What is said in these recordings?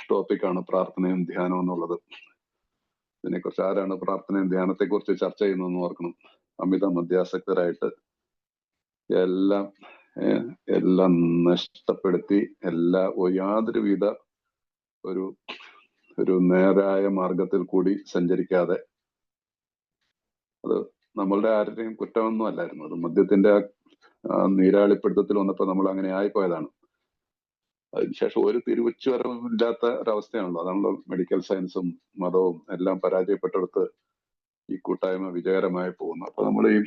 ടോപ്പിക്കാണ് പ്രാർത്ഥനയും ധ്യാനവും എന്നുള്ളത്. ഇതിനെക്കുറിച്ച് ആരാണ് പ്രാർത്ഥനയും ധ്യാനത്തെക്കുറിച്ച് ചർച്ച ചെയ്യുന്നതെന്ന് ഓർക്കണം. അമിത മദ്യാസക്തരായിട്ട് എല്ലാം എല്ലാം നഷ്ടപ്പെടുത്തി യാതൊരുവിധ ഒരു നേരായ മാർഗത്തിൽ കൂടി സഞ്ചരിക്കാതെ, അത് നമ്മളുടെ ആരുടെയും കുറ്റമൊന്നും അല്ലായിരുന്നു. അത് മദ്യത്തിന്റെ നീരാളിപ്പിടുത്തത്തിൽ വന്നപ്പോൾ നമ്മൾ അങ്ങനെ ആയിപ്പോയതാണ്. അതിനുശേഷം ഒരു തിരിച്ചുവരവും ഇല്ലാത്ത ഒരവസ്ഥയാണല്ലോ. അതാണല്ലോ മെഡിക്കൽ സയൻസും മതവും എല്ലാം പരാജയപ്പെട്ടെടുത്ത് ഈ കൂട്ടായ്മ വിജയകരമായി പോകുന്നു. അപ്പൊ നമ്മൾ ഈ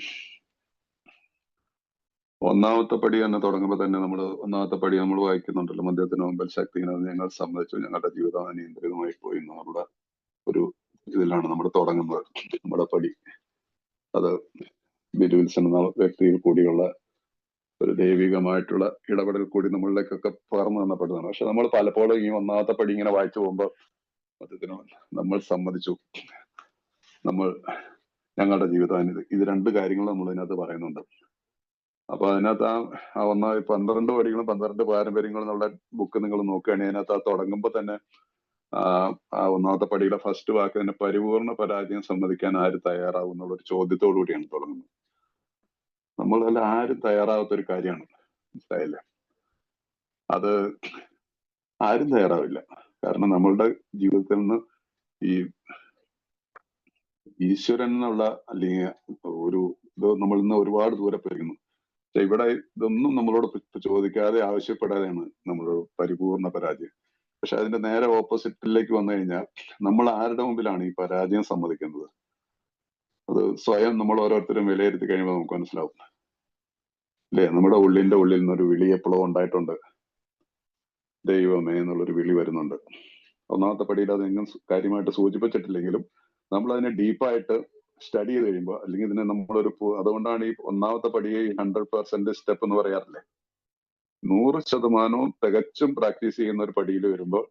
ഒന്നാമത്തെ പടി തന്നെ തുടങ്ങുമ്പോൾ തന്നെ ഒന്നാമത്തെ പടി നമ്മൾ വായിക്കുന്നുണ്ടല്ലോ, മദ്യത്തിന് മുമ്പിൽ ശക്തിക്കുന്നത് ഞങ്ങൾ സമ്മതിച്ചു, ഞങ്ങളുടെ ജീവിതം അനിയന്ത്രിതമായി പോയി എന്നുള്ള ഒരു ഇതിലാണ് നമ്മൾ തുടങ്ങുന്നത്. നമ്മുടെ പടി അത് ബിലി വിൽസൺ എന്ന വ്യക്തിയിൽ കൂടിയുള്ള ഒരു ദൈവികമായിട്ടുള്ള ഇടപെടൽ കൂടി നമ്മളിലേക്കൊക്കെ പകർന്നു തന്നപ്പെട്ടതാണ്. പക്ഷെ നമ്മൾ പലപ്പോഴും ഈ ഒന്നാമത്തെ പടി ഇങ്ങനെ വായിച്ചു പോകുമ്പോൾ മദ്യത്തിന് നമ്മൾ സമ്മതിച്ചു, ഞങ്ങളുടെ ജീവിതം ഇത് രണ്ട് കാര്യങ്ങൾ നമ്മൾ ഇതിനകത്ത് പറയുന്നുണ്ട്. അപ്പൊ അതിനകത്ത് ആ 12 പടികളും 12 പാരമ്പര്യങ്ങളും എന്നുള്ള ബുക്ക് നിങ്ങൾ നോക്കുകയാണെങ്കിൽ അതിനകത്ത് ആ തുടങ്ങുമ്പോൾ തന്നെ ആ ഒന്നാമത്തെ പടിയുടെ ഫസ്റ്റ് വാക്ക് തന്നെ പരിപൂർണ പരാജയം സമ്മതിക്കാൻ ആര് തയ്യാറാവും എന്നുള്ളൊരു ചോദ്യത്തോടു കൂടിയാണ് തുടങ്ങുന്നത്. നമ്മളെല്ലാം ആരും തയ്യാറാവാത്തൊരു കാര്യമാണ്, മനസ്സിലായില്ലേ? അത് ആരും തയ്യാറാവില്ല. കാരണം നമ്മളുടെ ജീവിതത്തിൽ നിന്ന് ഈ ഈശ്വരൻ എന്നുള്ള അല്ലെങ്കിൽ ഇത് നമ്മളിൽ നിന്ന് ഒരുപാട് ദൂരെ പോയിരിക്കുന്നു. പക്ഷെ ഇവിടെ ഇതൊന്നും നമ്മളോട് ചോദിക്കാതെ ആവശ്യപ്പെടാതെയാണ് നമ്മളൊരു പരിപൂർണ പരാജയം. പക്ഷെ അതിന്റെ നേരെ ഓപ്പോസിറ്റിലേക്ക് വന്നു കഴിഞ്ഞാൽ നമ്മൾ ആരുടെ മുമ്പിലാണ് ഈ പരാജയം സമ്മതിക്കുന്നത്? അത് സ്വയം നമ്മൾ ഓരോരുത്തരും വിലയിരുത്തി കഴിയുമ്പോൾ നമുക്ക് മനസ്സിലാവും, അല്ലേ? നമ്മുടെ ഉള്ളിൽ നിന്നൊരു വിളി എപ്പോഴും ഉണ്ടായിട്ടുണ്ട്, ദൈവമേ എന്നുള്ളൊരു വിളി വരുന്നുണ്ട്. ഒന്നാമത്തെ പടിയിൽ അതെങ്ങും കാര്യമായിട്ട് സൂചിപ്പിച്ചിട്ടില്ലെങ്കിലും നമ്മൾ അതിനെ ഡീപ്പായിട്ട് സ്റ്റഡി ചെയ്ത് കഴിയുമ്പോൾ, അല്ലെങ്കിൽ ഇതിനെ അതുകൊണ്ടാണ് ഈ ഒന്നാമത്തെ പടിയെ 100% സ്റ്റെപ്പ് എന്ന് പറയാറില്ലേ. 100% തികച്ചും പ്രാക്ടീസ് ചെയ്യുന്ന ഒരു പടിയിൽ വരുമ്പോൾ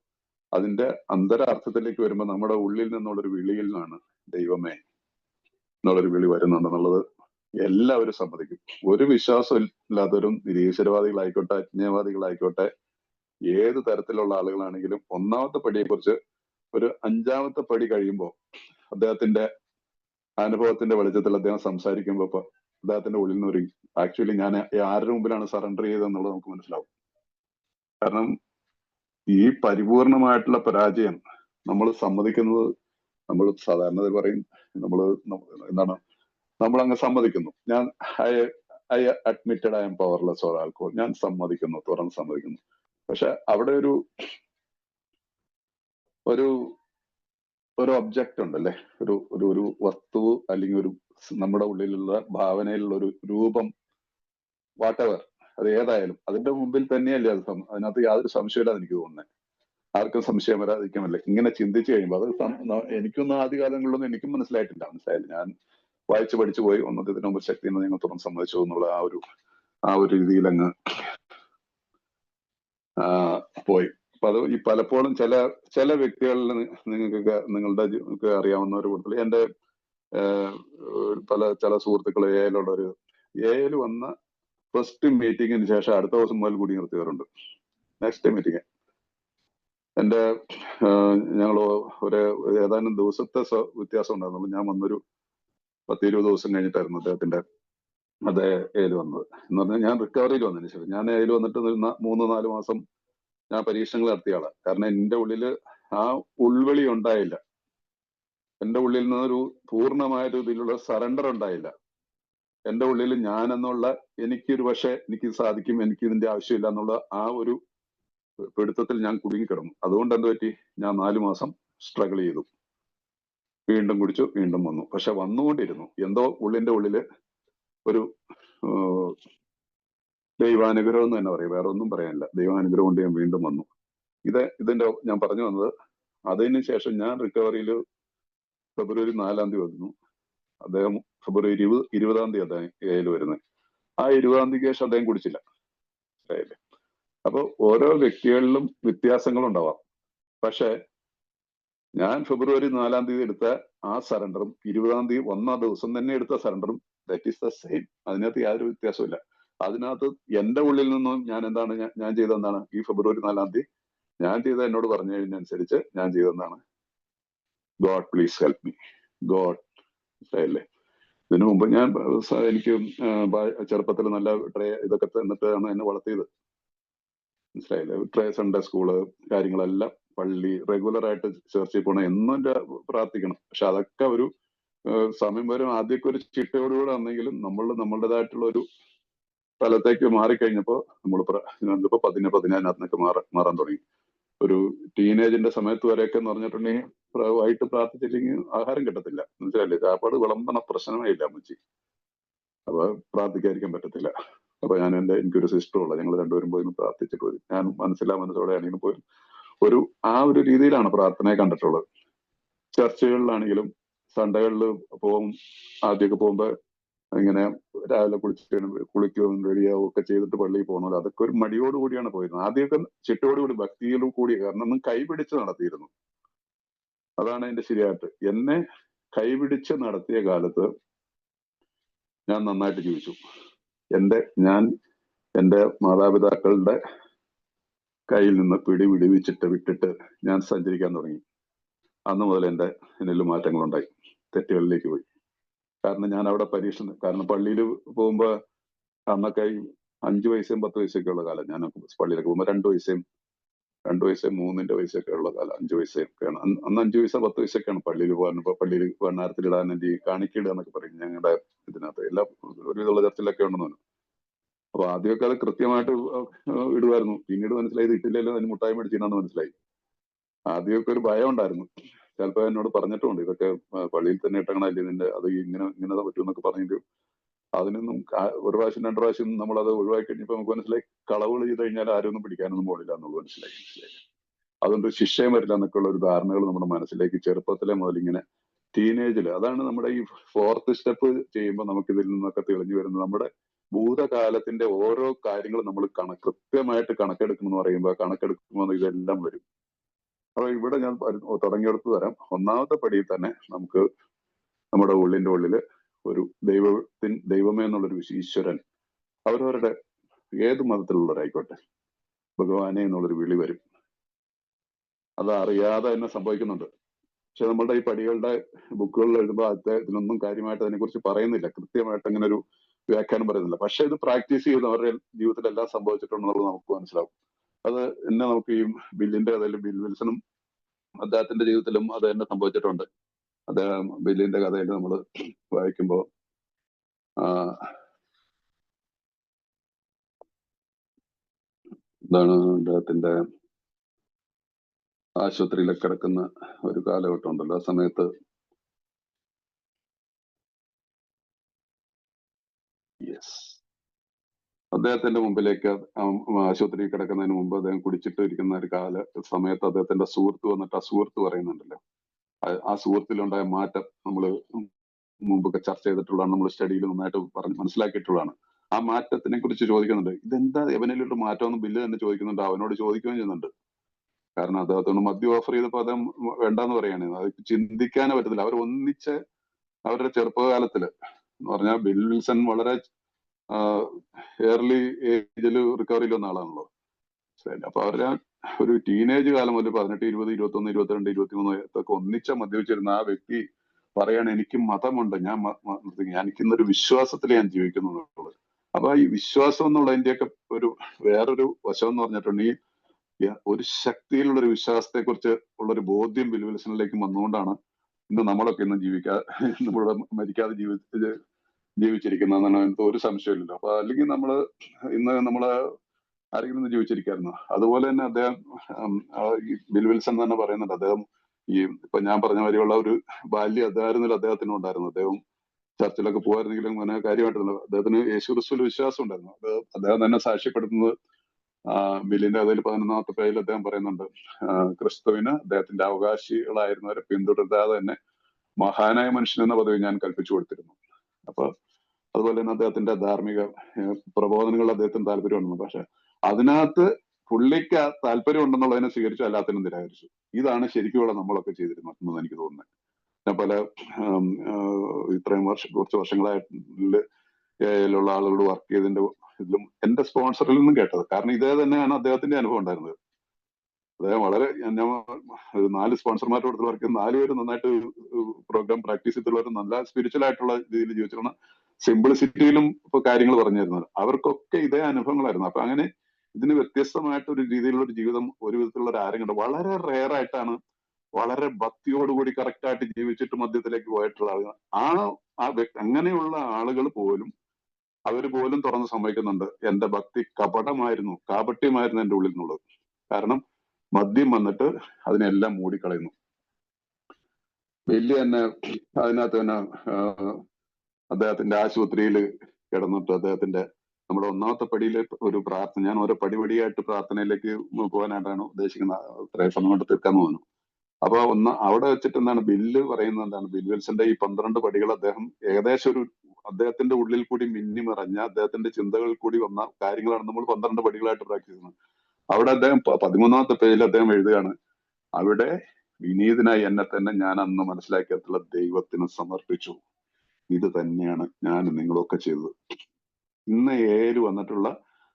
അതിന്റെ അന്തരാർത്ഥത്തിലേക്ക് വരുമ്പോൾ നമ്മുടെ ഉള്ളിൽ നിന്നുള്ളൊരു വിളിയിൽ നിന്നാണ് ദൈവമേ എന്നുള്ളൊരു വിളി വരുന്നുണ്ടെന്നുള്ളത് എല്ലാവരും സമ്മതിക്കും. ഒരു വിശ്വാസം ഇല്ലാത്തവരും നിരീശ്വരവാദികളായിക്കോട്ടെ, അജ്ഞേയവാദികളായിക്കോട്ടെ, ഏത് തരത്തിലുള്ള ആളുകളാണെങ്കിലും ഒന്നാമത്തെ പടിയെക്കുറിച്ച് ഒരു 5ാമത്തെ പടി കഴിയുമ്പോൾ അദ്ദേഹത്തിന്റെ അനുഭവത്തിന്റെ വെളിച്ചത്തിൽ അദ്ദേഹം സംസാരിക്കുമ്പോൾ അദ്ദേഹത്തിന്റെ ഉള്ളിൽ നിന്ന് ആക്ച്വലി ഞാൻ ആരുടെ മുമ്പിലാണ് സറണ്ടർ ചെയ്തതെന്നുള്ളത് നമുക്ക് മനസ്സിലാവും. കാരണം ഈ പരിപൂർണമായിട്ടുള്ള പരാജയം നമ്മൾ സമ്മതിക്കുന്നത്, നമ്മൾ സാധാരണ പറയും, നമ്മൾ അങ്ങ് സമ്മതിക്കുന്നു. I admitted I M powerless or alcohol, ഞാൻ സമ്മതിക്കുന്നു, തുറന്ന് സമ്മതിക്കുന്നു. പക്ഷെ അവിടെ ഒരു ഒബ്ജക്റ്റ് ഉണ്ടല്ലേ, ഒരു വസ്തു, അല്ലെങ്കിൽ നമ്മുടെ ഉള്ളിലുള്ള ഭാവനയിലുള്ള ഒരു രൂപം, വാട്ടെവർ, അത് ഏതായാലും അതിന്റെ മുമ്പിൽ തന്നെയല്ലേ അതിനകത്ത് യാതൊരു സംശയമില്ലാതെ എനിക്ക് തോന്നുന്നത്. ആർക്കും സംശയം വരാതിരിക്കാമല്ലേ ഇങ്ങനെ ചിന്തിച്ചു കഴിയുമ്പോൾ. അത് എനിക്കൊന്നും ആദ്യകാലങ്ങളിലൊന്നും എനിക്കും മനസ്സിലായിട്ടില്ല. ഞാൻ വായിച്ചു പഠിച്ചു പോയി. ഒന്നതിന് മുമ്പ് ശക്തി നിങ്ങൾ തുറന്ന് സമ്മതിച്ചു എന്നുള്ള ആ ഒരു രീതിയിൽ അങ്ങ് പോയി. അപ്പൊ അത് ഈ പലപ്പോഴും ചില വ്യക്തികളിൽ നിങ്ങൾക്ക് അറിയാവുന്ന ഒരു കൂട്ടത്തിൽ എന്റെ ചില സുഹൃത്തുക്കൾ എയിൽ വന്ന ഫസ്റ്റ് മീറ്റിങ്ങിന് ശേഷം അടുത്ത ദിവസം മുതൽ കൂടി നിർത്തിയവരുണ്ട്. നെക്സ്റ്റ് മീറ്റിംഗ് ഞങ്ങൾ ഏതാനും ദിവസത്തെ വ്യത്യാസം ഉണ്ടായിരുന്നുള്ളൂ. ഞാൻ വന്നൊരു 10-20 ദിവസം കഴിഞ്ഞിട്ടായിരുന്നു അതേ എയിൽ വന്നത്. എന്ന് പറഞ്ഞാൽ ഞാൻ റിക്കവറിയിൽ വന്നതിന് ശേഷം, ഞാൻ എയിൽ വന്നിട്ട് 3-4 മാസം ഞാൻ പരീക്ഷണങ്ങൾ നടത്തിയ ആളാണ്. കാരണം എന്റെ ഉള്ളില് ആ ഉൾവിളി ഉണ്ടായില്ല. എന്റെ ഉള്ളിൽ നിന്നൊരു പൂർണ്ണമായ രീതിയിലുള്ള സറണ്ടർ ഉണ്ടായില്ല. എന്റെ ഉള്ളിൽ എനിക്ക് സാധിക്കും, എനിക്ക് ഇതിന്റെ ആവശ്യമില്ല എന്നുള്ള ആ ഒരു പിടുത്തത്തിൽ ഞാൻ കുടുങ്ങിക്കിടന്നു. അതുകൊണ്ട് എന്ത് പറ്റി, ഞാൻ 4 മാസം സ്ട്രഗിൾ ചെയ്തു. വീണ്ടും കുടിച്ചു, വീണ്ടും വന്നു. പക്ഷെ വന്നുകൊണ്ടിരുന്നു. എന്തോ ഉള്ളില് ഒരു ദൈവാനുഗ്രഹം എന്ന് തന്നെ പറയും, വേറെ ഒന്നും പറയാനില്ല. ദൈവാനുഗ്രഹം കൊണ്ട് ഞാൻ വീണ്ടും വന്നു. ഇതിന്റെ ഞാൻ പറഞ്ഞു വന്നത്, അതിന് ശേഷം ഞാൻ റിക്കവറിയിൽ ഫെബ്രുവരി 4-ാം തീയതി വന്നു. അദ്ദേഹം ഫെബ്രുവരി 20-ാം തീയതി അദ്ദേഹം എയിൽ വരുന്നത്. ആ 20-ാം തീയതിക്ക് ശേഷം അദ്ദേഹം കുടിച്ചില്ല. അപ്പൊ ഓരോ വ്യക്തികളിലും വ്യത്യാസങ്ങളുണ്ടാവാം. പക്ഷെ ഞാൻ ഫെബ്രുവരി 4-ാം തീയതി എടുത്ത ആ സറണ്ടറും 20-ാം തീയതി 1-ാം ദിവസം തന്നെ എടുത്ത സറണ്ടറും ദാറ്റ് ഈസ് ദ സെയിം. അതിനകത്ത് യാതൊരു വ്യത്യാസമില്ല. അതിനകത്ത് എന്റെ ഉള്ളിൽ നിന്നും ഞാൻ ചെയ്തത് എന്താണ്, ഈ ഫെബ്രുവരി 4-ാം തീയതി ഞാൻ ചെയ്ത എന്നോട് പറഞ്ഞു കഴിഞ്ഞനുസരിച്ച് ഞാൻ ചെയ്തെന്നാണ്. God please help me, God. മനസ്സിലായില്ലേ? ഇതിനു മുമ്പ് ഞാൻ എനിക്ക് ചെറുപ്പത്തിൽ നല്ല ഇതൊക്കെ തന്നിട്ടാണ് എന്നെ വളർത്തിയത്. മനസ്സിലായില്ലേ? സൺഡേ സ്കൂള് കാര്യങ്ങളെല്ലാം, പള്ളി, റെഗുലർ ആയിട്ട് ചർച്ചിൽ പോകണം, എന്നും പ്രാർത്ഥിക്കണം. പക്ഷെ അതൊക്കെ ഒരു സമയം വരും. ആദ്യമൊക്കെ ഒരു ചിട്ടയോടുകൂടെ ആണെങ്കിലും നമ്മളുടേതായിട്ടുള്ള ഒരു സ്ഥലത്തേക്ക് മാറിക്കഴിഞ്ഞപ്പോ നമ്മളിപ്പോ 15 മാറാൻ തുടങ്ങി. ഒരു ടീനേജിന്റെ സമയത്ത് വരെയൊക്കെ എന്ന് പറഞ്ഞിട്ടുണ്ടെങ്കിൽ വൈകിട്ട് പ്രാർത്ഥിച്ചില്ലെങ്കിൽ ആഹാരം കിട്ടത്തില്ല. മനസ്സിലായില്ലേ? ചാപ്പാട് വിളമ്പണ പ്രശ്നമേ ഇല്ല അമ്മച്ചി. അപ്പൊ പ്രാർത്ഥിക്കാതിരിക്കാൻ പറ്റത്തില്ല. അപ്പൊ എനിക്കൊരു സിസ്റ്റർ ഉള്ള, ഞങ്ങൾ രണ്ടുപേരും പോയി പ്രാർത്ഥിച്ചിട്ട് വരും. ഞാൻ മനസ്സോടെ ആണെങ്കിലും പോയി ആ ഒരു രീതിയിലാണ് പ്രാർത്ഥനയെ കണ്ടിട്ടുള്ളത്. ചർച്ചകളിലാണെങ്കിലും സൺഡേകളിൽ പോകും. ആദ്യമൊക്കെ പോകുമ്പോ ഇങ്ങനെ രാവിലെ കുളിക്കുകയും റെഡിയാവും ഒക്കെ ചെയ്തിട്ട് പള്ളിയിൽ പോകണമല്ലോ. അതൊക്കെ ഒരു മടിയോട് കൂടിയാണ് പോയിരുന്നത്. ആദ്യമൊക്കെ ചിട്ടയോടുകൂടി ഭക്തിയിലും കൂടി, കാരണം ഒന്നും കൈപിടിച്ച് നടത്തിയിരുന്നു. അതാണ് അതിന്റെ ശരിയായിട്ട്. എന്നെ കൈപിടിച്ച് നടത്തിയ കാലത്ത് ഞാൻ നന്നായിട്ട് ജീവിച്ചു. ഞാൻ എന്റെ മാതാപിതാക്കളുടെ കയ്യിൽ നിന്ന് വിട്ടിട്ട് ഞാൻ സഞ്ചരിക്കാൻ തുടങ്ങി. അന്ന് മുതൽ എന്നിൽ മാറ്റങ്ങളുണ്ടായി. തെറ്റുകളിലേക്ക് പോയി. കാരണം ഞാൻ അവിടെ കാരണം പള്ളിയിൽ പോകുമ്പോ അന്നൊക്കെ 5 വയസ്സും 10 വയസ്സൊക്കെ ഉള്ള കാലം. ഞാൻ പള്ളിയിലൊക്കെ പോകുമ്പോ 2 വയസ്സും 3 വയസ്സൊക്കെ ഉള്ള കാലം. 5 വയസ്സൊക്കെയാണ് അന്ന്. 5 വയസ്സോ 10 വയസ്സൊക്കെയാണ് പള്ളിയിൽ പോകാൻ. പള്ളിയിൽ വണ്ണാരത്തിലിടാൻ കാണിക്കയിടുക എന്നൊക്കെ പറയും ഞങ്ങളുടെ ഇതിനകത്ത്. എല്ലാ ഒരുവിധമുള്ള ചർച്ചിലൊക്കെ ഉണ്ടെന്ന്. അപ്പൊ ആദ്യമൊക്കെ അത് കൃത്യമായിട്ട് ഇടുമായിരുന്നു. പിന്നീട് മനസ്സിലായത് ഇട്ടില്ലല്ലോ, അതിന് മുട്ടായി മേടിച്ചിട്ടാന്ന് മനസ്സിലായി. ആദ്യമൊക്കെ ഒരു ഭയം ഉണ്ടായിരുന്നു. ചിലപ്പോ എന്നോട് പറഞ്ഞിട്ടുണ്ട്, ഇതൊക്കെ പള്ളിയിൽ തന്നെ ഇട്ടണല്ലേ നിന്റെ, അത് ഇങ്ങനെ പറ്റുമെന്നൊക്കെ പറഞ്ഞിട്ട്. അതിനൊന്നും ഒരു പ്രാവശ്യം 2 പ്രാവശ്യം നമ്മളത് ഒഴിവാക്കി കഴിഞ്ഞപ്പോ നമുക്ക് മനസ്സിലായി, കളവുകൾ ചെയ്ത് കഴിഞ്ഞാൽ ആരൊന്നും പിടിക്കാനൊന്നും പോകില്ല എന്നുള്ളത് മനസ്സിലായി. അതുകൊണ്ട് ശിക്ഷയും വരില്ല എന്നൊക്കെയുള്ള ഒരു ധാരണകൾ നമ്മുടെ മനസ്സിലേക്ക് ചെറുപ്പത്തിലെ മുതൽ ഇങ്ങനെ ടീനേജിൽ, അതാണ് നമ്മുടെ ഈ 4th സ്റ്റെപ്പ് ചെയ്യുമ്പോൾ നമുക്ക് ഇതിൽ നിന്നൊക്കെ തെളിഞ്ഞു വരുന്നത്. നമ്മുടെ ഭൂതകാലത്തിന്റെ ഓരോ കാര്യങ്ങളും നമ്മൾ കൃത്യമായിട്ട് കണക്കെടുക്കണം എന്ന് പറയുമ്പോൾ കണക്കെടുക്കുമ്പോൾ ഇതെല്ലാം വരും. അപ്പൊ ഇവിടെ ഞാൻ തുടങ്ങിയെടുത്ത് തരാം. ഒന്നാമത്തെ പടിയിൽ തന്നെ നമുക്ക് നമ്മുടെ ഉള്ളിന്റെ ഉള്ളില് ഒരു ദൈവമേ എന്നുള്ളൊരു ഈശ്വരൻ, അവരവരുടെ ഏത് മതത്തിലുള്ളവരായിക്കോട്ടെ, ഭഗവാനെ എന്നുള്ളൊരു വിളി വരും. അത് അറിയാതെ തന്നെ സംഭവിക്കുന്നുണ്ട്. പക്ഷെ നമ്മളുടെ ഈ പടികളുടെ ബുക്കുകളിൽ എഴുതുമ്പോൾ ഇതിനൊന്നും കാര്യമായിട്ട് അതിനെക്കുറിച്ച് പറയുന്നില്ല, കൃത്യമായിട്ട് അങ്ങനെ ഒരു വ്യാഖ്യാനം പറയുന്നില്ല. പക്ഷെ ഇത് പ്രാക്ടീസ് ചെയ്ത് അവരുടെ ജീവിതത്തിൽ എല്ലാം സംഭവിച്ചിട്ടുണ്ടെന്നുള്ളത് നമുക്ക് മനസ്സിലാവും. അത് എന്നെ നമുക്ക് ഈ ബില്ലിന്റെ കഥയിലും, ബിൽ വിൽസണും അദ്ദേഹത്തിന്റെ ജീവിതത്തിലും അത് തന്നെ സംഭവിച്ചിട്ടുണ്ട്. അദ്ദേഹം ബില്ലിന്റെ കഥയിൽ നമ്മൾ വായിക്കുമ്പോ എന്താണ് അദ്ദേഹത്തിന്റെ ആശുപത്രിയിലൊക്കെ കിടക്കുന്ന ഒരു കാലഘട്ടം ഉണ്ടല്ലോ. ആ സമയത്ത് അദ്ദേഹത്തിന്റെ മുമ്പിലേക്ക് ആശുപത്രിയിൽ കിടക്കുന്നതിന് മുമ്പ് അദ്ദേഹം കുടിച്ചിട്ട് ഇരിക്കുന്ന ഒരു സമയത്ത് അദ്ദേഹത്തിന്റെ സുഹൃത്ത് വന്നിട്ട് ആ സുഹൃത്ത് പറയുന്നുണ്ടല്ലോ, ആ സുഹൃത്തിലുണ്ടായ മാറ്റം നമ്മൾ മുമ്പൊക്കെ ചർച്ച ചെയ്തിട്ടുള്ളതാണ്, നമ്മൾ സ്റ്റഡിയിൽ നന്നായിട്ട് മനസ്സിലാക്കിയിട്ടുള്ളതാണ്. ആ മാറ്റത്തിനെ കുറിച്ച് ചോദിക്കുന്നുണ്ട്. ഇതെന്താ എവനിലുള്ള മാറ്റമെന്ന് ബില്ല് തന്നെ ചോദിക്കുന്നുണ്ട്, അവനോട് ചോദിക്കുകയും ചെയ്യുന്നുണ്ട്. കാരണം അദ്ദേഹത്തോട് മദ്യം ഓഫർ ചെയ്തപ്പോ അദ്ദേഹം വേണ്ടാന്ന് പറയാണ്. അത് ചിന്തിക്കാനേ പറ്റത്തില്ല. അവർ ഒന്നിച്ച് അവരുടെ ചെറുപ്പകാലത്തില് എന്ന് പറഞ്ഞാൽ ബിൽ വിൽസൺ വളരെ ഏർലി ഏജിൽ റിക്കവറിയിൽ വന്ന ആളാണല്ലോ. അപ്പൊ അവരുടെ ഒരു ടീനേജ് കാലം മുതൽ 18, 20, 21, 22, 23 വയസ്സൊക്കെ ഒന്നിച്ച മദ്യപിച്ചിരുന്ന ആ വ്യക്തി പറയാണ്, എനിക്ക് മതമുണ്ട്, എനിക്കിന്നൊരു വിശ്വാസത്തിൽ ഞാൻ ജീവിക്കുന്നു എന്നുള്ളത്. അപ്പൊ ഈ വിശ്വാസം എന്നുള്ളതിന്റെയൊക്കെ വേറൊരു വശം എന്ന് പറഞ്ഞിട്ടുണ്ടെങ്കിൽ, ഒരു ശക്തിയിലുള്ള ഒരു വിശ്വാസത്തെ കുറിച്ച് ഉള്ളൊരു ബോധ്യം ബിൽ വിൽസണിലേക്ക് വന്നുകൊണ്ടാണ് ഇന്ന് നമ്മളൊക്കെ നമ്മളുടെ മരിക്കാതെ ജീവിച്ചിരിക്കുന്നതെന്നാണ് എനിക്ക് ഒരു സംശയമില്ലല്ലോ. അപ്പൊ അല്ലെങ്കിൽ നമ്മള് ആരെങ്കിലും ഒന്ന് ജീവിച്ചിരിക്കായിരുന്നു. അതുപോലെ തന്നെ അദ്ദേഹം ബിൽ വിൽസൺ തന്നെ പറയുന്നുണ്ട്, അദ്ദേഹം ഇപ്പൊ ഞാൻ പറഞ്ഞ മാതിരിയുള്ള ഒരു ബാല്യം അദ്ദേഹത്തിനും ഉണ്ടായിരുന്നു. അദ്ദേഹം ചർച്ചിലൊക്കെ പോകായിരുന്നെങ്കിലും അങ്ങനെ കാര്യമായിട്ടില്ല. അദ്ദേഹത്തിന് യേശുക്രിസ്തുവിൽ വിശ്വാസം ഉണ്ടായിരുന്നു. അദ്ദേഹം തന്നെ സാക്ഷ്യപ്പെടുത്തുന്നത് ബില്ലിന്റെ കഥയിൽ 11ാമത്തെ പേജിൽ അദ്ദേഹം പറയുന്നുണ്ട്, ക്രിസ്തുവിന് അദ്ദേഹത്തിന്റെ അവകാശികളായിരുന്നവരെ പിന്തുടരാതെ തന്നെ മഹാനായ മനുഷ്യൻ എന്ന പദവി ഞാൻ കൽപ്പിച്ചു കൊടുത്തിരുന്നു. അപ്പൊ അതുപോലെ തന്നെ അദ്ദേഹത്തിന്റെ ധാർമ്മിക പ്രബോധനങ്ങൾ അദ്ദേഹത്തിന് താല്പര്യമുണ്ടെന്ന്. പക്ഷെ അതിനകത്ത് പുള്ളിക്ക് താല്പര്യം ഉണ്ടെന്നുള്ളതിനെ സ്വീകരിച്ചു, എല്ലാത്തിനും നിരാകരിച്ചു. ഇതാണ് ശരിക്കുള്ള നമ്മളൊക്കെ ചെയ്തിരുന്നത് എനിക്ക് തോന്നുന്നത്. ഞാൻ പല കുറച്ച് വർഷങ്ങളായിട്ടുള്ള ആളുകളോട് വർക്ക് ചെയ്തതിന്റെ ഇതിലും എന്റെ സ്പോൺസറിൽ നിന്നും കേട്ടത്. കാരണം ഇതേ തന്നെയാണ് അദ്ദേഹത്തിന്റെ അനുഭവം ഉണ്ടായിരുന്നത്. അദ്ദേഹം വളരെ ഞാൻ 4 സ്പോൺസർമാരുടെ അടുത്ത് വർക്ക് ചെയ്യുന്ന 4 പേര് നന്നായിട്ട് പ്രോഗ്രാം പ്രാക്ടീസ് ചെയ്തിട്ടുള്ളവർ നല്ല സ്പിരിച്വൽ ആയിട്ടുള്ള രീതിയിൽ ജീവിച്ചിരുന്ന സിംപ്ലിസിറ്റിയിലും ഇപ്പൊ കാര്യങ്ങൾ പറഞ്ഞു തരുന്നത്. അവർക്കൊക്കെ ഇതേ അനുഭവങ്ങളായിരുന്നു. അപ്പൊ അങ്ങനെ ഇതിന് വ്യത്യസ്തമായിട്ട് ഒരു രീതിയിലുള്ള ഒരു ജീവിതം ഒരു വിധത്തിലുള്ള ഒരു ആരും കണ്ട് വളരെ റെയർ ആയിട്ടാണ് വളരെ ഭക്തിയോടുകൂടി കറക്റ്റ് ആയിട്ട് ജീവിച്ചിട്ട് മദ്യത്തിലേക്ക് പോയിട്ടുള്ള ആളുകൾ. അങ്ങനെയുള്ള ആളുകൾ പോലും അവര് പോലും തുറന്ന് സമ്മതിക്കുന്നുണ്ട്, എന്റെ ഭക്തി കപടമായിരുന്നു, കാപട്യമായിരുന്നു എന്റെ ഉള്ളിൽ നിന്നുള്ളത്. കാരണം മദ്യം വന്നിട്ട് അതിനെല്ലാം മൂടിക്കളയുന്നു. വലിയ തന്നെ അതിനകത്ത് തന്നെ അദ്ദേഹത്തിന്റെ ആശുപത്രിയിൽ കിടന്നിട്ട് അദ്ദേഹത്തിന്റെ നമ്മുടെ ഒന്നാമത്തെ പടിയിലെ ഒരു പ്രാർത്ഥന, ഞാൻ ഓരോ പടിപടിയായിട്ട് പ്രാർത്ഥനയിലേക്ക് പോകാനായിട്ടാണ് ഉദ്ദേശിക്കുന്നത്, ഇത്രയും സമയം കൊണ്ട് തീർക്കാന്ന് തോന്നുന്നു. അപ്പൊ അവിടെ വെച്ചിട്ട് എന്താണ് ബില്ല് പറയുന്നത്, എന്താണ് ബിൽ വിൽസന്റെ ഈ 12 പടികൾ അദ്ദേഹം ഏകദേശം ഒരു അദ്ദേഹത്തിന്റെ ഉള്ളിൽ കൂടി മിന്നി മറഞ്ഞ അദ്ദേഹത്തിന്റെ ചിന്തകളിൽ കൂടി വന്ന കാര്യങ്ങളാണ് നമ്മൾ 12 പടികളായിട്ട് പ്രാക്ടീസ് ചെയ്യുന്നത്. അവിടെ അദ്ദേഹം 13ാമത്തെ പേജിൽ അദ്ദേഹം എഴുതുകയാണ്, അവിടെ വിനീതനായി എന്നെ തന്നെ ഞാൻ അന്ന് മനസ്സിലാക്കിയിട്ടുള്ള ദൈവത്തിന് സമർപ്പിച്ചു. ഇത് തന്നെയാണ് ഞാൻ നിങ്ങളൊക്കെ ചെയ്തത്. ഇന്ന് ഏഴ് വന്നിട്ടുള്ള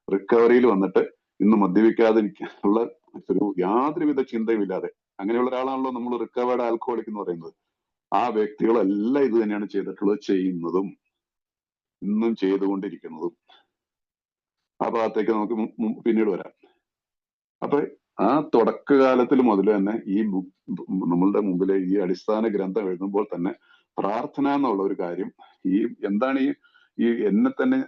റിക്കവറിയിൽ വന്നിട്ട് ഇന്ന് മദ്യപിക്കാതിരിക്കാനുള്ള ഒരു യാതൊരുവിധ ചിന്തയുമില്ലാതെ അങ്ങനെയുള്ള ഒരാളാണല്ലോ നമ്മൾ റിക്കവേർഡ് ആൽക്കഹോളിക് എന്ന് പറയുന്നത്. ആ വ്യക്തികളെല്ലാം ഇത് തന്നെയാണ് ചെയ്തിട്ടുള്ളത്, ചെയ്യുന്നതും ഇന്നും ചെയ്തുകൊണ്ടിരിക്കുന്നതും. ആ ഭാഗത്തേക്ക് നമുക്ക് പിന്നീട് വരാം. അപ്പൊ ആ തുടക്കകാലത്തിൽ മുതൽ തന്നെ ഈ നമ്മളുടെ മുമ്പിലെ ഈ അടിസ്ഥാന ഗ്രന്ഥം എഴുതുമ്പോൾ തന്നെ പ്രാർത്ഥന എന്നുള്ള ഒരു കാര്യം, ഈ എന്താണ് ഈ എന്നെ തന്നെ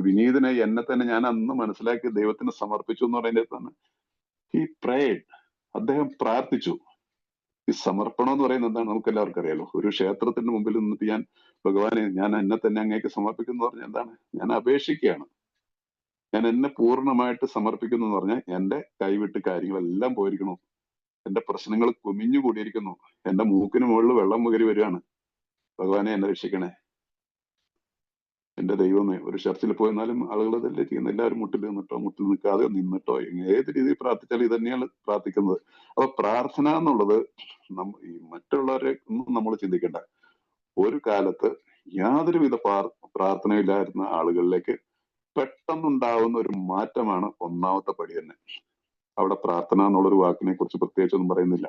വിനീതനെ എന്നെ തന്നെ ഞാൻ അന്ന് മനസ്സിലാക്കി ദൈവത്തിന് സമർപ്പിച്ചു എന്ന് പറയുന്നത് തന്നെ ഈ പ്രേഡ്, അദ്ദേഹം പ്രാർത്ഥിച്ചു. ഈ സമർപ്പണം എന്ന് പറയുന്നത് എന്താണ് നമുക്ക് എല്ലാവർക്കും അറിയാലോ. ഒരു ക്ഷേത്രത്തിന്റെ മുമ്പിൽ നിന്നിട്ട് ഞാൻ ഭഗവാനെ ഞാൻ എന്നെ തന്നെ അങ്ങേക്ക് സമർപ്പിക്കുന്നു പറഞ്ഞാൽ എന്താണ്, ഞാൻ അപേക്ഷിക്കുകയാണ്, ഞാൻ എന്നെ പൂർണ്ണമായിട്ട് സമർപ്പിക്കുന്നു എന്ന് പറഞ്ഞാൽ എന്റെ കൈവിട്ട് കാര്യങ്ങളെല്ലാം പോയിരിക്കണു, എന്റെ പ്രശ്നങ്ങൾ കുമിഞ്ഞു കൂടിയിരിക്കുന്നു, എന്റെ മൂക്കിന് മുകളിൽ വെള്ളം മുകരി വരികയാണ്, ഭഗവാനെ എന്നെ രക്ഷിക്കണേ, എന്റെ ദൈവമേ. ഒരു ചർച്ചിൽ പോയെന്നാലും ആളുകൾ ഇതല്ലേ ചെയ്യുന്നത്, എല്ലാവരും മുട്ടിൽ നിന്നിട്ടോ മുട്ടിൽ നിൽക്കാതെ നിന്നിട്ടോ ഏത് രീതിയിൽ പ്രാർത്ഥിച്ചാലും ഇത് തന്നെയാണ് പ്രാർത്ഥിക്കുന്നത്. അപ്പൊ പ്രാർത്ഥന എന്നുള്ളത് ഈ മറ്റുള്ളവരെ ഒന്നും നമ്മൾ ചിന്തിക്കേണ്ട. ഒരു കാലത്ത് യാതൊരുവിധ പ്രാർത്ഥനയില്ലായിരുന്ന ആളുകളിലേക്ക് പെട്ടെന്നുണ്ടാവുന്ന ഒരു മാറ്റമാണ് ഒന്നാമത്തെ പടി തന്നെ. അവിടെ പ്രാർത്ഥന എന്നുള്ളൊരു വാക്കിനെ കുറിച്ച് പ്രത്യേകിച്ചൊന്നും പറയുന്നില്ല,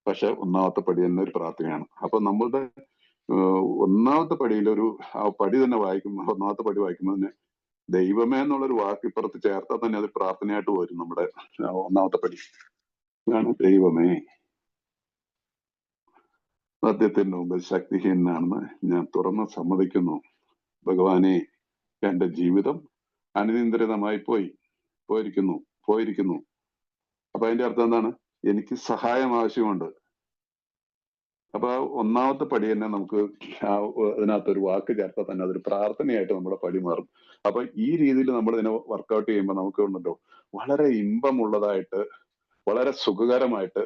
പക്ഷെ ഒന്നാമത്തെ പടി തന്നെ ഒരു പ്രാർത്ഥനയാണ്. അപ്പൊ നമ്മളുടെ ഒന്നാമത്തെ പടിയിൽ ആ പടി തന്നെ വായിക്കുമ്പോൾ, ഒന്നാമത്തെ പടി വായിക്കുമ്പോൾ തന്നെ ദൈവമേ എന്നുള്ളൊരു വാക്ക് ഇപ്പുറത്ത് ചേർത്താൽ തന്നെ അത് പ്രാർത്ഥനയായിട്ട് വരും. നമ്മുടെ ഒന്നാമത്തെ പടി ആണ് ദൈവമേ, സത്യത്തിന്റെ മുമ്പിൽ ശക്തിഹീനാണെന്ന് ഞാൻ തുറന്ന് സമ്മതിക്കുന്നു. ഭഗവാനെ, എന്റെ ജീവിതം അനിയന്ത്രിതമായി പോയിരിക്കുന്നു. അപ്പൊ അതിന്റെ അർത്ഥം എന്താണ്? എനിക്ക് സഹായം ആവശ്യമുണ്ട്. അപ്പൊ ഒന്നാമത്തെ പടി തന്നെ നമുക്ക് അതിനകത്തൊരു വാക്ക് ചേർത്താൽ തന്നെ അതൊരു പ്രാർത്ഥനയായിട്ട് നമ്മുടെ പടി മാറും. അപ്പൊ ഈ രീതിയിൽ നമ്മൾ ഇതിനെ വർക്കൗട്ട് ചെയ്യുമ്പോൾ നമുക്ക് ഉണ്ടല്ലോ വളരെ ഇമ്പമുള്ളതായിട്ട്, വളരെ സുഖകരമായിട്ട്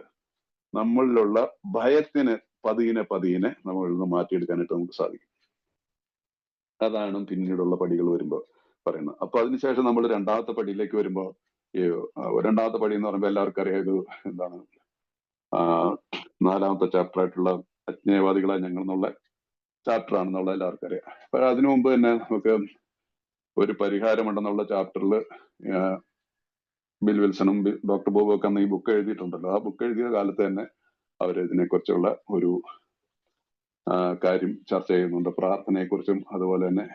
നമ്മളിലുള്ള ഭയത്തിന് പതിയെ നമ്മളിൽ നിന്ന് മാറ്റിയെടുക്കാനായിട്ട് നമുക്ക് സാധിക്കും. അതാണ് പിന്നീടുള്ള പടികൾ വരുമ്പോൾ പറയുന്നത്. അപ്പൊ അതിനുശേഷം നമ്മൾ രണ്ടാമത്തെ പടിയിലേക്ക് വരുമ്പോൾ, രണ്ടാമത്തെ പടി എന്ന് പറയുമ്പോൾ എല്ലാവർക്കും അറിയാം, ഇത് എന്താണ്, 4ാമത്തെ ചാപ്റ്റർ ആയിട്ടുള്ള അജ്ഞേയവാദികളെ ഞങ്ങൾ എന്നുള്ള ചാപ്റ്റർ ആണെന്നുള്ള എല്ലാവർക്കും അറിയാം. അപ്പൊ അതിനു മുമ്പ് തന്നെ നമുക്ക് ഒരു പരിഹാരമുണ്ടെന്നുള്ള ചാപ്റ്ററിൽ ബിൽ വിൽസണും ഡോക്ടർ ബോബും ഒക്കെ അന്ന് ഈ ബുക്ക് എഴുതിയിട്ടുണ്ടല്ലോ. ആ ബുക്ക് എഴുതിയ കാലത്ത് തന്നെ അവർ ഇതിനെക്കുറിച്ചുള്ള ഒരു കാര്യം ചർച്ച ചെയ്യുന്നുണ്ട്, പ്രാർത്ഥനയെക്കുറിച്ചും അതുപോലെ തന്നെ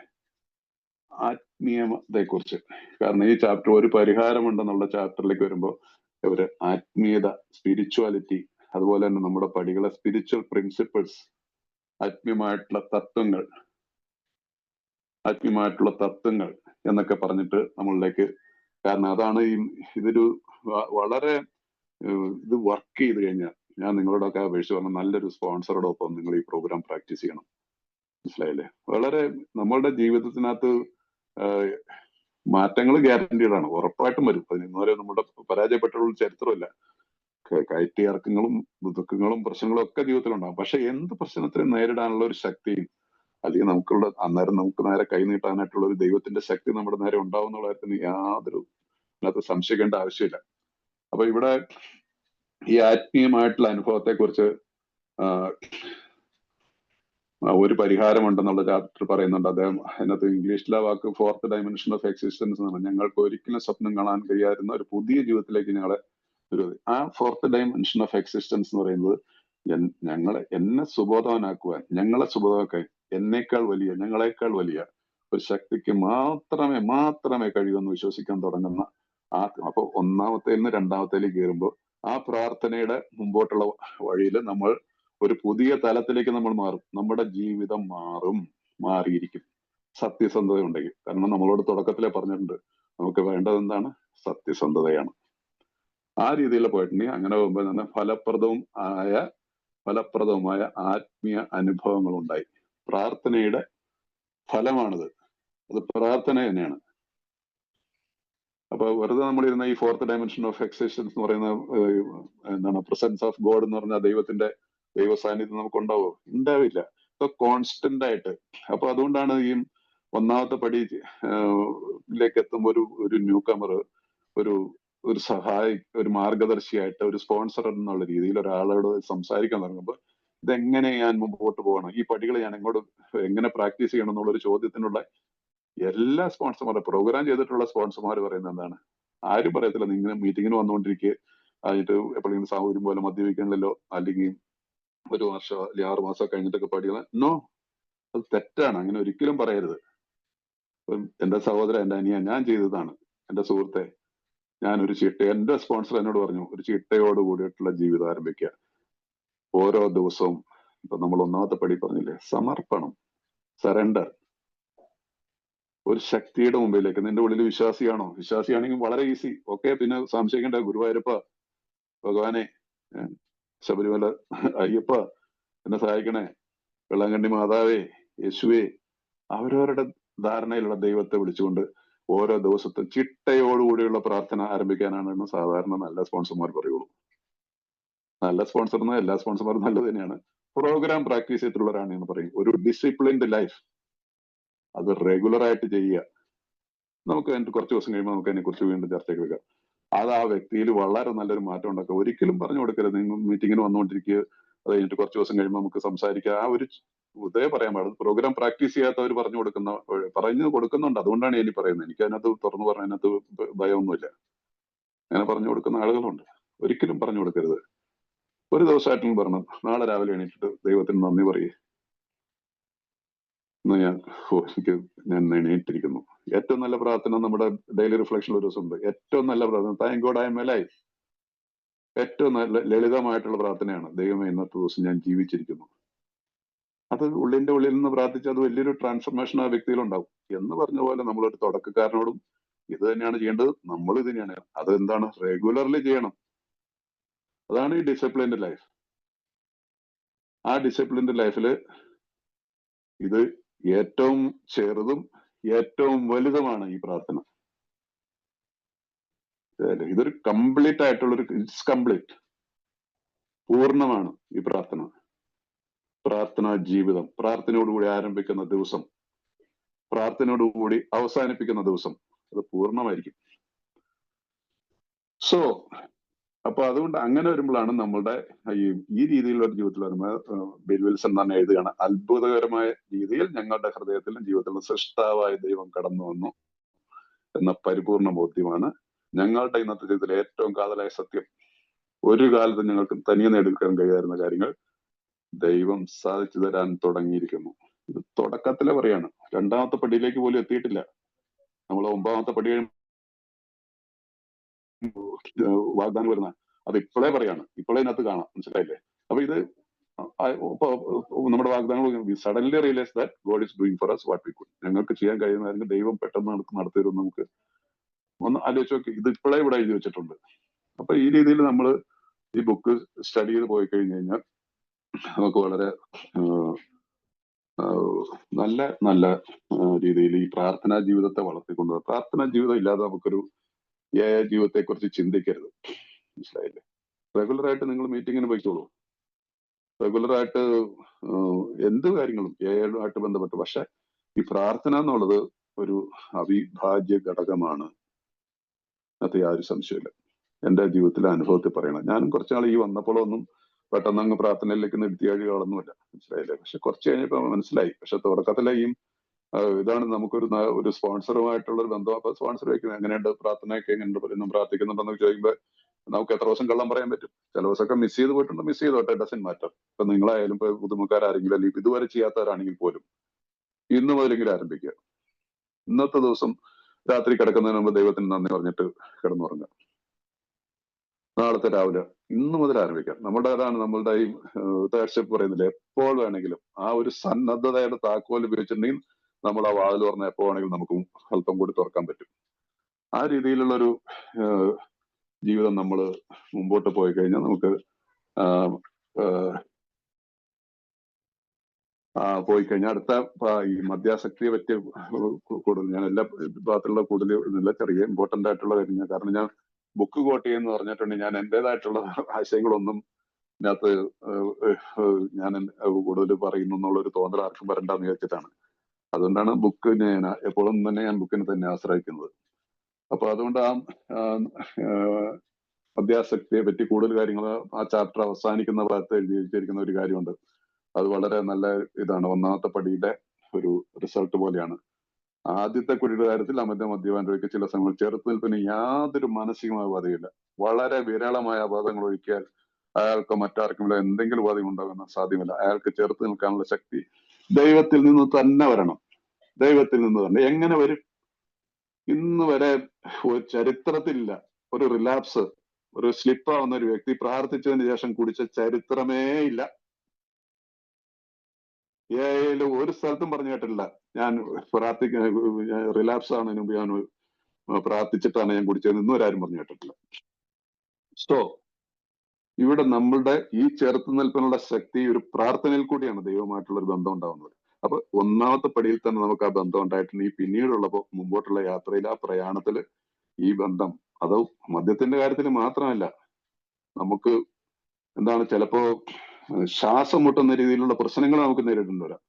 ആത്മീയതയെക്കുറിച്ച്. കാരണം ഈ ചാപ്റ്റർ ഒരു പരിഹാരമുണ്ടെന്നുള്ള ചാപ്റ്ററിലേക്ക് വരുമ്പോൾ ഇവര് ആത്മീയത, സ്പിരിച്വാലിറ്റി, അതുപോലെ തന്നെ നമ്മുടെ പടികളെ സ്പിരിച്വൽ പ്രിൻസിപ്പിൾസ്, ആത്മീയമായിട്ടുള്ള തത്വങ്ങൾ എന്നൊക്കെ പറഞ്ഞിട്ട് നമ്മളിലേക്ക്, കാരണം അതാണ് ഇതൊരു വളരെ ഇത് വർക്ക് ചെയ്ത് കഴിഞ്ഞാൽ, ഞാൻ നിങ്ങളോടൊക്കെ അപേക്ഷിച്ച് പറഞ്ഞ നല്ലൊരു സ്പോൺസറോടൊപ്പം നിങ്ങൾ ഈ പ്രോഗ്രാം പ്രാക്ടീസ് ചെയ്യണം. മനസ്സിലായില്ലേ? വളരെ നമ്മളുടെ ജീവിതത്തിനകത്ത് മാറ്റങ്ങൾ ഗ്യാരണ്ടീഡ് ആണ്, ഉറപ്പായിട്ടും വരും. അതിന് നമ്മുടെ പരാജയപ്പെട്ടുള്ള ചരിത്രമില്ല. കയറ്റി ഇറക്കങ്ങളും ദുഃഖങ്ങളും പ്രശ്നങ്ങളും ഒക്കെ ജീവിതത്തിലുണ്ടാകും. പക്ഷെ എന്ത് പ്രശ്നത്തിനും നേരിടാനുള്ള ഒരു ശക്തിയും, അല്ലെങ്കിൽ അന്നേരം നമുക്ക് നേരെ കൈ നീട്ടാനായിട്ടുള്ള ഒരു ദൈവത്തിന്റെ ശക്തി നമ്മുടെ നേരെ ഉണ്ടാവും എന്നുള്ള കാര്യത്തിന് യാതൊരു അതിനകത്ത് സംശയിക്കേണ്ട ആവശ്യമില്ല. അപ്പൊ ഇവിടെ ഈ ആത്മീയമായിട്ടുള്ള അനുഭവത്തെ കുറിച്ച് ഒരു പരിഹാരമുണ്ടെന്നുള്ള ചാപ്റ്റർ പറയുന്നുണ്ട്. അദ്ദേഹം അതിനകത്ത് ഇംഗ്ലീഷിലെ വാക്ക് 4th dimension of existence എന്നാണ്. ഞങ്ങൾക്ക് ഒരിക്കലും സ്വപ്നം കാണാൻ കഴിയാവുന്ന ഒരു പുതിയ ജീവിതത്തിലേക്ക് ഞങ്ങളെ ഒരു ആ ഫോർത്ത് ഡയമെൻഷൻ ഓഫ് എക്സിസ്റ്റൻസ് എന്ന് പറയുന്നത് എന്നെ സുബോധവാനാക്കുവാൻ, ഞങ്ങളെ സുബോധമാക്കാൻ എന്നേക്കാൾ വലിയ, ഞങ്ങളെക്കാൾ വലിയ ഒരു ശക്തിക്ക് മാത്രമേ കഴിയുമെന്ന് വിശ്വസിക്കാൻ തുടങ്ങുന്ന അപ്പൊ ഒന്നാമത്തേൽ നിന്ന് രണ്ടാമത്തേലേക്ക് കയറുമ്പോൾ ആ പ്രാർത്ഥനയുടെ മുമ്പോട്ടുള്ള വഴിയിൽ നമ്മൾ ഒരു പുതിയ തലത്തിലേക്ക് നമ്മൾ മാറും. നമ്മുടെ ജീവിതം മാറിയിരിക്കും സത്യസന്ധത ഉണ്ടെങ്കിൽ. കാരണം നമ്മളോട് തുടക്കത്തിലേ പറഞ്ഞിട്ടുണ്ട്, നമുക്ക് വേണ്ടത് എന്താണ്? സത്യസന്ധതയാണ്. ആ രീതിയിൽ പോയിട്ടുണ്ടെങ്കിൽ അങ്ങനെ പോകുമ്പോൾ തന്നെ ഫലപ്രദവുമായ ആത്മീയ അനുഭവങ്ങൾ ഉണ്ടായി. പ്രാർത്ഥനയുടെ ഫലമാണിത്. അത് പ്രാർത്ഥന തന്നെയാണ്. അപ്പൊ വെറുതെ നമ്മളിരുന്ന ഈ ഫോർത്ത് ഡയമെൻഷൻ ഓഫ് എക്സിസ്റ്റൻസ് എന്ന് പറയുന്ന എന്താണ് പ്രസൻസ് ഓഫ് ഗോഡ് എന്ന് പറഞ്ഞ ദൈവ സാന്നിധ്യം നമുക്ക് ഉണ്ടാവോ? ഉണ്ടാവില്ല. ഇപ്പൊ കോൺസ്റ്റന്റ് ആയിട്ട്. അപ്പൊ അതുകൊണ്ടാണ് ഈ ഒന്നാമത്തെ പടിയിലേക്ക് എത്തുമ്പോൾ ഒരു ന്യൂ കമർ ഒരു ഒരു മാർഗദർശിയായിട്ട്, ഒരു സ്പോൺസർ എന്നുള്ള രീതിയിൽ ഒരാളോട് സംസാരിക്കാൻ തുടങ്ങുമ്പോൾ ഇതെങ്ങനെ ഞാൻ മുമ്പോട്ട് പോകണം, ഈ പടികൾ ഞാൻ എങ്ങനെ പ്രാക്ടീസ് ചെയ്യണം എന്നുള്ള ഒരു ചോദ്യത്തിനുള്ള എല്ലാ സ്പോൺസർമാരും, പ്രോഗ്രാം ചെയ്തിട്ടുള്ള സ്പോൺസർമാർ പറയുന്നത് എന്താണ്? ആരും പറയത്തില്ല നിങ്ങൾ മീറ്റിങ്ങിന് വന്നുകൊണ്ടിരിക്കുക അതിട്ട് എപ്പോഴെങ്കിലും സൗകര്യം പോലെ മദ്യപിക്കണല്ലോ, അല്ലെങ്കിൽ ഒരു വർഷം അല്ലെങ്കിൽ 6 മാസം കഴിഞ്ഞിട്ടൊക്കെ പഠിക്കണം. നോ, അത് തെറ്റാണ്. അങ്ങനെ ഒരിക്കലും പറയരുത്. എന്റെ സഹോദരൻ, എന്റെ അനിയ, ഞാൻ ചെയ്തതാണ്. എന്റെ സുഹൃത്തെ, എന്റെ സ്പോൺസർ എന്നോട് പറഞ്ഞു, ഒരു ചിട്ടയോട് കൂടിയിട്ടുള്ള ജീവിതം ആരംഭിക്കുക. ഓരോ ദിവസവും ഇപ്പൊ നമ്മൾ ഒന്നാമത്തെ പടി പറഞ്ഞില്ലേ, സമർപ്പണം, സറണ്ടർ. ഒരു ശക്തിയുടെ മുമ്പിലേക്ക്. നിന്റെ ഉള്ളിൽ വിശ്വാസിയാണോ? വിശ്വാസിയാണെങ്കിൽ വളരെ ഈസി. ഓക്കെ, പിന്നെ സംശയിക്കേണ്ട, ഗുരുവായൂരപ്പ, ഭഗവാനെ, ശബരിമല അയ്യപ്പ, എന്നെ സഹായിക്കണേ, വെള്ളാങ്കണ്ണി മാതാവേ, യേശുവേ, അവരവരുടെ ധാരണയിലുള്ള ദൈവത്തെ വിളിച്ചുകൊണ്ട് ഓരോ ദിവസത്തും ചിട്ടയോടുകൂടിയുള്ള പ്രാർത്ഥന ആരംഭിക്കാനാണ് സാധാരണ നല്ല സ്പോൺസർമാർ പറയുള്ളൂ. നല്ല സ്പോൺസർ എന്ന് എല്ലാ സ്പോൺസർമാരും നല്ലത് തന്നെയാണ്. പ്രോഗ്രാം പ്രാക്ടീസ് ചെയ്തിട്ടുള്ളവരാണ് എന്ന് പറയും. ഒരു ഡിസിപ്ലിൻഡ് ലൈഫ് അത് റെഗുലർ ആയിട്ട് ചെയ്യുക. നമുക്ക് അതിന് കുറച്ച് ദിവസം കഴിയുമ്പോൾ നമുക്ക് അതിനെ കുറിച്ച് വീണ്ടും ചർച്ചയ്ക്ക് വെക്കാം. അത് ആ വ്യക്തിയിൽ വളരെ നല്ലൊരു മാറ്റം ഉണ്ടാക്കുക. ഒരിക്കലും പറഞ്ഞു കൊടുക്കരുത്, നിങ്ങൾ മീറ്റിങ്ങിന് വന്നുകൊണ്ടിരിക്കുക, അത് കഴിഞ്ഞിട്ട് കുറച്ച് ദിവസം കഴിയുമ്പോൾ നമുക്ക് സംസാരിക്കുക. ആ ഒരു ഇതേ പറയാൻ പാടുള്ളൂ. പ്രോഗ്രാം പ്രാക്ടീസ് ചെയ്യാത്തവർ പറഞ്ഞു കൊടുക്കുന്നുണ്ട്. അതുകൊണ്ടാണ് ഇനി പറയുന്നത്. എനിക്ക് അതിനകത്ത് തുറന്നു പറഞ്ഞ അതിനകത്ത് ഭയമൊന്നുമില്ല. അങ്ങനെ പറഞ്ഞു കൊടുക്കുന്ന ആളുകളുണ്ട്. ഒരിക്കലും പറഞ്ഞു കൊടുക്കരുത്. ഒരു ദിവസമായിട്ടും പറഞ്ഞു, നാളെ രാവിലെ എണീറ്റിട്ട് ദൈവത്തിന് നന്ദി പറയേ, ഇന്ന് ഞാൻ എണീറ്റിരിക്കുന്നു. ഏറ്റവും നല്ല പ്രാർത്ഥന നമ്മുടെ ഡെയിലി റിഫ്ലക്ഷൻ ഒരു ദിവസം ഉണ്ട്. ഏറ്റവും നല്ല പ്രാർത്ഥന thank God I am alive. ഏറ്റവും നല്ല ലളിതമായിട്ടുള്ള പ്രാർത്ഥനയാണ്, ദൈവമേ ഇന്നത്തെ ദിവസം ഞാൻ ജീവിച്ചിരിക്കുന്നു. അത് ഉള്ളിൽ നിന്ന് പ്രാർത്ഥിച്ചാൽ അത് വലിയൊരു ട്രാൻസ്ഫർമേഷൻ ആ വ്യക്തിയിൽ ഉണ്ടാവും. എന്ന് പറഞ്ഞ പോലെ നമ്മളൊരു തുടക്കക്കാരനോടും ഇത് തന്നെയാണ് ചെയ്യേണ്ടത്. നമ്മൾ ഇത് തന്നെയാണ്. അതെന്താണ്? റെഗുലർലി ചെയ്യണം. അതാണ് ഈ ഡിസിപ്ലിൻഡ് ലൈഫ്. ആ ഡിസിപ്ലിൻഡ് ലൈഫില് ഇത് ഏറ്റവും ചെറുതും ഏറ്റവും വലുതുമാണ് ഈ പ്രാർത്ഥന. ഇതൊരു കംപ്ലീറ്റ് ആയിട്ടുള്ളൊരു, ഇറ്റ്സ് കംപ്ലീറ്റ്, പൂർണ്ണമാണ് ഈ പ്രാർത്ഥന. പ്രാർത്ഥനാ ജീവിതം, പ്രാർത്ഥനയോടുകൂടി ആരംഭിക്കുന്ന ദിവസം, പ്രാർത്ഥനയോടുകൂടി അവസാനിപ്പിക്കുന്ന ദിവസം, അത് പൂർണ്ണമായിരിക്കും. സോ അപ്പൊ അതുകൊണ്ട് അങ്ങനെ വരുമ്പോഴാണ് നമ്മളുടെ ഈ രീതിയിലുള്ള ജീവിതത്തിൽ വരുമ്പോൾ ബിൽ വിൽസൺ തന്നെ എഴുതുകയാണ്, അത്ഭുതകരമായ രീതിയിൽ ഞങ്ങളുടെ ഹൃദയത്തിലും ജീവിതത്തിലും സൃഷ്ടാവായ ദൈവം കടന്നു വന്നു എന്ന പരിപൂർണ ബോധ്യമാണ് ഞങ്ങളുടെ ഇന്നത്തെ ജീവിതത്തിലെ ഏറ്റവും കാതലായ സത്യം. ഒരു കാലത്ത് ഞങ്ങൾക്ക് തനിയെ നേടിയെടുക്കാൻ കഴിയായിരുന്ന കാര്യങ്ങൾ ദൈവം സാധിച്ചു തരാൻ തുടങ്ങിയിരിക്കുന്നു. ഇത് തുടക്കത്തിലെ പറയാണ്. രണ്ടാമത്തെ പടിയിലേക്ക് പോലും എത്തിയിട്ടില്ല. നമ്മൾ 9ാമത്തെ പടി വാഗ്ദാനം വരുന്ന അത് ഇപ്പോഴേ പറയാണ്. ഇപ്പോഴേ ഇതിനകത്ത് കാണാം. മനസ്സിലായില്ലേ? അപ്പൊ ഇത് നമ്മുടെ വാഗ്ദാനങ്ങൾ suddenly realise that God is doing four us what we could. ഞങ്ങൾക്ക് ചെയ്യാൻ കഴിയുന്ന ദൈവം പെട്ടെന്ന് നടത്തിവരും. നമുക്ക് ഒന്ന് ആലോചിച്ച് നോക്കി. ഇത് ഇപ്പോഴേ ഇവിടെ എഴുതി വെച്ചിട്ടുണ്ട്. അപ്പൊ ഈ രീതിയിൽ നമ്മൾ ഈ ബുക്ക് സ്റ്റഡി ചെയ്ത് പോയി കഴിഞ്ഞു കഴിഞ്ഞാൽ നമുക്ക് വളരെ നല്ല രീതിയിൽ ഈ പ്രാർത്ഥനാ ജീവിതത്തെ വളർത്തിക്കൊണ്ടുപോകുക. പ്രാർത്ഥനാ ജീവിതം ഇല്ലാതെ നമുക്കൊരു ജീവിതത്തെ കുറിച്ച് ചിന്തിക്കരുത്. മനസ്സിലായില്ലേ? റെഗുലറായിട്ട് നിങ്ങൾ മീറ്റിങ്ങിന് പോയിക്കോളൂ. റെഗുലറായിട്ട് എന്ത് കാര്യങ്ങളും ആയിട്ട് ബന്ധപ്പെട്ട്. പക്ഷെ ഈ പ്രാർത്ഥന എന്നുള്ളത് ഒരു അവിഭാജ്യ ഘടകമാണ്. അത് യാതൊരു സംശയമില്ല. എന്റെ ജീവിതത്തിലെ അനുഭവത്തിൽ പറയണം. ഞാനും കുറച്ചാൾ ഈ വന്നപ്പോഴൊന്നും പെട്ടെന്ന് അങ്ങ് പ്രാർത്ഥനയിലേക്ക് നിർത്തിയാഴികളൊന്നുമില്ല. മനസ്സിലായില്ലേ? പക്ഷെ കുറച്ച് കഴിഞ്ഞപ്പോ മനസ്സിലായി. പക്ഷെ തുടക്കത്തിലെയും ഇതാണ് നമുക്കൊരു സ്പോൺസറുമായിട്ടുള്ള ഒരു ബന്ധം. അപ്പൊ സ്പോൺസർ വയ്ക്കുന്നത് എങ്ങനെയുണ്ട്, പ്രാർത്ഥനയൊക്കെ എങ്ങനെയുണ്ട്, പറയുന്നു, പ്രാർത്ഥിക്കുന്നുണ്ടെന്ന് ചോദിക്കുമ്പോൾ നമുക്ക് എത്ര ദിവസം കള്ളം പറയാൻ പറ്റും? ചില ദിവസമൊക്കെ മിസ് ചെയ്ത് പോയിട്ടുണ്ട്, മിസ് ചെയ്തോട്ടെ, ഡസൻ മാറ്റർ. ഇപ്പൊ നിങ്ങളായാലും ഇപ്പൊ പുതുമുക്കാരാരെങ്കിലും അല്ലെങ്കിൽ ഇതുവരെ ചെയ്യാത്തവരാണെങ്കിൽ പോലും ഇന്ന് മുതലെങ്കിലും ആരംഭിക്കുക. ഇന്നത്തെ ദിവസം രാത്രി കിടക്കുന്നതിന് മുമ്പ് ദൈവത്തിന് നന്ദി പറഞ്ഞിട്ട് കിടന്നുറങ്ങുക. നാളത്തെ രാവിലെ ഇന്ന് മുതൽ ആരംഭിക്കാം. നമ്മുടേതാണ് നമ്മളുടെ ഈ തേർഷിപ്പ് പറയുന്നില്ല, എപ്പോൾ വേണമെങ്കിലും ആ ഒരു സന്നദ്ധതയുടെ താക്കോൽ ഉപയോഗിച്ചിട്ടുണ്ടെങ്കിൽ നമ്മൾ ആ വാതിൽ തുറന്ന് എപ്പോ വേണമെങ്കിലും നമുക്ക് അല്പം കൂടി തുറക്കാൻ പറ്റും. ആ രീതിയിലുള്ളൊരു ജീവിതം നമ്മൾ മുമ്പോട്ട് പോയി കഴിഞ്ഞാൽ നമുക്ക് പോയി കഴിഞ്ഞാൽ അടുത്ത ഈ മദ്യാസക്തിയെ പറ്റിയ കൂടുതൽ ഞാൻ എല്ലാ ഭാഗത്തുള്ള കൂടുതൽ ചെറിയ ഇമ്പോർട്ടന്റ് ആയിട്ടുള്ള കാര്യം, കാരണം ഞാൻ ബുക്ക് കോട്ട് ചെയ്യുന്ന പറഞ്ഞിട്ടുണ്ടെങ്കിൽ ഞാൻ എന്റേതായിട്ടുള്ള ആശയങ്ങളൊന്നും ഇതിനകത്ത് ഞാൻ കൂടുതൽ പറയുന്നു എന്നുള്ളൊരു തോന്നൽ ആർക്കും വരണ്ടെന്ന് വിചാരിച്ചിട്ടാണ്. അതുകൊണ്ടാണ് ബുക്ക് ഞാൻ എപ്പോഴും തന്നെ ഞാൻ ബുക്കിനെ തന്നെ ആശ്രയിക്കുന്നത്. അപ്പൊ അതുകൊണ്ട് മദ്യാസക്തിയെ പറ്റി കൂടുതൽ കാര്യങ്ങൾ ആ ചാപ്റ്റർ അവസാനിക്കുന്ന ഭാഗത്ത് എഴുതി വെച്ചിരിക്കുന്ന ഒരു കാര്യമുണ്ട്. അത് വളരെ നല്ല ഇതാണ്. ഒന്നാമത്തെ പടിയുടെ ഒരു റിസൾട്ട് പോലെയാണ്. ആദ്യത്തെ കുടിയുടെ കാര്യത്തിൽ അമിത മദ്യപാനത്തിലേക്ക് ചില സമയങ്ങൾ ചെറുത്ത് നിൽപ്പിന് യാതൊരു മാനസികമായ ബാധയില്ല. വളരെ വിരളമായ അപകടങ്ങൾ ഒഴിക്കാൻ അയാൾക്ക് മറ്റാർക്കും എന്തെങ്കിലും ഉപാധി ഉണ്ടാകുന്ന സാധ്യമല്ല. അയാൾക്ക് ചെറുത്ത് നിൽക്കാനുള്ള ശക്തി ദൈവത്തിൽ നിന്ന് തന്നെ വരണം. ദൈവത്തിൽ നിന്ന് തന്നെ. എങ്ങനെ വരും? ഇന്ന് വരെ ഒരു ചരിത്രത്തിലില്ല ഒരു റിലാപ്സ്, ഒരു സ്ലിപ്പ് ആവുന്ന ഒരു വ്യക്തി പ്രാർത്ഥിച്ചതിന് ശേഷം കുടിച്ച ചരിത്രമേ ഇല്ല. ഒരു സ്ഥലത്തും പറഞ്ഞു കേട്ടിട്ടില്ല ഞാൻ റിലാപ്സ് ആവുന്നതിന് മുമ്പ് ഞാൻ പ്രാർത്ഥിച്ചിട്ടാണ് ഞാൻ കുടിച്ചത്, ഇന്നും ഒരാരും പറഞ്ഞു കേട്ടിട്ടില്ല. സോ ഇവിടെ നമ്മളുടെ ഈ ചെറുത്തു നിൽപ്പിനുള്ള ശക്തി ഒരു പ്രാർത്ഥനയിൽ കൂടിയാണ് ദൈവമായിട്ടുള്ള ഒരു ബന്ധം ഉണ്ടാവുന്നത്. അപ്പൊ ഒന്നാമത്തെ പടിയിൽ തന്നെ നമുക്ക് ആ ബന്ധം ഉണ്ടായിട്ടുണ്ട്. ഈ പിന്നീടുള്ളപ്പോ മുമ്പോട്ടുള്ള യാത്രയിൽ ആ പ്രയാണത്തില് ഈ ബന്ധം, അത് മദ്യത്തിന്റെ കാര്യത്തിൽ മാത്രമല്ല, നമുക്ക് എന്താണ് ചിലപ്പോ ശ്വാസം മുട്ടുന്ന രീതിയിലുള്ള പ്രശ്നങ്ങൾ നമുക്ക് നേരിടേണ്ടി വരാം.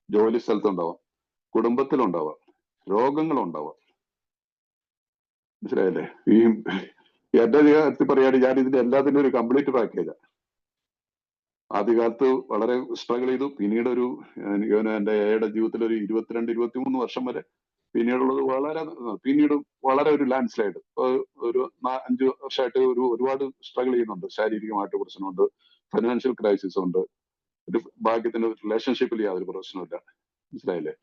ജോലി സ്ഥലത്തുണ്ടാവാം, കുടുംബത്തിലുണ്ടാവാം, രോഗങ്ങളുണ്ടാവാം. മനസ്സിലായല്ലേ? ഈ എന്റെ കാര്യത്തിൽ പറയുകയാണെങ്കിൽ ഞാൻ ഇതിന്റെ എല്ലാത്തിനും ഒരു കംപ്ലീറ്റ് പാക്കേജാണ്. ആദ്യകാലത്ത് വളരെ സ്ട്രഗിൾ ചെയ്തു. പിന്നീട് ഒരു എനിക്ക് എന്റെ ഏയുടെ ജീവിതത്തിൽ ഒരു 22-23 വർഷം വരെ പിന്നീടുള്ളത് പിന്നീട് വളരെ ഒരു ലാൻഡ് സ്ലൈഡ്. ഒരു 5 വർഷമായിട്ട് ഒരുപാട് സ്ട്രഗിൾ ചെയ്യുന്നുണ്ട്. ശാരീരികമായിട്ട് പ്രശ്നമുണ്ട്, ഫൈനാൻഷ്യൽ ക്രൈസിസ് ഉണ്ട്, ഒരു ഭാഗ്യത്തിന് റിലേഷൻഷിപ്പിൽ യാതൊരു പ്രശ്നമില്ല. മനസ്സിലായില്ലേ?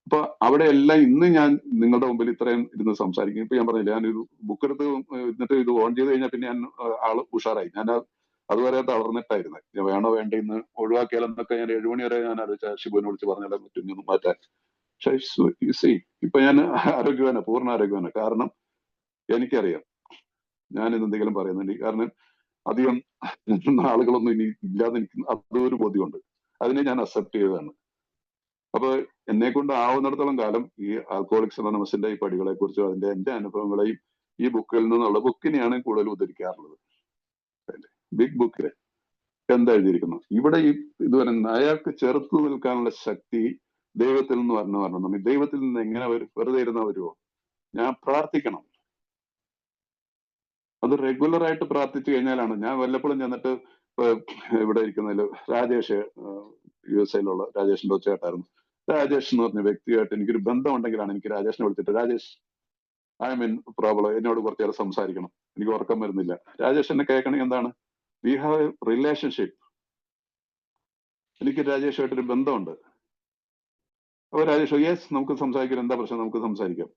അപ്പൊ അവിടെ എല്ലാം ഇന്ന് ഞാൻ നിങ്ങളുടെ മുമ്പിൽ ഇത്രയും ഇരുന്ന് സംസാരിക്കും. ഇപ്പൊ ഞാൻ പറഞ്ഞില്ല, ഞാനൊരു ബുക്ക് എടുത്ത് എന്നിട്ട് ഇത് ഓൺ ചെയ്ത് കഴിഞ്ഞാൽ പിന്നെ ഞാൻ ആള് ഉഷാറായി. ഞാൻ അതുവരെ തളർന്നിട്ടായിരുന്നു. ഞാൻ വേണോ വേണ്ട ഇന്ന് ഒഴിവാക്കിയാലെന്നൊക്കെ ഞാൻ 7 മണി വരെ ഞാൻ ആലോചിച്ച ഷിബുവിനെ വിളിച്ച് പറഞ്ഞാലും പറ്റും മാറ്റാൻ. പക്ഷേ ഇപ്പൊ ഞാൻ ആരോഗ്യവാന, പൂർണ്ണ ആരോഗ്യവാന. കാരണം എനിക്കറിയാം ഞാൻ എന്തെങ്കിലും പറയുന്നുണ്ട്. കാരണം അധികം ആളുകളൊന്നും ഇനി ഇല്ലാതെ എനിക്ക് അതൊരു ബോധ്യമുണ്ട്. അതിനെ ഞാൻ അക്സെപ്റ്റ് ചെയ്തതാണ്. അപ്പൊ എന്നെ കൊണ്ട് ആവുന്നിടത്തോളം കാലം ഈ ആൽക്കഹോളിക്സ് അനോണിമസിന്റെ ഈ പടികളെ കുറിച്ചും അതിന്റെ എന്റെ അനുഭവങ്ങളെയും ഈ ബുക്കിൽ നിന്നുള്ള ബുക്കിനെയാണ് കൂടുതൽ ഉദ്ധരിക്കാറുള്ളത്. ബിഗ് ബുക്കില് എന്താ എഴുതിയിരിക്കുന്നു? ഇവിടെ ഈ ഇതുവരെ അയാൾക്ക് ചെറുത്തു നിൽക്കാനുള്ള ശക്തി ദൈവത്തിൽ നിന്ന് വരണം. ദൈവത്തിൽ നിന്ന് എങ്ങനെ വെറുതെ ഇരുന്നാ വരുമോ? ഞാൻ പ്രാർത്ഥിക്കണം. അത് റെഗുലർ ആയിട്ട് പ്രാർത്ഥിച്ചു കഴിഞ്ഞാലാണ്. ഞാൻ വല്ലപ്പോഴും ചെന്നിട്ട് ഇവിടെ ഇരിക്കുന്നതിൽ രാജേഷ്, USA രാജേഷിന്റെ ഒച്ചയായിട്ടായിരുന്നു. രാജേഷ് എന്ന് പറഞ്ഞ വ്യക്തിയായിട്ട് എനിക്കൊരു ബന്ധം ഉണ്ടെങ്കിലാണ് എനിക്ക് രാജേഷിനെ വിളിച്ചിട്ട്, രാജേഷ് ഐ മീൻ പ്രോബ്ലം, എന്നോട് കുറച്ചു നേരം സംസാരിക്കണം, എനിക്ക് ഉറക്കം വരുന്നില്ല. രാജേഷ് എന്നെ കേൾക്കണമെങ്കിൽ എന്താണ്? We have A relationship. എനിക്ക് രാജേഷുമായിട്ടൊരു ബന്ധമുണ്ട്. അപ്പൊ രാജേഷ് യെസ് നമുക്ക് സംസാരിക്കാം, എന്താ പ്രശ്നം, നമുക്ക് സംസാരിക്കാം.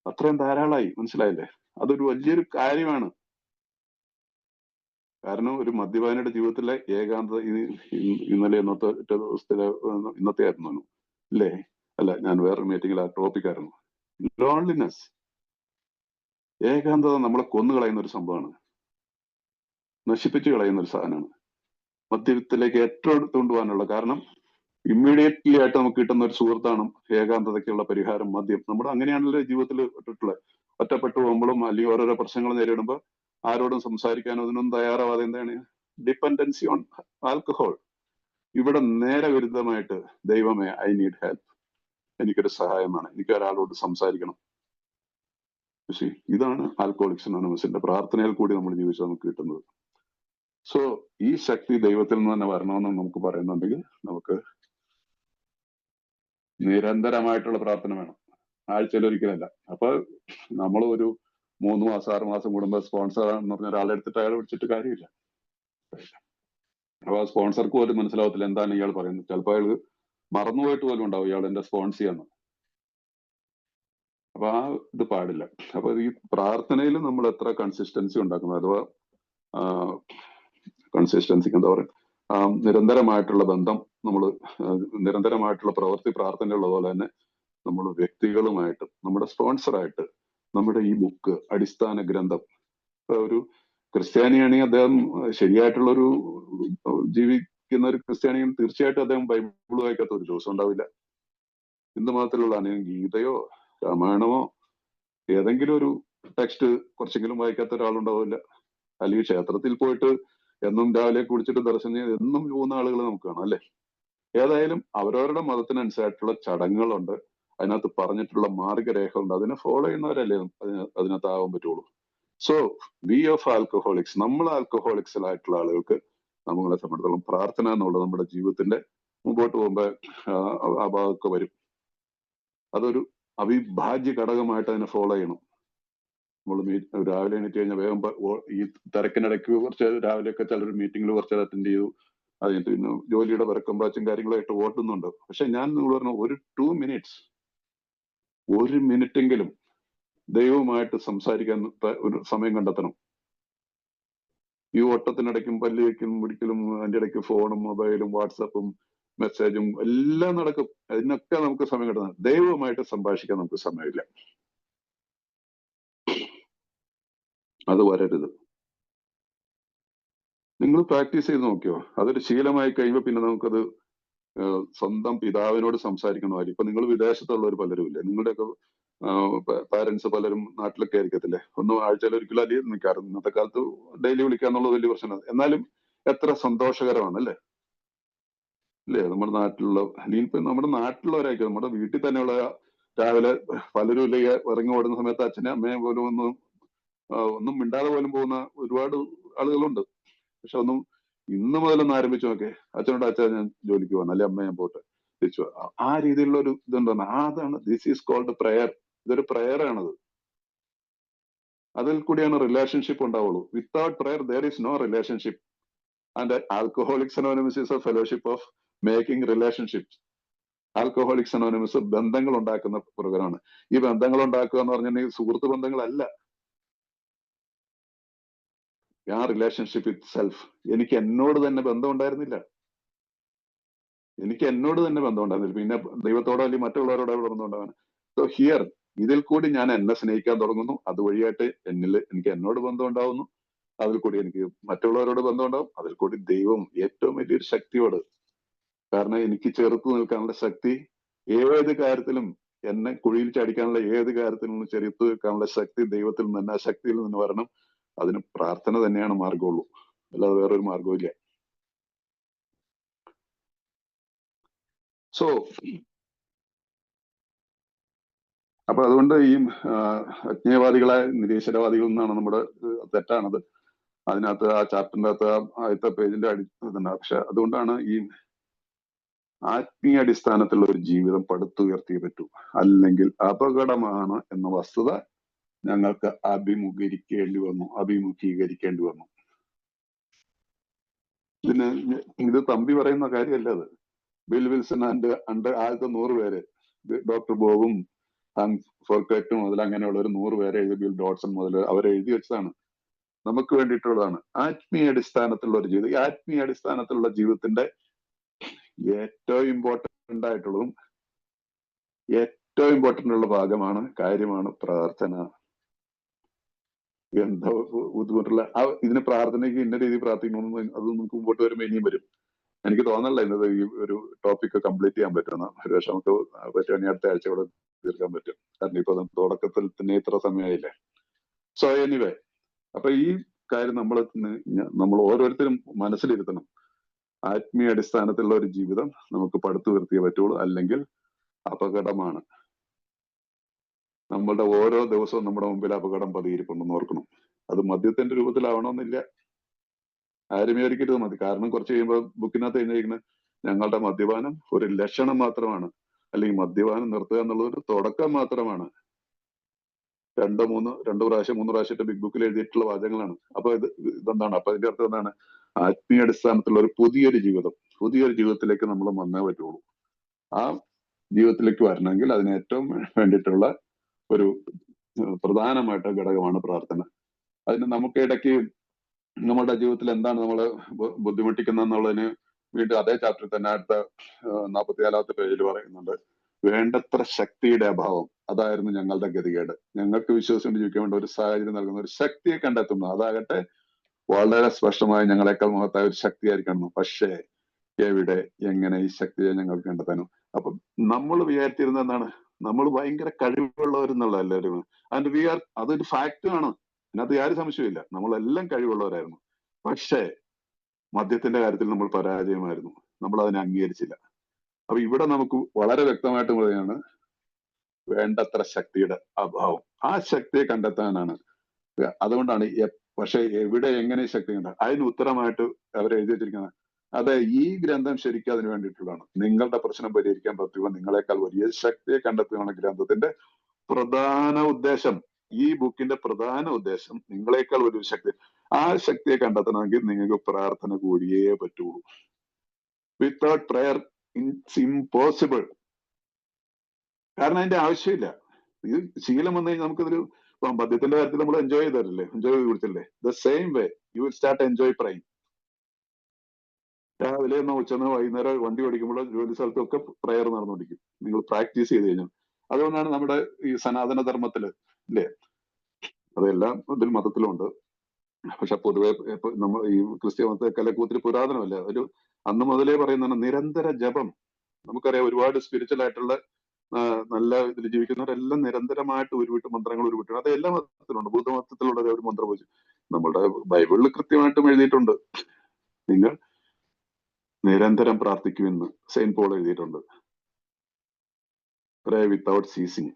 അത്രയും ധാരാളമായി. മനസ്സിലായില്ലേ? അതൊരു വലിയൊരു കാര്യമാണ്. കാരണം ഒരു മദ്യപാനിയുടെ ജീവിതത്തിലെ ഏകാന്തത ഇന്നലെ ഇന്നത്തെ ആയിരുന്നു അല്ലേ? അല്ല, ഞാൻ വേറൊരു മീറ്റിംഗിൽ ആ ടോപ്പിക്കായിരുന്നു. ലോൺലിനെസ്, ഏകാന്തത നമ്മളെ കൊന്നു കളയുന്ന ഒരു സംഭവമാണ്, നശിപ്പിച്ചു കളയുന്ന ഒരു സാധനമാണ്. മദ്യത്തിലേക്ക് ഏറ്റവും എടുത്തുകൊണ്ടുപോകാനുള്ള കാരണം ഇമ്മീഡിയറ്റ്ലി ആയിട്ട് നമുക്ക് കിട്ടുന്ന ഒരു സുഹൃത്താണ് ഏകാന്തതയ്ക്കുള്ള പരിഹാരം മദ്യം. നമ്മുടെ അങ്ങനെയാണല്ലോ ജീവിതത്തിൽ ഇട്ടിട്ടുള്ളത്. ഒറ്റപ്പെട്ടു പോകുമ്പോഴും അല്ലെങ്കിൽ ഓരോരോ പ്രശ്നങ്ങൾ നേരിടുമ്പോൾ ആരോടും സംസാരിക്കാനോ അതിനൊന്നും തയ്യാറാവാതെ എന്താണ് ഡിപ്പെൻഡൻസി ഓൺ ആൽക്കഹോൾ. ഇവിടെ നേരെ വിരുദ്ധമായിട്ട് ദൈവമേ ഐ നീഡ് ഹെൽപ്പ്, എനിക്കൊരു സഹായമാണ്, എനിക്ക് ഒരാളോട് സംസാരിക്കണം. ഇതാണ് ആൽക്കഹോളിക്സ് അനോണിമസിന്റെ പ്രാർത്ഥനയിൽ കൂടി നമ്മൾ ജീവിച്ചാൽ നമുക്ക് കിട്ടുന്നത്. സോ ഈ ശക്തി ദൈവത്തിൽ നിന്ന് തന്നെ വരണമെന്ന് നമുക്ക് പറയുന്നുണ്ടെങ്കിൽ നമുക്ക് നിരന്തരമായിട്ടുള്ള പ്രാർത്ഥന വേണം, ആഴ്ചയിൽ ഒരിക്കലല്ല. അപ്പൊ നമ്മൾ ഒരു 3 മാസം 6 മാസം കൂടുമ്പോൾ സ്പോൺസർ എന്ന് പറഞ്ഞ ഒരാളെ എടുത്തിട്ട് അയാളെ വിളിച്ചിട്ട് കാര്യമില്ല. അപ്പൊ ആ സ്പോൺസർക്ക് പോലും മനസ്സിലാവത്തില്ല എന്താണ് ഇയാൾ പറയുന്നത്. ചിലപ്പോൾ അയാൾ മറന്നുപോയിട്ട് പോലും ഉണ്ടാവും ഇയാൾ എന്റെ സ്പോൺസർ ചെയ്യാന്ന്. അപ്പൊ ആ ഇത് പാടില്ല. അപ്പൊ ഈ പ്രാർത്ഥനയിൽ നമ്മൾ എത്ര കൺസിസ്റ്റൻസി ഉണ്ടാക്കുന്നത്, അഥവാ കൺസിസ്റ്റൻസിക്ക് എന്താ പറയുക, നിരന്തരമായിട്ടുള്ള ബന്ധം, നമ്മൾ നിരന്തരമായിട്ടുള്ള പ്രവൃത്തി പ്രാർത്ഥനയുള്ള പോലെ തന്നെ നമ്മൾ വ്യക്തികളുമായിട്ട്, നമ്മുടെ സ്പോൺസറായിട്ട് നമ്മുടെ ഈ ബുക്ക് അടിസ്ഥാന ഗ്രന്ഥം, ഒരു ക്രിസ്ത്യാനിയാണെങ്കിൽ അദ്ദേഹം ശരിയായിട്ടുള്ള ഒരു ജീവിക്കുന്ന ഒരു ക്രിസ്ത്യാനിയും തീർച്ചയായിട്ടും അദ്ദേഹം ബൈബിൾ വായിക്കാത്ത ഒരു ദിവസം ഉണ്ടാവില്ല. ഹിന്ദു മതത്തിലുള്ള ഗീതയോ രാമായണമോ ഏതെങ്കിലും ഒരു ടെക്സ്റ്റ് കുറച്ചെങ്കിലും വായിക്കാത്ത ഒരാളുണ്ടാവില്ല. അല്ലെങ്കിൽ ക്ഷേത്രത്തിൽ പോയിട്ട് എന്നും രാവിലെ കുടിച്ചിട്ട് ദർശനം ചെയ്ത് എന്നും പോകുന്ന ആളുകൾ നമുക്ക് കാണാം, അല്ലെ? ഏതായാലും അവരവരുടെ മതത്തിനനുസരിച്ചുള്ള ചടങ്ങുകളുണ്ട്, അതിനകത്ത് പറഞ്ഞിട്ടുള്ള മാർഗരേഖകളുണ്ട്, അതിനെ ഫോളോ ചെയ്യുന്നവരല്ലേ അതിനകത്ത് ആവാൻ പറ്റുള്ളൂ. സോ വി ഓഫ് ആൽക്കഹോളിക്സ്, നമ്മൾ ആൽക്കഹോളിക്സിലായിട്ടുള്ള ആളുകൾക്ക് നമ്മളെ സംബന്ധിച്ചിടത്തോളം പ്രാർത്ഥന എന്നുള്ളത് നമ്മുടെ ജീവിതത്തിന്റെ മുമ്പോട്ട് പോകുമ്പോൾ ആ ഭാഗമൊക്കെ വരും. അതൊരു അവിഭാജ്യ ഘടകമായിട്ട് അതിനെ ഫോളോ ചെയ്യണം. നമ്മൾ രാവിലെ എണീറ്റ് കഴിഞ്ഞാൽ വേഗം ഈ തിരക്കിനിടയ്ക്ക് കുറച്ച് രാവിലെയൊക്കെ ചിലർ മീറ്റിംഗിൽ കുറച്ച് അറ്റൻഡ് ചെയ്തു, അതിന് പിന്നെ ജോലിയുടെ പിറക്കമ്പാച്ചും കാര്യങ്ങളായിട്ട് ഓട്ടുന്നുണ്ട്. പക്ഷെ ഞാൻ നിങ്ങൾ പറഞ്ഞ ഒരു 2 minutes, 1 മിനിറ്റെങ്കിലും ദൈവവുമായിട്ട് സംസാരിക്കാൻ ഒരു സമയം കണ്ടെത്തണം. ഈ ഓട്ടത്തിനിടയ്ക്കും പല്ല് വയ്ക്കും പിടിക്കലും അതിന്റെ ഇടയ്ക്ക് ഫോണും മൊബൈലും വാട്സപ്പും മെസ്സേജും എല്ലാം നടക്കും. അതിനൊക്കെ നമുക്ക് സമയം കിട്ടുന്നത്. ദൈവവുമായിട്ട് സംഭാഷിക്കാൻ നമുക്ക് സമയമില്ല. അത് വരരുത്. നിങ്ങൾ പ്രാക്ടീസ് ചെയ്ത് നോക്കിയോ? അതൊരു ശീലമായി കഴിയുമ്പോൾ പിന്നെ നമുക്കത് സ്വന്തം പിതാവിനോട് സംസാരിക്കണമായിരിക്കും. ഇപ്പൊ നിങ്ങൾ വിദേശത്തുള്ളവർ പലരും ഇല്ലേ, നിങ്ങളുടെയൊക്കെ പാരന്റ്സ് പലരും നാട്ടിലൊക്കെ ആയിരിക്കത്തില്ലേ, ഒന്നും ആഴ്ചയിൽ ഒരിക്കലും അധികം നിൽക്കാറുണ്ട്. ഇന്നത്തെ കാലത്ത് ഡെയിലി വിളിക്കാന്നുള്ളത് വലിയ പ്രശ്നമാണ്. എന്നാലും എത്ര സന്തോഷകരമാണ്, അല്ലേ? അല്ലേ? നമ്മുടെ നാട്ടിലുള്ള, അല്ലെങ്കിൽ ഇപ്പൊ നമ്മുടെ നാട്ടിലുള്ളവരായിരിക്കും, നമ്മുടെ വീട്ടിൽ തന്നെയുള്ള രാവിലെ പലരും ഇല്ലെങ്കിൽ ഇറങ്ങി ഓടുന്ന സമയത്ത് അച്ഛനെ അമ്മയെ പോലും ഒന്നും മിണ്ടാതെ പോലും പോകുന്ന ഒരുപാട് ആളുകളുണ്ട്. പക്ഷെ ഒന്നും ഇന്ന് മുതലൊന്ന് ആരംഭിച്ചു നോക്കേ, അച്ഛനോട് അച്ഛൻ ഞാൻ ജോലിക്ക് പോകണം, അല്ലെ അമ്മ ഞാൻ പോട്ടെ തിരിച്ചു. ആ രീതിയിലുള്ള ഒരു ഇതുണ്ടോ? അതാണ് ദിസ് ഈസ് കോൾഡ് പ്രയർ. ഇതൊരു പ്രയർ ആണത്. അതിൽ കൂടിയാണ് റിലേഷൻഷിപ്പ് ഉണ്ടാവുള്ളൂ. Without prayer there is no relationship. And alcoholics anonymous is a fellowship of making relationship. Alcoholics anonymous ബന്ധങ്ങൾ ഉണ്ടാക്കുന്ന പ്രോഗ്രാമാണ്. ഈ ബന്ധങ്ങൾ ഉണ്ടാക്കുക എന്ന് പറഞ്ഞിട്ടുണ്ടെങ്കിൽ സുഹൃത്ത് ബന്ധങ്ങളല്ല. ആ റിലേഷൻഷിപ്പ് ഇറ്റ് സെൽഫ്. എനിക്ക് എന്നോട് തന്നെ ബന്ധം ഉണ്ടായിരുന്നില്ല. പിന്നെ ദൈവത്തോടോ അല്ലെങ്കിൽ മറ്റുള്ളവരോടോ ബന്ധം ഉണ്ടാവാൻ. സോ ഹിയർ, ഇതിൽ കൂടി ഞാൻ എന്നെ സ്നേഹിക്കാൻ തുടങ്ങുന്നു. അതുവഴിയായിട്ട് എനിക്ക് എന്നോട് ബന്ധം ഉണ്ടാവുന്നു. അതിൽ കൂടി എനിക്ക് മറ്റുള്ളവരോട് ബന്ധം ഉണ്ടാവും. അതിൽ കൂടി ദൈവം ഏറ്റവും വലിയൊരു ശക്തിയോട്, കാരണം എനിക്ക് ചെറുത്തു നിൽക്കാനുള്ള ശക്തി, ഏത് കാര്യത്തിലും എന്നെ കുഴിയിൽ ചടിക്കാനുള്ള ഏത് കാര്യത്തിലും ചെറുത്തു നിൽക്കാനുള്ള ശക്തി ദൈവത്തിൽ നിന്ന്, ആ ശക്തിയിൽ നിന്ന് വരണം. അതിന് പ്രാർത്ഥന തന്നെയാണ് മാർഗമുള്ളൂ, അല്ലാതെ വേറൊരു മാർഗവും ഇല്ല. സോ അപ്പൊ അതുകൊണ്ട് ഈ അജ്ഞേയവാദികളെ നിരീശ്വരവാദികൾ എന്നാണ് നമ്മുടെ തെറ്റാണത്. അതിനകത്ത് ആ ചാപ്റ്ററിന്റെ അകത്ത് ആദ്യത്തെ പേജിന്റെ ഇതുണ്ട്. പക്ഷെ അതുകൊണ്ടാണ് ഈ ആത്മീയ അടിസ്ഥാനത്തിലുള്ള ഒരു ജീവിതം പടുത്തുയർത്തിയേ പറ്റൂ, അല്ലെങ്കിൽ അപകടമാണ് എന്ന വസ്തുത ഞങ്ങൾക്ക് അഭിമുഖീകരിക്കേണ്ടി വന്നു. ഇത് തമ്പി പറയുന്ന കാര്യമല്ല. അത് ബിൽ വിൽസൺ ആദ്യത്തെ 100 പേര്, ഡോക്ടർ ബോബും ഫോർക്കറ്റും മുതൽ അങ്ങനെയുള്ള ഒരു 100 പേരെ എഴുതി, ബിൽ ഡോട്ട്സൺ മുതൽ അവരെഴുതി വെച്ചതാണ്, നമുക്ക് വേണ്ടിയിട്ടുള്ളതാണ്. ആത്മീയ അടിസ്ഥാനത്തിലുള്ള ഒരു ജീവിതം. ഈ ആത്മീയ അടിസ്ഥാനത്തിലുള്ള ജീവിതത്തിന്റെ ഏറ്റവും ഇമ്പോർട്ടന്റ് ആയിട്ടുള്ളതും ഏറ്റവും ഇമ്പോർട്ടന്റ് ഉള്ള കാര്യമാണ് പ്രാർത്ഥന. എന്താ ബുദ്ധിമുട്ടുള്ള ഇതിന് പ്രാർത്ഥനയ്ക്ക് ഇന്ന രീതി പ്രാർത്ഥിക്കണമെന്ന് അത് നമുക്ക് മുമ്പോട്ട് വരുമ്പോൾ ഇനിയും വരും. എനിക്ക് തോന്നല്ല ഇന്നത് ഈ ഒരു ടോപ്പിക് കംപ്ലീറ്റ് ചെയ്യാൻ പറ്റുന്ന. ഒരു പക്ഷെ നമുക്ക് പറ്റുവാണെങ്കിൽ അടുത്ത ആഴ്ച കൂടെ തീർക്കാൻ പറ്റും. കാരണം ഇപ്പൊ തുടക്കത്തിൽ തന്നെ ഇത്ര സമയമായില്ലേ. സോ എനിവേ, അപ്പൊ ഈ കാര്യം നമ്മൾ ഓരോരുത്തരും മനസ്സിലിരുത്തണം. ആത്മീയ അടിസ്ഥാനത്തിലുള്ള ഒരു ജീവിതം നമുക്ക് പടുത്തുയർത്തിയേ പറ്റുള്ളൂ, അല്ലെങ്കിൽ അപകടമാണ്. നമ്മളുടെ ഓരോ ദിവസവും നമ്മുടെ മുമ്പിൽ അപകടം പതിയിരിപ്പുണ്ടെന്ന് ഓർക്കണം. അത് മദ്യത്തിന്റെ രൂപത്തിലാവണമെന്നില്ല. ആരും വിചാരിക്കരുത് മതി. കാരണം കുറച്ച് കഴിയുമ്പോൾ ബുക്കിനകത്ത് എഴുതിയിരിക്കുന്നത് ഞങ്ങളുടെ മദ്യപാനം ഒരു ലക്ഷണം മാത്രമാണ്, അല്ലെങ്കിൽ മദ്യപാനം നിർത്തുക എന്നുള്ളത് ഒരു തുടക്കം മാത്രമാണ്. രണ്ടു പ്രാവശ്യം മൂന്ന് പ്രാവശ്യമായിട്ട് ബിഗ് ബുക്കിൽ എഴുതിയിട്ടുള്ള വാചകങ്ങളാണ്. അപ്പൊ ഇതെന്താണ്? അപ്പൊ അതിന്റെ അർത്ഥം എന്താണ്? ആത്മീയ അടിസ്ഥാനത്തിലുള്ള ഒരു പുതിയൊരു ജീവിതത്തിലേക്ക് നമ്മൾ വന്നേ പറ്റുള്ളൂ. ആ ജീവിതത്തിലേക്ക് വരണമെങ്കിൽ അതിന് ഏറ്റവും വേണ്ടിയിട്ടുള്ള ഒരു പ്രധാനമായിട്ട് ഘടകമാണ് പ്രാർത്ഥന. അതിന് നമുക്ക് ഇടയ്ക്ക് നമ്മുടെ ജീവിതത്തിൽ എന്താണ് നമ്മളെ ബുദ്ധിമുട്ടിക്കുന്നത് എന്നുള്ളതിന് വീണ്ടും അതേ ചാപ്റ്ററിൽ തന്നെ അടുത്ത 44-ാമത്തെ പേജിൽ പറയുന്നുണ്ട്. വേണ്ടത്ര ശക്തിയുടെ അഭാവം, അതായിരുന്നു ഞങ്ങളുടെ ഗതികേട്. ഞങ്ങൾക്ക് വിശ്വസിച്ചുകൊണ്ട് ജീവിക്കാൻ വേണ്ട ഒരു സാഹചര്യം നൽകുന്ന ഒരു ശക്തിയെ കണ്ടെത്തുന്നു. അതാകട്ടെ വളരെ സ്പഷ്ടമായി ഞങ്ങളെക്കാൾ മഹത്തായ ഒരു ശക്തിയായിരിക്കണം. പക്ഷേ എവിടെ, എങ്ങനെ ഈ ശക്തിയെ ഞങ്ങൾക്ക് കണ്ടെത്താനും? അപ്പൊ നമ്മൾ വിചാരിച്ചിരുന്ന എന്താണ്? നമ്മൾ ഭയങ്കര കഴിവുള്ളവരെന്നുള്ള എല്ലാവരും. ആൻഡ് അതൊരു ഫാക്റ്റാണ്, അതിനകത്ത് യാതൊരു സംശയമില്ല. നമ്മളെല്ലാം കഴിവുള്ളവരായിരുന്നു. പക്ഷേ മദ്യത്തിന്റെ കാര്യത്തിൽ നമ്മൾ പരാജയമായിരുന്നു. നമ്മൾ അതിനെ അംഗീകരിച്ചില്ല. അപ്പൊ ഇവിടെ നമുക്ക് വളരെ വ്യക്തമായിട്ട് പറയുകയാണ് വേണ്ടത്ര ശക്തിയുടെ അഭാവം. ആ ശക്തിയെ കണ്ടെത്താനാണ്. അതുകൊണ്ടാണ് പക്ഷെ എവിടെ, എങ്ങനെ ശക്തി കണ്ട അതിന് ഉത്തരമായിട്ട് അവർ എഴുതി വെച്ചിരിക്കുന്നത്. അതെ, ഈ ഗ്രന്ഥം ശരിക്കും അതിന് വേണ്ടിയിട്ടുള്ളതാണ്. നിങ്ങളുടെ പ്രശ്നം പരിഹരിക്കാൻ പറ്റുക നിങ്ങളെക്കാൾ വലിയ ശക്തിയെ കണ്ടെത്തുകയാണ് ഗ്രന്ഥത്തിന്റെ പ്രധാന ഉദ്ദേശം. ഈ ബുക്കിന്റെ പ്രധാന ഉദ്ദേശം നിങ്ങളെക്കാൾ വലിയ ശക്തി. ആ ശക്തിയെ കണ്ടെത്തണമെങ്കിൽ നിങ്ങൾക്ക് പ്രാർത്ഥന കൂടിയേ പറ്റുള്ളൂ. Without prayer it's impossible. കാരണം അതിന്റെ ആവശ്യമില്ല. ഇത് ശീലം വന്നു കഴിഞ്ഞാൽ നമുക്കിതൊരു മദ്യത്തിന്റെ കാര്യത്തിൽ നമ്മൾ എൻജോയ് ചെയ്തല്ലേ, എൻജോയ് ചെയ്ത് കുടിച്ചില്ലേ? The same way you will start enjoy prime. രാവിലെ എന്നോ ഉച്ചന്നോ വൈകുന്നേരം വണ്ടി ഓടിക്കുമ്പോൾ ജോലി സ്ഥലത്തൊക്കെ പ്രയർ നടന്നുകൊണ്ടിരിക്കും, നിങ്ങൾ പ്രാക്ടീസ് ചെയ്ത് കഴിഞ്ഞാൽ. അതുകൊണ്ടാണ് നമ്മുടെ ഈ സനാതന ധർമ്മത്തില് ഇല്ലേ, അതെല്ലാം ഇതിൽ മതത്തിലുണ്ട്. പക്ഷെ പൊതുവെ നമ്മൾ ഈ ക്രിസ്ത്യ മതത്തെക്കാളൊക്കെ ഒത്തിരി പുരാതനമല്ല. ഒരു അന്ന് മുതലേ പറയുന്നതാണ് നിരന്തര ജപം. നമുക്കറിയാം ഒരുപാട് സ്പിരിച്വൽ ആയിട്ടുള്ള നല്ല ഇതിൽ ജീവിക്കുന്നവരെല്ലാം നിരന്തരമായിട്ട് ഉരുവിട്ട് മന്ത്രങ്ങൾ ഉരുവിട്ട്. അത് എല്ലാ മതത്തിലുണ്ട്. ബുദ്ധമതത്തിലുള്ള ഒരു മന്ത്രം വെച്ച് നമ്മളുടെ ബൈബിളിൽ കൃത്യമായിട്ടും എഴുതിയിട്ടുണ്ട്, നിങ്ങൾ നിരന്തരം പ്രാർത്ഥിക്കുമെന്ന് സെയിന്റ് പോൾ എഴുതിയിട്ടുണ്ട്. പ്രേ വിത്തൗട്ട് സീസിങ്.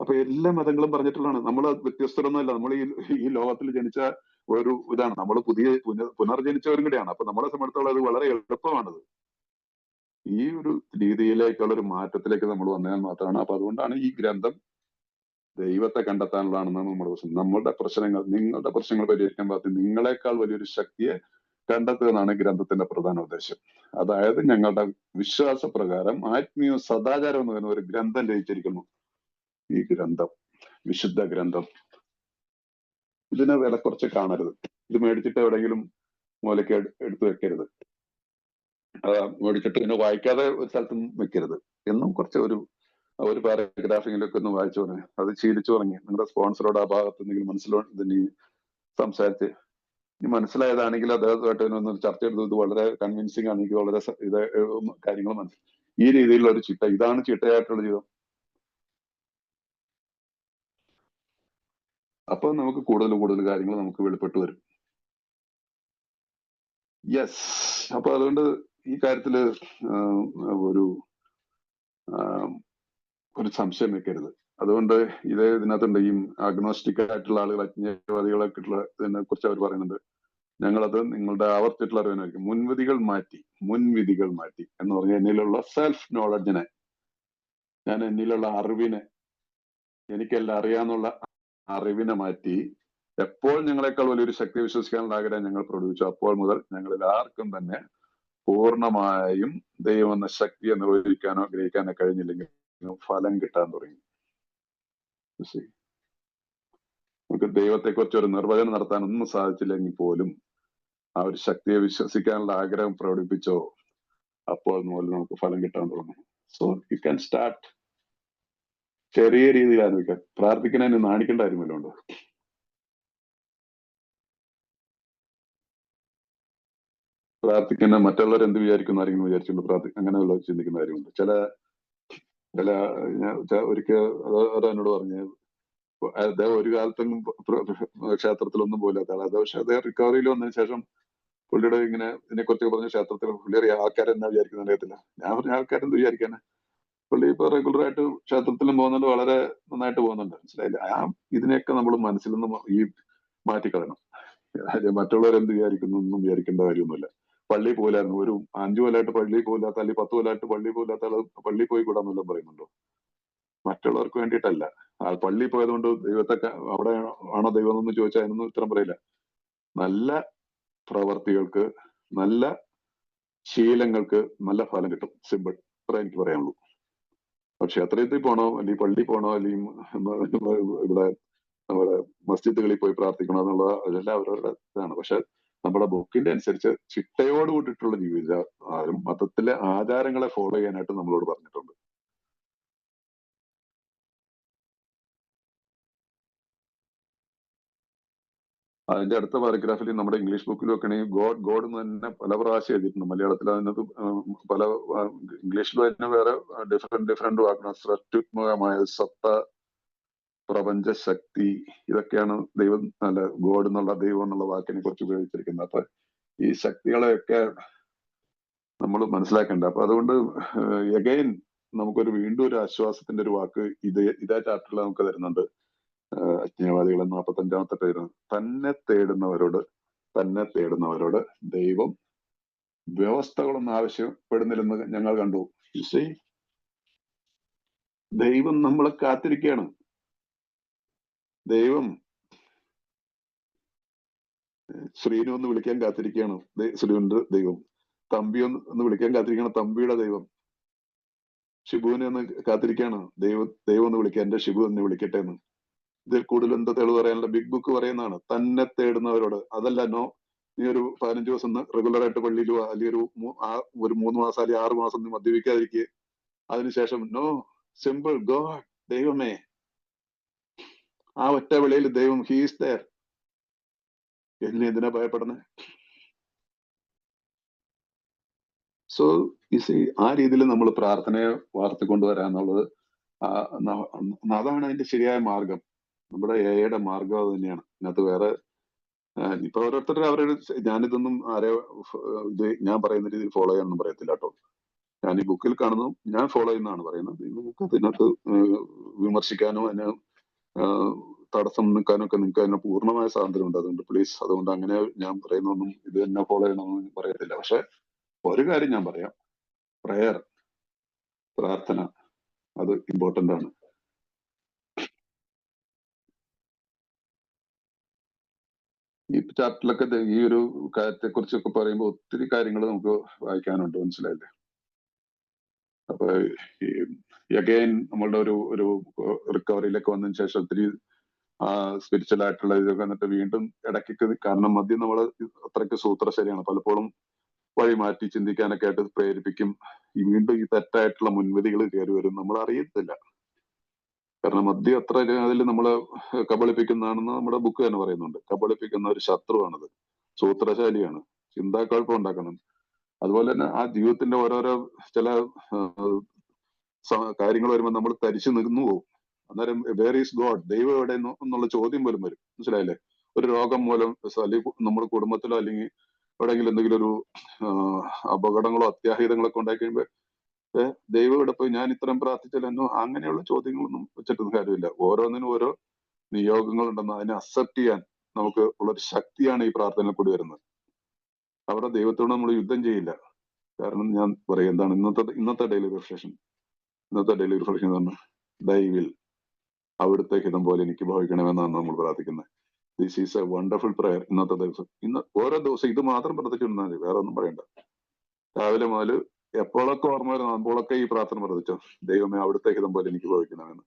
അപ്പൊ എല്ലാ മതങ്ങളും പറഞ്ഞിട്ടുള്ളതാണ്. നമ്മൾ വ്യത്യസ്തരൊന്നുമല്ല. നമ്മൾ ഈ ലോകത്തിൽ ജനിച്ച ഒരു ഇതാണ്. നമ്മൾ പുനർജനിച്ചവരും കൂടെയാണ്. അപ്പൊ നമ്മളെ സംബന്ധിച്ചോളം അത് വളരെ എളുപ്പമാണത്. ഈ ഒരു രീതിയിലേക്കുള്ള ഒരു മാറ്റത്തിലേക്ക് നമ്മൾ വന്നാൽ മാത്രമാണ്. അപ്പൊ അതുകൊണ്ടാണ് ഈ ഗ്രന്ഥം ദൈവത്തെ കണ്ടെത്താനുള്ളതാണെന്നാണ് നമ്മുടെ പ്രശ്നം. നിങ്ങളുടെ പ്രശ്നങ്ങൾ പരിഹരിക്കാൻ പറ്റും നിങ്ങളെക്കാൾ വലിയൊരു ശക്തിയെ കണ്ടെത്തുക എന്നാണ് ഗ്രന്ഥത്തിന്റെ പ്രധാന ഉദ്ദേശം. അതായത് ഞങ്ങളുടെ വിശ്വാസപ്രകാരം ആത്മീയ സദാചാരം എന്ന് പറയുന്ന ഒരു ഗ്രന്ഥം രചിച്ചിരിക്കുന്നു. ഈ ഗ്രന്ഥം, വിശുദ്ധ ഗ്രന്ഥം, ഇതിനെ വില കുറച്ച് കാണരുത്. ഇത് മേടിച്ചിട്ട് എവിടെയെങ്കിലും മൂലയ്ക്ക് എടുത്തു വെക്കരുത്. മേടിച്ചിട്ട് പിന്നെ വായിക്കാതെ ഒരു സ്ഥലത്തും വെക്കരുത് എന്നും കുറച്ച് ഒരു പാരഗ്രാഫിങ്ങിലൊക്കെ ഒന്ന് വായിച്ചു തുടങ്ങി, അത് ശീലിച്ചു തുടങ്ങി. നിങ്ങളുടെ സ്പോൺസറോട് ആ ഭാഗത്ത് എന്തെങ്കിലും സംസാരിച്ച് ഇനി മനസ്സിലായതാണെങ്കിൽ അദ്ദേഹമായിട്ട് ഒന്ന് ചർച്ച ചെയ്തത് ഇത് വളരെ കൺവിൻസിങ് ആണ്, എനിക്ക് വളരെ ഇത് കാര്യങ്ങൾ മനസ്സിലായി. ഈ രീതിയിലുള്ള ഒരു ചിട്ട, ഇതാണ് ചിട്ടയായിട്ടുള്ള ജീവിതം. അപ്പൊ നമുക്ക് കൂടുതൽ കാര്യങ്ങൾ നമുക്ക് വെളിപ്പെട്ട് വരും. യെസ്. അപ്പൊ അതുകൊണ്ട് ഈ കാര്യത്തില് ഒരു സംശയം വെക്കരുത്. അതുകൊണ്ട് ഇതിനകത്തുണ്ട് ഈ അഗ്നോസ്റ്റിക് ആയിട്ടുള്ള ആളുകൾ, അജ്ഞേയവാദികളൊക്കെ ഉള്ള ഇതിനെ കുറിച്ച് അവർ പറയുന്നുണ്ട്. ഞങ്ങളത് നിങ്ങളുടെ ആവർത്തിച്ചിട്ടുള്ള അറിവിനായിരിക്കും. മുൻവിധികൾ മാറ്റി എന്ന് പറഞ്ഞാൽ എന്നിലുള്ള സെൽഫ് നോളജിനെ, ഞാൻ എന്നിലുള്ള അറിവിനെ, എനിക്കെല്ലാം അറിയാന്നുള്ള അറിവിനെ മാറ്റി എപ്പോൾ ഞങ്ങളെക്കാൾ വലിയൊരു ശക്തി വിശ്വസിക്കാനുള്ള ആഗ്രഹം ഞങ്ങൾ പ്രകടിപ്പിച്ചു, അപ്പോൾ മുതൽ ഞങ്ങളിൽ ആർക്കും തന്നെ പൂർണ്ണമായും ദൈവം എന്ന ശക്തിയെ നിർവഹിക്കാനോ ഗ്രഹിക്കാനോ കഴിഞ്ഞില്ലെങ്കിൽ ഫലം കിട്ടാൻ തുടങ്ങി. നമുക്ക് ദൈവത്തെക്കുറിച്ച് ഒരു നിർവചനം നടത്താൻ ഒന്നും സാധിച്ചില്ലെങ്കിൽ പോലും ആ ഒരു ശക്തിയെ വിശ്വസിക്കാനുള്ള ആഗ്രഹം പ്രകടിപ്പിച്ചോ അപ്പോൾ മുതൽ നമുക്ക് ഫലം കിട്ടാൻ തുടങ്ങും. സോ യു ക്യാൻ സ്റ്റാർട്ട് ചെറിയ രീതിയിൽ ആരംഭിക്കാം. പ്രാർത്ഥിക്കുന്നതിന് നാണിക്കേണ്ട കാര്യമല്ലുണ്ട്. പ്രാർത്ഥിക്കുന്ന മറ്റുള്ളവർ എന്ത് വിചാരിക്കുന്ന ആരെങ്കിലും വിചാരിച്ചുകൊണ്ട് അങ്ങനെയുള്ള ചിന്തിക്കുന്ന കാര്യമുണ്ട്. ഒരിക്കൽ എന്നോട് പറഞ്ഞ് അദ്ദേഹം ഒരു കാലത്തൊന്നും ക്ഷേത്രത്തിലൊന്നും പോലാത്ത ആളാണ്. പക്ഷെ അദ്ദേഹം റിക്കവറിയിൽ വന്നതിന് ശേഷം പുള്ളിയുടെ ഇങ്ങനെ ഇതിനെക്കുറിച്ച് പറഞ്ഞ ക്ഷേത്രത്തിൽ പുള്ളി ആൾക്കാരെന്നാ വിചാരിക്കുന്ന അറിയത്തില്ല. ഞാൻ പറഞ്ഞ ആൾക്കാരെന്ത് വിചാരിക്കാന്, പുള്ളി ഇപ്പൊ റെഗുലറായിട്ട് ക്ഷേത്രത്തിലും പോകുന്നുണ്ട്, വളരെ നന്നായിട്ട് പോകുന്നുണ്ട്. മനസ്സിലായില്ല? ഇതിനെയൊക്കെ നമ്മൾ മനസ്സിൽ നിന്ന് മാറ്റിക്കളയണം. മറ്റുള്ളവരെന്ത് വിചാരിക്കുന്നു ഒന്നും വിചാരിക്കേണ്ട കാര്യമൊന്നുമില്ല. പള്ളിയിൽ പോലായിരുന്നു, ഒരു 5 കൊല്ലമായിട്ട് പള്ളിയിൽ പോലാത്ത, അല്ലെങ്കിൽ 10 കൊല്ലമായിട്ട് പള്ളിയിൽ പോലാത്ത ആള് പള്ളിയിൽ പോയി കൂടാന്നെല്ലാം പറയുന്നുണ്ടോ? മറ്റുള്ളവർക്ക് വേണ്ടിയിട്ടല്ല. ആ പള്ളിയിൽ പോയതുകൊണ്ട് ദൈവത്തെ അവിടെ ആണോ ദൈവം എന്ന് ചോദിച്ചാൽ അതിനൊന്നും ഉത്തരം പറയില്ല. നല്ല പ്രവർത്തികൾക്ക്, നല്ല ശീലങ്ങൾക്ക് നല്ല ഫലം കിട്ടും. സിമ്പിൾ. അത്ര എനിക്ക് പറയാനുള്ളൂ. ക്ഷേത്രത്തിൽ പോണോ, അല്ലെങ്കിൽ പള്ളിയിൽ പോണോ, അല്ലെങ്കിൽ ഇവിടെ നമ്മുടെ മസ്ജിദുകളിൽ പോയി പ്രാർത്ഥിക്കണോ എന്നുള്ള അതെല്ലാം അവരവരുടെ ഇതാണ്. പക്ഷെ നമ്മുടെ ബുക്കിന്റെ അനുസരിച്ച് ചിട്ടയോട് കൂടിയിട്ടുള്ള ജീവിത മതത്തിലെ ആചാരങ്ങളെ ഫോളോ ചെയ്യാനായിട്ട് നമ്മളോട് പറഞ്ഞിട്ടുണ്ട്. അതിന്റെ അടുത്ത പാരഗ്രാഫിൽ നമ്മുടെ ഇംഗ്ലീഷ് ബുക്കിൽ വെക്കണെങ്കിൽ ഗോഡ് ഗോഡ് എന്ന് തന്നെ പല പ്രാവശ്യം എഴുതിയിട്ടുണ്ട്. മലയാളത്തിൽ അതിനകത്ത് പല ഇംഗ്ലീഷിലും അതിന് വേറെ ഡിഫറെന്റ് വാക്കണം. സത്യുത്മകമായ സത്ത, പ്രപഞ്ച ശക്തി, ഇതൊക്കെയാണ് ദൈവം അല്ല ഗോഡ് എന്നുള്ള ദൈവം എന്നുള്ള വാക്കിനെ കുറിച്ച് ഉപയോഗിച്ചിരിക്കുന്നത്. അപ്പൊ ഈ ശക്തികളെയൊക്കെ നമ്മൾ മനസ്സിലാക്കേണ്ട. അപ്പൊ അതുകൊണ്ട് എഗൈൻ നമുക്കൊരു വീണ്ടും ഒരു ആശ്വാസത്തിന്റെ ഒരു വാക്ക് ഇതേ ചാപ്റ്ററിൽ നമുക്ക് തരുന്നുണ്ട്. അജ്ഞാവാദികൾ 45-ാമത്തെ പേര്. തന്നെ തേടുന്നവരോട് ദൈവം വ്യവസ്ഥകളൊന്നും ആവശ്യപ്പെടുന്നില്ലെന്ന് ഞങ്ങൾ കണ്ടു. ദൈവം നമ്മളെ കാത്തിരിക്കുകയാണ്. ദൈവം ശ്രീനു ഒന്ന് വിളിക്കാൻ കാത്തിരിക്കുകയാണ് ശ്രീനുന്റെ ദൈവം. തമ്പി ഒന്ന് വിളിക്കാൻ കാത്തിരിക്കുകയാണ് തമ്പിയുടെ ദൈവം. ഷിബുവിനെ ഒന്ന് കാത്തിരിക്കുകയാണ് ദൈവം ഒന്ന് വിളിക്കാൻ, എന്റെ ഷിബു ഒന്ന് വിളിക്കട്ടെ എന്ന്. ഇതിൽ കൂടുതൽ എന്താ തെളിവ് പറയാനുള്ള? ബിഗ് ബുക്ക് പറയുന്നതാണ് തന്നെ തേടുന്നവരോട്. അതല്ല നീ ഒരു 15 ദിവസം റെഗുലർ ആയിട്ട് പള്ളിയിലോ, അല്ലെങ്കിൽ ഒരു 3 മാസം അല്ലെങ്കിൽ 6 മാസം നീ മദ്യപിക്കാതിരിക്കുക. അതിനുശേഷം നോ, സിമ്പിൾ, ഗോഡ്, ദൈവമേ, ആ ഒറ്റ വിളിയിൽ ദൈവം ഹീസ് ദയർ. എന്തിനാ ഭയപ്പെടുന്നത്? സോ ആ രീതിയിൽ നമ്മൾ പ്രാർത്ഥനയെ വളർത്തിക്കൊണ്ടുവരാന്നുള്ളത് അതാണ് അതിന്റെ ശരിയായ മാർഗം. നമ്മുടെ എയുടെ മാർഗം അത് തന്നെയാണ്. ഇതിനകത്ത് വേറെ ഇപ്പൊ ഓരോരുത്തരും അവരുടെ ഞാനിതൊന്നും ഇത് ഞാൻ പറയുന്ന രീതിയിൽ ഫോളോ ചെയ്യാനൊന്നും പറയത്തില്ല കേട്ടോ. ഞാൻ ഈ ബുക്കിൽ കാണുന്നു, ഞാൻ ഫോളോ ചെയ്യുന്നതാണ് പറയുന്നത്. നിങ്ങൾക്ക് ഇതിനകത്ത് വിമർശിക്കാനോ അതിനെ തടസ്സം നിൽക്കാനോ ഒക്കെ നിങ്ങൾക്ക് അതിന് പൂർണ്ണമായ സ്വാതന്ത്ര്യമുണ്ട്. അതുകൊണ്ട് പ്ലീസ്, അതുകൊണ്ട് അങ്ങനെ ഞാൻ പറയുന്നൊന്നും ഇത് തന്നെ ഫോളോ ചെയ്യണമെന്ന് പറയത്തില്ല. പക്ഷെ ഒരു കാര്യം ഞാൻ പറയാം, പ്രയർ, പ്രാർത്ഥന, അത് ഇമ്പോർട്ടന്റ് ആണ്. ഈ ചാപ്റ്ററിലൊക്കെ ഈ ഒരു കാര്യത്തെ കുറിച്ചൊക്കെ പറയുമ്പോൾ ഒത്തിരി കാര്യങ്ങൾ നമുക്ക് വായിക്കാനുണ്ട്, മനസ്സിലായില്ലേ? അപ്പൊ അഗൈൻ നമ്മളുടെ ഒരു റിക്കവറിയിലേക്ക് വന്നതിന് ശേഷം ഒത്തിരി സ്പിരിച്വൽ ആയിട്ടുള്ള ഇതൊക്കെ എന്നിട്ട് വീണ്ടും ഇടയ്ക്ക്, കാരണം മദ്യം നമ്മള് അത്രയ്ക്ക് സൂത്രശരിയാണ്, പലപ്പോഴും വഴി മാറ്റി ചിന്തിക്കാനൊക്കെ ആയിട്ട് പ്രേരിപ്പിക്കും. വീണ്ടും ഈ തെറ്റായിട്ടുള്ള മുൻവിധികൾ കയറി വരും, നമ്മൾ അറിയത്തില്ല. കാരണം മദ്യം അത്ര അതിൽ നമ്മളെ കബളിപ്പിക്കുന്നതാണെന്ന് നമ്മുടെ ബുക്ക് തന്നെ പറയുന്നുണ്ട്. കബളിപ്പിക്കുന്ന ഒരു ശത്രുവാണത്, സൂത്രശാലിയാണ്, ചിന്താക്കുഴപ്പം ഉണ്ടാക്കണം. അതുപോലെ തന്നെ ആ ജീവിതത്തിന്റെ ഓരോരോ ചില കാര്യങ്ങൾ വരുമ്പോൾ നമ്മൾ തരിച്ചു നിന്നു പോകും. അന്നേരം വേർ ഈസ് ഗോഡ്, ദൈവം എവിടെ എന്നുള്ള ചോദ്യം പോലും വരും, മനസ്സിലായില്ലേ? ഒരു രോഗം മൂലം അല്ലെങ്കിൽ നമ്മുടെ കുടുംബത്തിലോ അല്ലെങ്കിൽ എവിടെയെങ്കിലും എന്തെങ്കിലും ഒരു അപകടങ്ങളോ അത്യാഹിതങ്ങളൊക്കെ ഉണ്ടായി കഴിയുമ്പോൾ ദൈവം ഇവിടെ പോയി ഞാൻ ഇത്രയും പ്രാർത്ഥിച്ചാലെന്നോ, അങ്ങനെയുള്ള ചോദ്യങ്ങളൊന്നും വെച്ചിട്ടൊന്നും കാര്യമില്ല. ഓരോന്നിനും ഓരോ നിയോഗങ്ങൾ ഉണ്ടെന്ന് അതിനെ അക്സെപ്റ്റ് ചെയ്യാൻ നമുക്ക് ഉള്ളൊരു ശക്തിയാണ് ഈ പ്രാർത്ഥനയിൽ കൂടി വരുന്നത്. അവിടെ ദൈവത്തോട് നമ്മൾ യുദ്ധം ചെയ്യില്ല. കാരണം ഞാൻ പറയും എന്താണ് ഇന്നത്തെ ഡെയിലി റിഫ്ലക്ഷൻ എന്ന് ദൈവിൽ അവിടുത്തെ ഹിതം പോലെ എനിക്ക് ഭവിക്കണമെന്നാണ് നമ്മൾ പ്രാർത്ഥിക്കുന്നത്. This is a wonderful prayer. ഇന്നത്തെ ദിവസം ഓരോ ദിവസം ഇത് മാത്രം പ്രാർത്ഥിച്ചിരുന്നാൽ മതി, വേറെ ഒന്നും പറയണ്ട. രാവിലെ മുതൽ എപ്പോഴൊക്കെ ഓർമ്മ വരുന്ന അപ്പോഴൊക്കെ ഈ പ്രാർത്ഥന പ്രാർത്ഥിച്ചോ, ദൈവമേ അവിടുത്തെ ഹിതം പോലെ എനിക്ക് ഭവിക്കണമെന്ന്.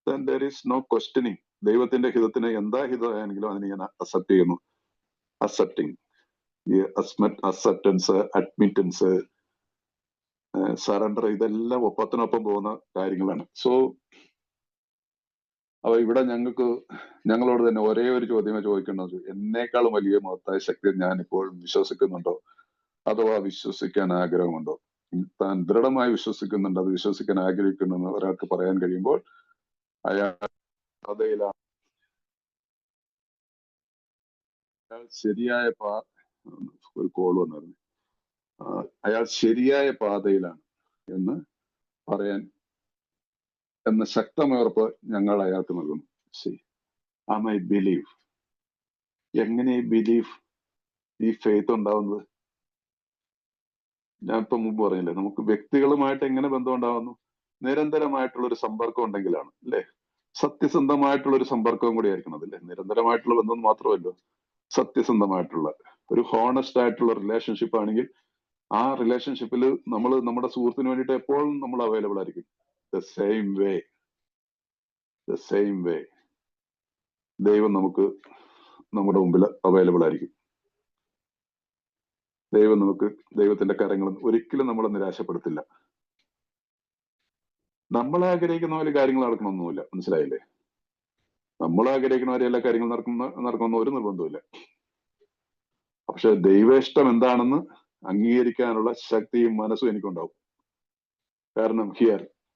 then there is no questioning. ദൈവത്തിന്റെ ഹിതത്തിന് എന്താ ഹിതമാണെങ്കിലും അതിനെ ഞാൻ അക്സെപ്റ്റ് ചെയ്യുന്നു. അക്സെപ്റ്റൻസ്, അഡ്മിറ്റൻസ്, സറണ്ടർ, ഇതെല്ലാം ഒപ്പത്തിനൊപ്പം പോകുന്ന കാര്യങ്ങളാണ്. സോ അപ്പൊ ഇവിടെ ഞങ്ങളോട് തന്നെ ഒരേ ഒരു ചോദ്യമേ ചോദിക്കുന്നത്, എന്നേക്കാളും വലിയ മഹത്തായ ശക്തി ഞാൻ ഇപ്പോൾ വിശ്വസിക്കുന്നുണ്ടോ, അഥവാ വിശ്വസിക്കാൻ ആഗ്രഹമുണ്ടോ? താൻ ദൃഢമായി വിശ്വസിക്കുന്നുണ്ട്, അത് വിശ്വസിക്കാൻ ആഗ്രഹിക്കുന്നെന്ന് ഒരാൾക്ക് പറയാൻ കഴിയുമ്പോൾ അയാൾ പാതയിലാണ്. ശരിയായ ഒരു കോൾ വന്നായിരുന്നു. അയാൾ ശരിയായ പാതയിലാണ് എന്ന് പറയാൻ എന്ന ശക്തമായ ഉറപ്പ് ഞങ്ങൾ അയാൾക്ക് നൽകുന്നു. I believe. എങ്ങനെ ഈ ബിലീഫ്, ഈ ഫെയ്ത്ത് ഉണ്ടാവുന്നത്? ഞാൻ ഇപ്പൊ മുമ്പ് പറഞ്ഞില്ലേ, നമുക്ക് വ്യക്തികളുമായിട്ട് എങ്ങനെ ബന്ധം ഉണ്ടാവുന്നു? നിരന്തരമായിട്ടുള്ള ഒരു സമ്പർക്കം ഉണ്ടെങ്കിലാണ്, അല്ലെ? സത്യസന്ധമായിട്ടുള്ള ഒരു സമ്പർക്കവും കൂടി ആയിരിക്കണം അതല്ലേ. നിരന്തരമായിട്ടുള്ള ബന്ധം മാത്രമല്ലോ, സത്യസന്ധമായിട്ടുള്ള ഒരു ഹോണസ്റ്റ് ആയിട്ടുള്ള റിലേഷൻഷിപ്പ് ആണെങ്കിൽ ആ റിലേഷൻഷിപ്പിൽ നമ്മൾ നമ്മുടെ സുഹൃത്തിന് വേണ്ടിയിട്ട് എപ്പോഴും നമ്മൾ അവൈലബിൾ ആയിരിക്കും. ദ സെയിം വേ ദൈവം നമുക്ക് നമ്മുടെ മുമ്പിൽ അവൈലബിൾ ആയിരിക്കും. ദൈവത്തിന്റെ കരങ്ങൾ ഒരിക്കലും നമ്മളെ നിരാശപ്പെടുത്തില്ല. നമ്മൾ ആഗ്രഹിക്കുന്ന പോലെ കാര്യങ്ങൾ നടക്കണമെന്നൊന്നുമില്ല, മനസ്സിലായില്ലേ? നമ്മൾ ആഗ്രഹിക്കുന്ന പോലെ എല്ലാ കാര്യങ്ങളും നടക്കണമെന്ന് ഒരു നിർബന്ധമില്ല. പക്ഷെ ദൈവേഷ്ടം എന്താണെന്ന് അംഗീകരിക്കാനുള്ള ശക്തിയും മനസ്സും എനിക്കുണ്ടാവും. കാരണം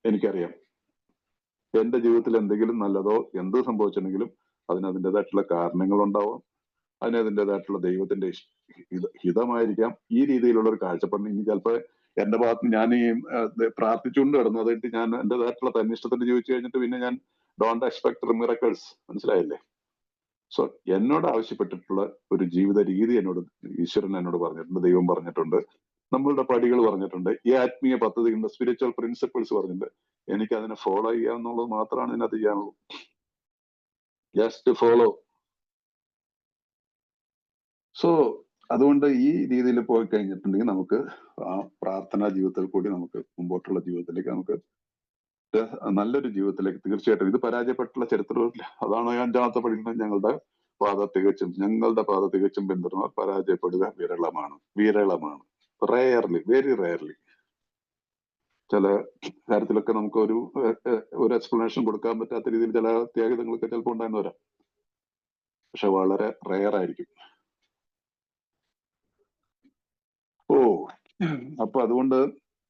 എനിക്കറിയാം എന്റെ ജീവിതത്തിൽ എന്തെങ്കിലും നല്ലതോ എന്ത് സംഭവിച്ചിട്ടുണ്ടെങ്കിലും അതിൻ്റെതായിട്ടുള്ള കാരണങ്ങൾ ഉണ്ടാവാം. അതിൻ്റെതായിട്ടുള്ള ദൈവത്തിന്റെ ഹിതമായിരിക്കാം. ഈ രീതിയിലുള്ള ഒരു കാഴ്ചപ്പാടിന് ഇനി ചിലപ്പോൾ എന്റെ ഭാഗത്ത് ഞാൻ ഈ പ്രാർത്ഥിച്ചുകൊണ്ട് കിടന്നു, അതായിട്ട് ഞാൻ എന്റേതായിട്ടുള്ള തന്നിഷ്ടത്തിന് ജീവിച്ചു കഴിഞ്ഞിട്ട് പിന്നെ ഞാൻ ഡോണ്ട് എക്സ്പെക്ട് മിറക്കിൾസ്, മനസ്സിലായില്ലേ? സോ എന്നോട് ആവശ്യപ്പെട്ടിട്ടുള്ള ഒരു ജീവിത രീതി ഈശ്വരൻ എന്നോട് പറഞ്ഞിട്ടുണ്ട്, ദൈവം പറഞ്ഞിട്ടുണ്ട്, നമ്മളുടെ പടികൾ പറഞ്ഞിട്ടുണ്ട്, ഈ ആത്മീയ പദ്ധതികളുടെ സ്പിരിച്വൽ പ്രിൻസിപ്പിൾസ് പറഞ്ഞിട്ടുണ്ട്. എനിക്ക് അതിനെ ഫോളോ ചെയ്യാന്നുള്ളത് മാത്രമാണ് ഇതിനകത്ത് ചെയ്യാനുള്ളൂ. Just follow. സോ അതുകൊണ്ട് ഈ രീതിയിൽ പോയി കഴിഞ്ഞിട്ടുണ്ടെങ്കിൽ നമുക്ക് ആ പ്രാർത്ഥനാ ജീവിതത്തിൽ കൂടി നമുക്ക് മുമ്പോട്ടുള്ള ജീവിതത്തിലേക്ക് നമുക്ക് നല്ലൊരു ജീവിതത്തിലേക്ക് തീർച്ചയായിട്ടും, ഇത് പരാജയപ്പെട്ടുള്ള ചരിത്രമില്ല. അതാണ് 5-ാമത്തെ പടിയിൽ ഞങ്ങളുടെ പാത തികച്ചും പിന്തുടർന്നാൽ പരാജയപ്പെടുക വിരളമാണ്. Very rarely. ചില കാര്യത്തിലൊക്കെ നമുക്ക് ഒരു എക്സ്പ്ലനേഷൻ കൊടുക്കാൻ പറ്റാത്ത രീതിയിൽ ചില ത്യാഗങ്ങളൊക്കെ ചിലപ്പോൾ ഉണ്ടായെന്ന് വരാം, പക്ഷെ വളരെ റയർ ആയിരിക്കും. അപ്പൊ അതുകൊണ്ട്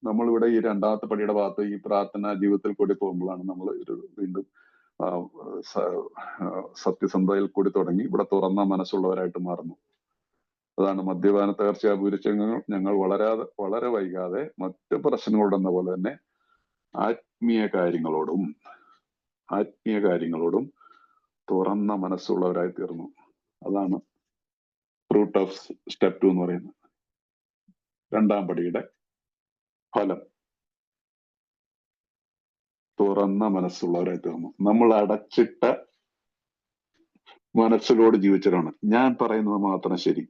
നമ്മളിവിടെ ഈ 2-ാമത്തെ പടിയുടെ ഭാഗത്ത് ഈ പ്രാർത്ഥന ജീവിതത്തിൽ കൂടി പോകുമ്പോഴാണ് നമ്മൾ വീണ്ടും സത്യസന്ധതയിൽ കൂടി തുടങ്ങി ഇവിടെ തുറന്ന മനസ്സുള്ളവരായിട്ട് മാറുന്നു. അതാണ് മദ്യപാന തകർച്ച അഭിരുചികൾ ഞങ്ങൾ വളരെ വൈകാതെ മറ്റ് പ്രശ്നങ്ങളോടെന്ന പോലെ തന്നെ ആത്മീയ കാര്യങ്ങളോടും തുറന്ന മനസ്സുള്ളവരായി തീർന്നു. അതാണ് റൂട്ട് ഓഫ് സ്റ്റെപ്പ് 2 എന്ന് പറയുന്നത്, 2-ാം പടിയുടെ ഫലം. തുറന്ന മനസ്സുള്ളവരായി തീർന്നു. നമ്മൾ അടച്ചിട്ട മനസ്സിലോട് ജീവിച്ചവരാണ്. ഞാൻ പറയുന്നത് മാത്രം ശരി,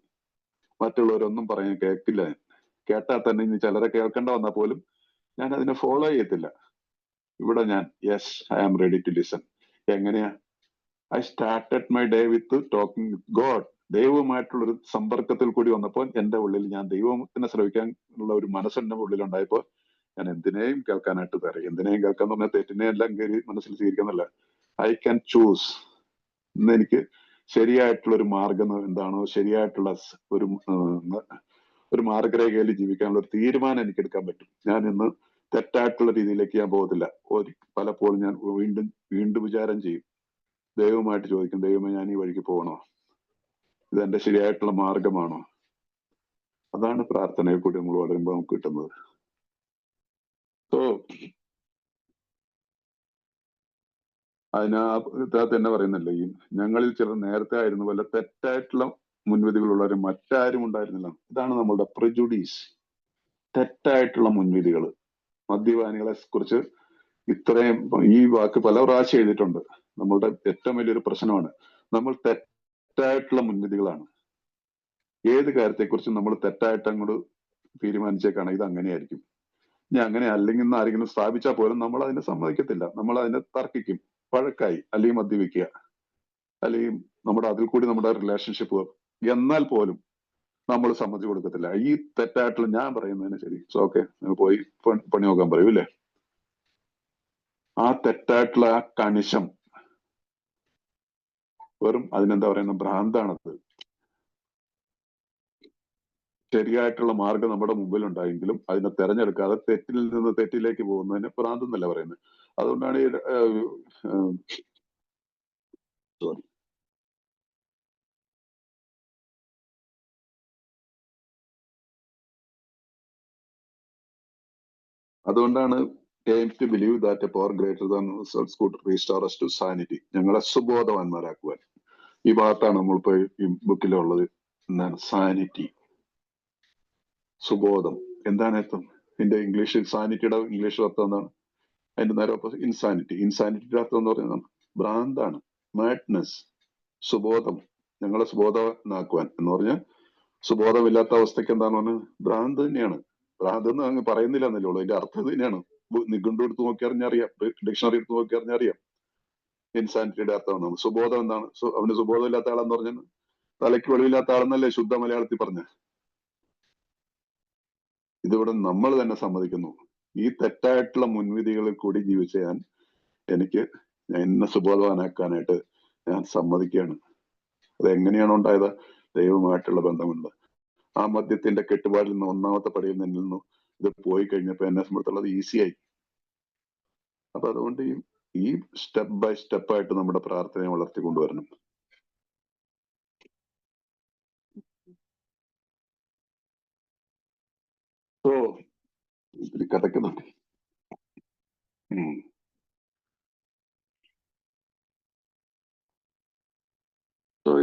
മറ്റുള്ളവരൊന്നും പറയാൻ കേൾക്കില്ല. കേട്ടാൽ തന്നെ ഇനി ചിലരെ കേൾക്കേണ്ട വന്നാൽ പോലും ഞാൻ അതിനെ ഫോളോ ചെയ്യത്തില്ല. ഇവിടെ ഞാൻ I am ready to listen. എങ്ങനെയാ? I started my day with talking with God. ദൈവവുമായിട്ടുള്ളൊരു സമ്പർക്കത്തിൽ കൂടി വന്നപ്പോൾ എന്റെ ഉള്ളിൽ ഞാൻ ദൈവത്തിനെ ശ്രവിക്കാനുള്ള ഒരു മനസ്സെന്റെ ഉള്ളിൽ ഉണ്ടായപ്പോൾ ഞാൻ എന്തിനേയും കേൾക്കാനായിട്ട് തരാം. എന്തിനേയും കേൾക്കാന്ന് പറഞ്ഞാൽ തെറ്റിനെയെല്ലാം കയറി മനസ്സിൽ സ്വീകരിക്കുന്നല്ല. I can choose. ഇന്ന് എനിക്ക് ശരിയായിട്ടുള്ള ഒരു മാർഗം എന്താണോ, ശരിയായിട്ടുള്ള ഒരു മാർഗരേഖയിൽ ജീവിക്കാനുള്ള ഒരു തീരുമാനം എനിക്ക് എടുക്കാൻ പറ്റും. ഞാൻ ഇന്ന് തെറ്റായിട്ടുള്ള രീതിയിലേക്ക് ഞാൻ പോകത്തില്ല. പലപ്പോഴും ഞാൻ വീണ്ടും വിചാരം ചെയ്യും, ദൈവമായിട്ട് ചോദിക്കും, ദൈവമേ ഞാൻ ഈ വഴിക്ക് പോകണോ? ഇതെന്റെ ശരിയായിട്ടുള്ള മാർഗമാണോ? അതാണ് പ്രാർത്ഥനയെ കൂടി നമ്മൾ വളരുമ്പോൾ നമുക്ക് കിട്ടുന്നത്. സോ അതിനകത്ത് തന്നെ പറയുന്നില്ല, ഈ ഞങ്ങളിൽ ചിലർ നേരത്തെ ആയിരുന്നു പോലെ തെറ്റായിട്ടുള്ള മുൻവിധികളുള്ളവർ മറ്റാരും ഉണ്ടായിരുന്നില്ല. ഇതാണ് നമ്മളുടെ പ്രെജുഡീസ്, തെറ്റായിട്ടുള്ള മുൻവിധികൾ. മദ്യപാനികളെ കുറിച്ച് ഇത്രയും ഈ വാക്ക് പല പ്രാവശ്യം എഴുതിയിട്ടുണ്ട്. നമ്മളുടെ ഏറ്റവും വലിയൊരു പ്രശ്നമാണ് നമ്മൾ തെറ്റായിട്ടുള്ള മുൻവിധികളാണ്. ഏത് കാര്യത്തെക്കുറിച്ചും നമ്മൾ തെറ്റായിട്ട് അങ്ങോട്ട് തീരുമാനിച്ചേക്കാണ് ഇത് അങ്ങനെയായിരിക്കും, ഇനി അങ്ങനെ അല്ലെങ്കിൽ ആരെങ്കിലും സ്ഥാപിച്ചാൽ പോലും നമ്മൾ അതിനെ സമ്മതിക്കത്തില്ല. നമ്മൾ അതിനെ തർക്കിക്കും, വഴക്കായി, അല്ലെങ്കിൽ മദ്യപിക്കുക, അല്ലെങ്കിൽ അതിൽ കൂടി നമ്മുടെ റിലേഷൻഷിപ്പ്. എന്നാൽ പോലും നമ്മൾ സമ്മതിച്ചു കൊടുക്കത്തില്ല. ഈ തെറ്റായിട്ടുള്ള ഞാൻ പറയുന്നതിന് ശരി, ഓക്കെ പോയി പണി നോക്കാൻ പറയൂ അല്ലേ? ആ തെറ്റായിട്ടുള്ള ആ കണിശം വെറും അതിനെന്താ പറയുന്ന ഭ്രാന്താണത്. ശരിയായിട്ടുള്ള മാർഗം നമ്മുടെ മുമ്പിൽ ഉണ്ടായെങ്കിലും അതിനെ തെരഞ്ഞെടുക്കാതെ തെറ്റിൽ നിന്ന് തെറ്റിലേക്ക് പോകുന്നതിന് ഭ്രാന്ത് എന്നല്ല പറയുന്നത്. അതുകൊണ്ടാണ് അതുകൊണ്ടാണ് aim to believe that a power greater than ourselves could restore us to sanity. ഞങ്ങളെ സുബോധവാന്മാരാക്കുവാൻ. ഈ ഭാഗത്താണ് നമ്മളിപ്പോ ഈ ബുക്കിലുള്ളത്. എന്താണ് സാനിറ്റി? സുബോധം എന്താണ് അർത്ഥം? ഇതിന്റെ സാനിറ്റിയുടെ ഇംഗ്ലീഷ് അർത്ഥം എന്താണ്? അതിന്റെ നേരെ ഓപ്പോസിറ്റ് ഇൻസാനിറ്റി. ഇൻസാനിറ്റിയുടെ അർത്ഥം എന്ന് പറയുന്നത് ഭ്രാന്താണ്, മാഡ്നെസ്, സുബോധം. ഞങ്ങളെ സുബോധനാക്കുവാൻ എന്ന് പറഞ്ഞാൽ സുബോധമില്ലാത്ത അവസ്ഥയ്ക്ക് എന്താന്ന് പറഞ്ഞാൽ ഭ്രാന്ത് തന്നെയാണ്. ഭ്രാന്ത് എന്ന് അങ്ങ് പറയുന്നില്ല എന്നല്ലേ ഉള്ളൂ, അതിന്റെ അർത്ഥം ഇത് തന്നെയാണ്. നിഘണ്ടു എടുത്ത് നോക്കി അറിഞ്ഞറിയാം, ഡിക്ഷണറി എടുത്ത് നോക്കി അറിഞ്ഞറിയാം ഇൻസാനിറ്റിയുടെ അർത്ഥം. സുബോധം എന്താണ്? അവന് സുബോധമില്ലാത്ത ആളെന്ന് പറഞ്ഞാൽ തലയ്ക്ക് വെളിവില്ലാത്ത ആളെന്നല്ലേ ശുദ്ധ മലയാളത്തിൽ പറഞ്ഞ. ഇതിവിടെ നമ്മൾ തന്നെ സമ്മതിക്കുന്നു. ഈ തെറ്റായിട്ടുള്ള മുൻവിധികളിൽ കൂടി ജീവിച്ച എനിക്ക് എന്നെ സുബോധവാനാക്കാനായിട്ട് ഞാൻ സമ്മതിക്കുകയാണ്. അത് എങ്ങനെയാണ് ഉണ്ടായത്? ദൈവമായിട്ടുള്ള ബന്ധമുണ്ട്. ആ മദ്യത്തിന്റെ കെട്ടുപാടിൽ നിന്ന് ഒന്നാമത്തെ പടിയിൽ നിന്നു ഇത് പോയി കഴിഞ്ഞപ്പോ എന്നെ സംബന്ധിച്ചുള്ളത് ഈസിയായി. അപ്പൊ അതുകൊണ്ട് ഈ സ്റ്റെപ്പ് ബൈ സ്റ്റെപ്പായിട്ട് നമ്മുടെ പ്രാർത്ഥനയെ വളർത്തിക്കൊണ്ടുവരണം. ഓ ഇതിൽ കഥക്കുന്നുണ്ട്.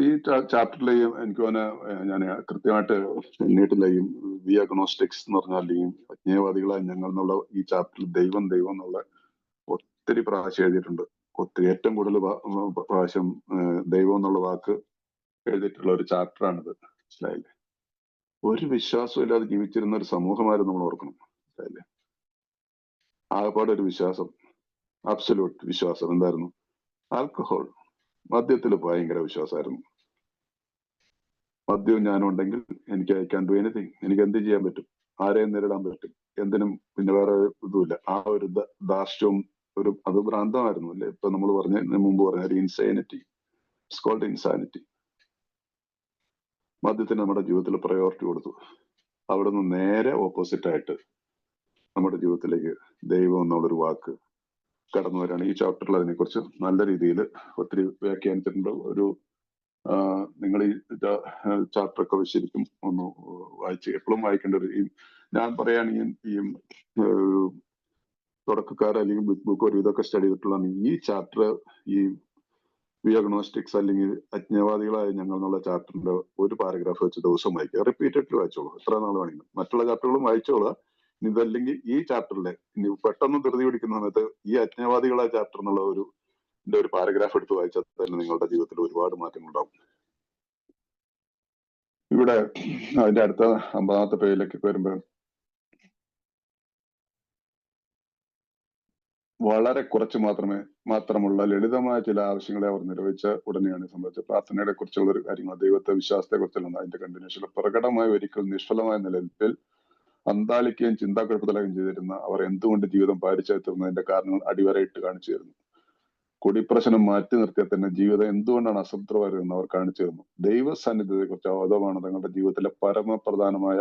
ഈ ചാപ്റ്ററിലെയും എനിക്ക് ഞാൻ കൃത്യമായിട്ട് എണ്ണീട്ടിലെയും വി അഗ്നോസ്റ്റിക്സ് എന്ന് പറഞ്ഞാൽ ഈ അജ്ഞേയവാദികളായ ഞങ്ങൾ എന്നുള്ള ഈ ചാപ്റ്ററിൽ ദൈവം എന്നുള്ള ഒത്തിരി പ്രാവശ്യം എഴുതിയിട്ടുണ്ട്. ഏറ്റവും കൂടുതൽ പ്രാവശ്യം ദൈവം എന്നുള്ള വാക്ക് എഴുതിയിട്ടുള്ള ഒരു ചാപ്റ്ററാണിത്. മനസ്സിലായില്ലേ? ഒരു വിശ്വാസവും ഇല്ലാതെ ജീവിച്ചിരുന്ന ഒരു സമൂഹമായിരുന്നു നമ്മൾ ഓർക്കണം. മനസ്സിലായില്ലേ? ആകപ്പാടെ ഒരു വിശ്വാസം, അബ്സല്യൂട്ട് വിശ്വാസം എന്തായിരുന്നു? ആൽക്കഹോൾ, മദ്യത്തിൽ ഭയങ്കര വിശ്വാസമായിരുന്നു. മദ്യവും ഞാനും ഉണ്ടെങ്കിൽ എനിക്ക് ഐ ക്യാൻ ഡു എനിത്തിങ്, എനിക്ക് എന്ത് ചെയ്യാൻ പറ്റും, ആരെയും നേരിടാൻ പറ്റും, എന്തിനും പിന്നെ വേറെ ഇതുമില്ല. ആ ഒരു ധാർഷ്ട്യവും അത് ഭ്രാന്തമായിരുന്നു അല്ലേ? ഇപ്പൊ നമ്മൾ മുമ്പ് പറഞ്ഞ ഒരു ഇൻസാനിറ്റി, ഇറ്റ്സ് കോൾഡ് ഇൻസാനിറ്റി. മദ്യത്തിന് നമ്മുടെ ജീവിതത്തിൽ പ്രയോറിറ്റി കൊടുത്തു. അവിടെ നിന്ന് നേരെ ഓപ്പോസിറ്റ് ആയിട്ട് നമ്മുടെ ജീവിതത്തിലേക്ക് ദൈവം എന്നുള്ളൊരു വാക്ക് കടന്നു വരികയാണ്. ഈ ചാപ്റ്ററിൽ അതിനെക്കുറിച്ച് നല്ല രീതിയിൽ ഒത്തിരി വ്യാഖ്യാനിച്ചിട്ടുണ്ട്. നിങ്ങൾ ഈ ചാപ്റ്റർ ഒക്കെ ശരിക്കും ഒന്ന് വായിച്ച് എപ്പോഴും വായിക്കേണ്ട ഞാൻ പറയുകയാണെങ്കിൽ ഈ തുടക്കക്കാർ അല്ലെങ്കിൽ ബുക്ക് ഒരു ഇതൊക്കെ സ്റ്റഡി ചെയ്തിട്ടുള്ള ഈ ചാപ്റ്റർ, ഈ വി അഗ്നോസ്റ്റിക്സ് അല്ലെങ്കിൽ അജ്ഞവാദികളായ ഞങ്ങൾ എന്നുള്ള ചാപ്റ്ററിന്റെ ഒരു പാരഗ്രാഫ് വെച്ച് ദിവസം വായിക്കുക. റിപ്പീറ്റഡ്ലി വായിച്ചോളൂ, എത്ര നാൾ വേണമെങ്കിലും. മറ്റുള്ള ചാപ്റ്ററുകളും വായിച്ചോളുക. ഇതല്ലെങ്കിൽ ഈ ചാപ്റ്ററിലെ ഇനി പെട്ടെന്ന് ധൃതി പിടിക്കുന്ന സമയത്ത് ഈ അജ്ഞവാദികളായ ചാപ്റ്റർ എന്നുള്ള ഒരു പാരഗ്രാഫ് എടുത്ത് വായിച്ചാൽ തന്നെ നിങ്ങളുടെ ജീവിതത്തിൽ ഒരുപാട് മാറ്റങ്ങൾ ഉണ്ടാവും. ഇവിടെ അതിന്റെ അടുത്ത 50ാമത്തെ പേജിലേക്ക് വരുമ്പോൾ വളരെ കുറച്ച് മാത്രമുള്ള ലളിതമായ ചില ആവശ്യങ്ങളെ അവർ നിർവഹിച്ച ഉടനെയാണ് സംഭവിച്ചത്. പ്രാർത്ഥനയെ കുറിച്ചുള്ള ഒരു കാര്യങ്ങൾ, ദൈവത്തെ വിശ്വാസത്തെ കുറിച്ചുള്ള അതിന്റെ കണ്ടിന്യൂഷൻ പ്രകടമായ ഒരിക്കൽ നിഷ്ഫലമായ നിലനിൽപ്പിൽ അന്താളിക്കുകയും ചിന്താക്കുഴപ്പത്തിലാകുകയും ചെയ്തിരുന്ന അവർ എന്തുകൊണ്ട് ജീവിതം പാരിച്ചെത്തുന്നതിന്റെ കാരണങ്ങൾ അടിവരയിട്ട് കാണിച്ചു തരുന്നു. കുടിപ്രശ്നം മാറ്റി നിർത്തിയാൽ തന്നെ ജീവിതം എന്തുകൊണ്ടാണ് അസംതൃപ്തമായതെന്ന് അവർ കാണിച്ചു തരുന്നു. ദൈവ സാന്നിധ്യത്തെ കുറിച്ച് അവബോധമാണ് തങ്ങളുടെ ജീവിതത്തിലെ പരമപ്രധാനമായ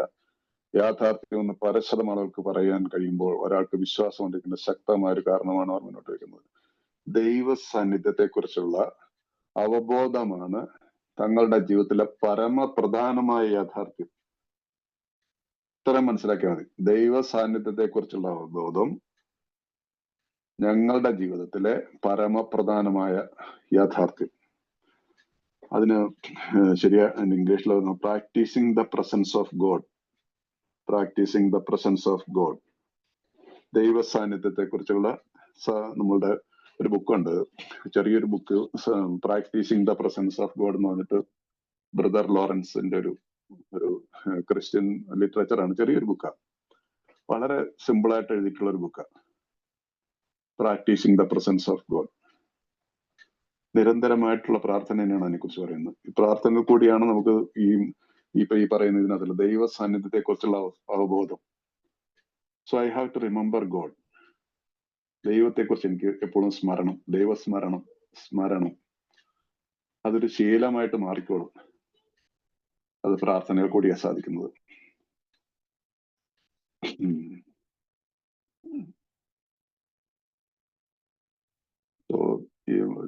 യാഥാർത്ഥ്യം എന്ന് പരശതം ആളുകൾക്ക് പറയാൻ കഴിയുമ്പോൾ ഒരാൾക്ക് വിശ്വാസം കൊണ്ടിരിക്കുന്ന ശക്തമായ ഒരു കാരണമാണ് അവർ മുന്നോട്ട് വയ്ക്കുന്നത്. ദൈവ സാന്നിധ്യത്തെ കുറിച്ചുള്ള അവബോധമാണ് തങ്ങളുടെ ജീവിതത്തിലെ പരമപ്രധാനമായ യാഥാർത്ഥ്യം. ഇത്രയും മനസ്സിലാക്കിയാൽ മതി. ദൈവ സാന്നിധ്യത്തെ കുറിച്ചുള്ള അവബോധം ഞങ്ങളുടെ ജീവിതത്തിലെ പരമപ്രധാനമായ യാഥാർത്ഥ്യം. അതിന് ശരിയാ ഇംഗ്ലീഷിൽ practising the presence of God. Practising the presence of God. ദൈവ സാന്നിധ്യത്തെ കുറിച്ചുള്ള നമ്മളുടെ ഒരു ബുക്കുണ്ട്, ചെറിയൊരു book, practising the presence of God എന്ന് പറഞ്ഞിട്ട് ബ്രദർ ലോറൻസിന്റെ ഒരു ക്രിസ്ത്യൻ ലിറ്ററേച്ചറാണ്. ചെറിയൊരു ബുക്കാണ്, വളരെ സിമ്പിളായിട്ട് എഴുതിയിട്ടുള്ള ഒരു ബുക്കാണ്. Practising the presence of God. നിരന്തരമായിട്ടുള്ള പ്രാർത്ഥന തന്നെയാണ് അതിനെക്കുറിച്ച് പറയുന്നത്. ഈ പ്രാർത്ഥന കൂടിയാണ് നമുക്ക് ഈ പറയുന്ന ഇതിനകത്തുള്ള ദൈവ സാന്നിധ്യത്തെ കുറിച്ചുള്ള അവബോധം. So I have to remember God. ദൈവത്തെക്കുറിച്ച് എനിക്ക് എപ്പോഴും സ്മരണം, സ്മരണം അതൊരു ശീലമായിട്ട് മാറിക്കോളും. അത് പ്രാർത്ഥനകൾ കൂടിയാണ് സാധിക്കുന്നത്.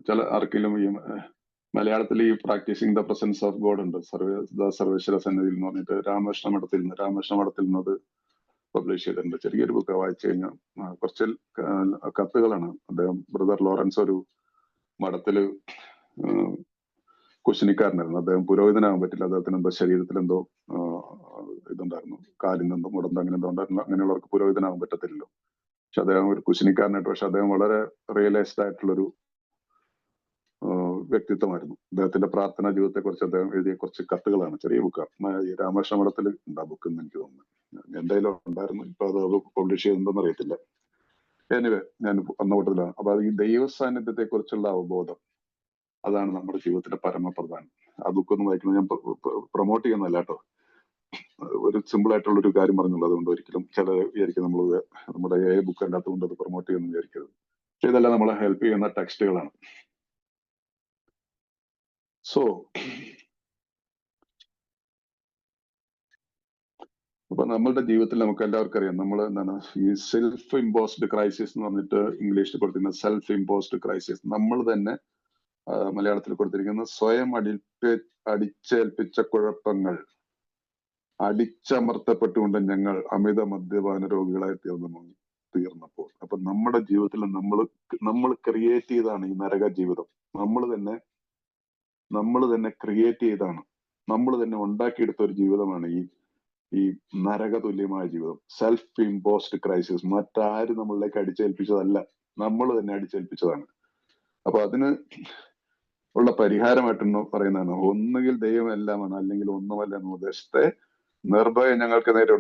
ചില ആർക്കെങ്കിലും ഈ മലയാളത്തിൽ ഈ practising the presence of God ഉണ്ട്, സർവേശ്വര സന്നിധിയിൽ എന്ന് പറഞ്ഞിട്ട് രാമകൃഷ്ണ മഠത്തിൽ നിന്നത് പബ്ലിഷ് ചെയ്തിട്ടുണ്ട്. ചെറിയൊരു ബുക്ക് വായിച്ചു കഴിഞ്ഞാൽ കുറച്ച് കത്തുകളാണ്. അദ്ദേഹം ബ്രദർ ലോറൻസ് ഒരു മഠത്തില് കുശിനിക്കാരനായിരുന്നു. അദ്ദേഹം പുരോഹിതനാകാൻ പറ്റില്ല, അദ്ദേഹത്തിന് എന്തോ ശരീരത്തിൽ എന്തോ ഇതുണ്ടായിരുന്നു, കാലിൽ നിന്നും മുടന്തോ അങ്ങനെ എന്തോ ഉണ്ടായിരുന്നു. അങ്ങനെയുള്ളവർക്ക് പുരോഹിതനാകാൻ പറ്റത്തില്ലല്ലോ. പക്ഷെ അദ്ദേഹം ഒരു കുശിനിക്കാരനായിട്ട്, പക്ഷെ അദ്ദേഹം വളരെ റിയലൈസ്ഡ് ആയിട്ടുള്ളൊരു വ്യക്തിത്വമായിരുന്നു. അദ്ദേഹത്തിന്റെ പ്രാർത്ഥനാ ജീവിതത്തെ കുറിച്ച് അദ്ദേഹം എഴുതിയ കുറച്ച് കത്തുകളാണ്, ചെറിയ ബുക്കാണ്. ഈ രാമകൃഷ്ണ മഠത്തിൽ ഉണ്ട് ആ ബുക്ക് എന്ന് എനിക്ക് തോന്നുന്നു. എന്റെ കയ്യിലും ഉണ്ടായിരുന്നു, ഇപ്പൊ അത് പബ്ലിഷ് ചെയ്തെന്ന് അറിയത്തില്ല. എനിവേ ഞാൻ അന്ന കൂട്ടത്തിലാണ്. അപ്പൊ അത് ഈ ദൈവ സാന്നിധ്യത്തെ കുറിച്ചുള്ള അവബോധം, അതാണ് നമ്മുടെ ജീവിതത്തിന്റെ പരമപ്രധാനം. ആ ബുക്കൊന്നും വായിക്കുന്നത് ഞാൻ പ്രൊമോട്ട് ചെയ്യുന്നതല്ല കേട്ടോ, ഒരു സിമ്പിൾ ആയിട്ടുള്ള ഒരു കാര്യം പറഞ്ഞുള്ളൂ. അതുകൊണ്ട് ഒരിക്കലും ചില വിചാരിക്കും നമ്മൾ നമ്മുടെ ബുക്ക് അതിനകത്ത് കൊണ്ട് അത് പ്രൊമോട്ട് ചെയ്യുമെന്ന് വിചാരിക്കരുത്. പക്ഷെ ഇതെല്ലാം നമ്മളെ ഹെൽപ്പ് ചെയ്യുന്ന ടെക്സ്റ്റുകളാണ്. സോ അപ്പൊ നമ്മളുടെ ജീവിതത്തിൽ നമുക്ക് എല്ലാവർക്കും അറിയാം, നമ്മൾ എന്താണ് ഈ സെൽഫ് ഇമ്പോസ്ഡ് ക്രൈസിസ് എന്ന് പറഞ്ഞിട്ട് ഇംഗ്ലീഷിൽ കൊടുത്തിരിക്കുന്ന സെൽഫ് ഇമ്പോസ്ഡ് ക്രൈസിസ്, നമ്മൾ തന്നെ മലയാളത്തിൽ കൊടുത്തിരിക്കുന്ന സ്വയം അടിച്ചേൽപ്പിച്ച കുഴപ്പങ്ങൾ, അടിച്ചമർത്തപ്പെട്ടുകൊണ്ട് ഞങ്ങൾ അമിത മദ്യപാന രോഗികളായി തീർന്നപ്പോൾ. അപ്പൊ നമ്മുടെ ജീവിതത്തിൽ നമ്മൾ ക്രിയേറ്റ് ചെയ്താണ് ഈ നരക ജീവിതം. നമ്മൾ തന്നെ ക്രിയേറ്റ് ചെയ്താണ്, നമ്മൾ തന്നെ ഉണ്ടാക്കിയെടുത്ത ഒരു ജീവിതമാണ് ഈ നരക തുല്യമായ ജീവിതം. സെൽഫ് ഇമ്പോസ്ഡ് ക്രൈസിസ് മറ്റാരും നമ്മളിലേക്ക് അടിച്ചേൽപ്പിച്ചതല്ല, നമ്മൾ തന്നെ അടിച്ചേൽപ്പിച്ചതാണ്. അപ്പൊ അതിന് ഉള്ള പരിഹാരമായിട്ടെന്ന് പറയുന്നതാണ്, ഒന്നുകിൽ ദൈവം എല്ലാമാണ് അല്ലെങ്കിൽ ഒന്നുമല്ല എന്ന ഉദ്ദേശത്തെ നിർഭയം ഞങ്ങൾക്ക് നേരെ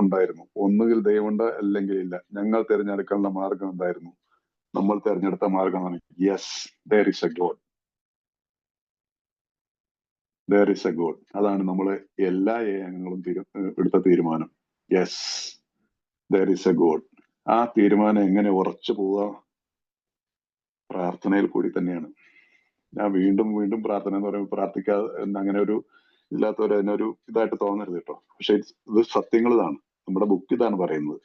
ഉണ്ടായിരുന്നു. ഒന്നുകിൽ ദൈവമുണ്ട് അല്ലെങ്കിൽ ഇല്ല. ഞങ്ങൾ തിരഞ്ഞെടുക്കാനുള്ള മാർഗം എന്തായിരുന്നു? നമ്മൾ തിരഞ്ഞെടുത്ത മാർഗമാണ് yes, there is a God. there is a God. അതാണ് നമ്മൾ എല്ലാ ഏകങ്ങളും എടുത്ത തീരുമാനം. Yes, there is a God. ആ തീരുമാനം എങ്ങനെ ഉറച്ചു പോവുക? പ്രാർത്ഥനയിൽ കൂടി തന്നെയാണ്. ഞാൻ വീണ്ടും വീണ്ടും പ്രാർത്ഥന എന്ന് പറയുമ്പോൾ പ്രാർത്ഥിക്കാതെ അങ്ങനെ ഒരു ഇല്ലാത്തവർ അതിനൊരു ഇതായിട്ട് തോന്നരുത് കേട്ടോ. പക്ഷെ ഇത് സത്യങ്ങൾ ഇതാണ്, നമ്മുടെ ബുക്ക് ഇതാണ് പറയുന്നത്.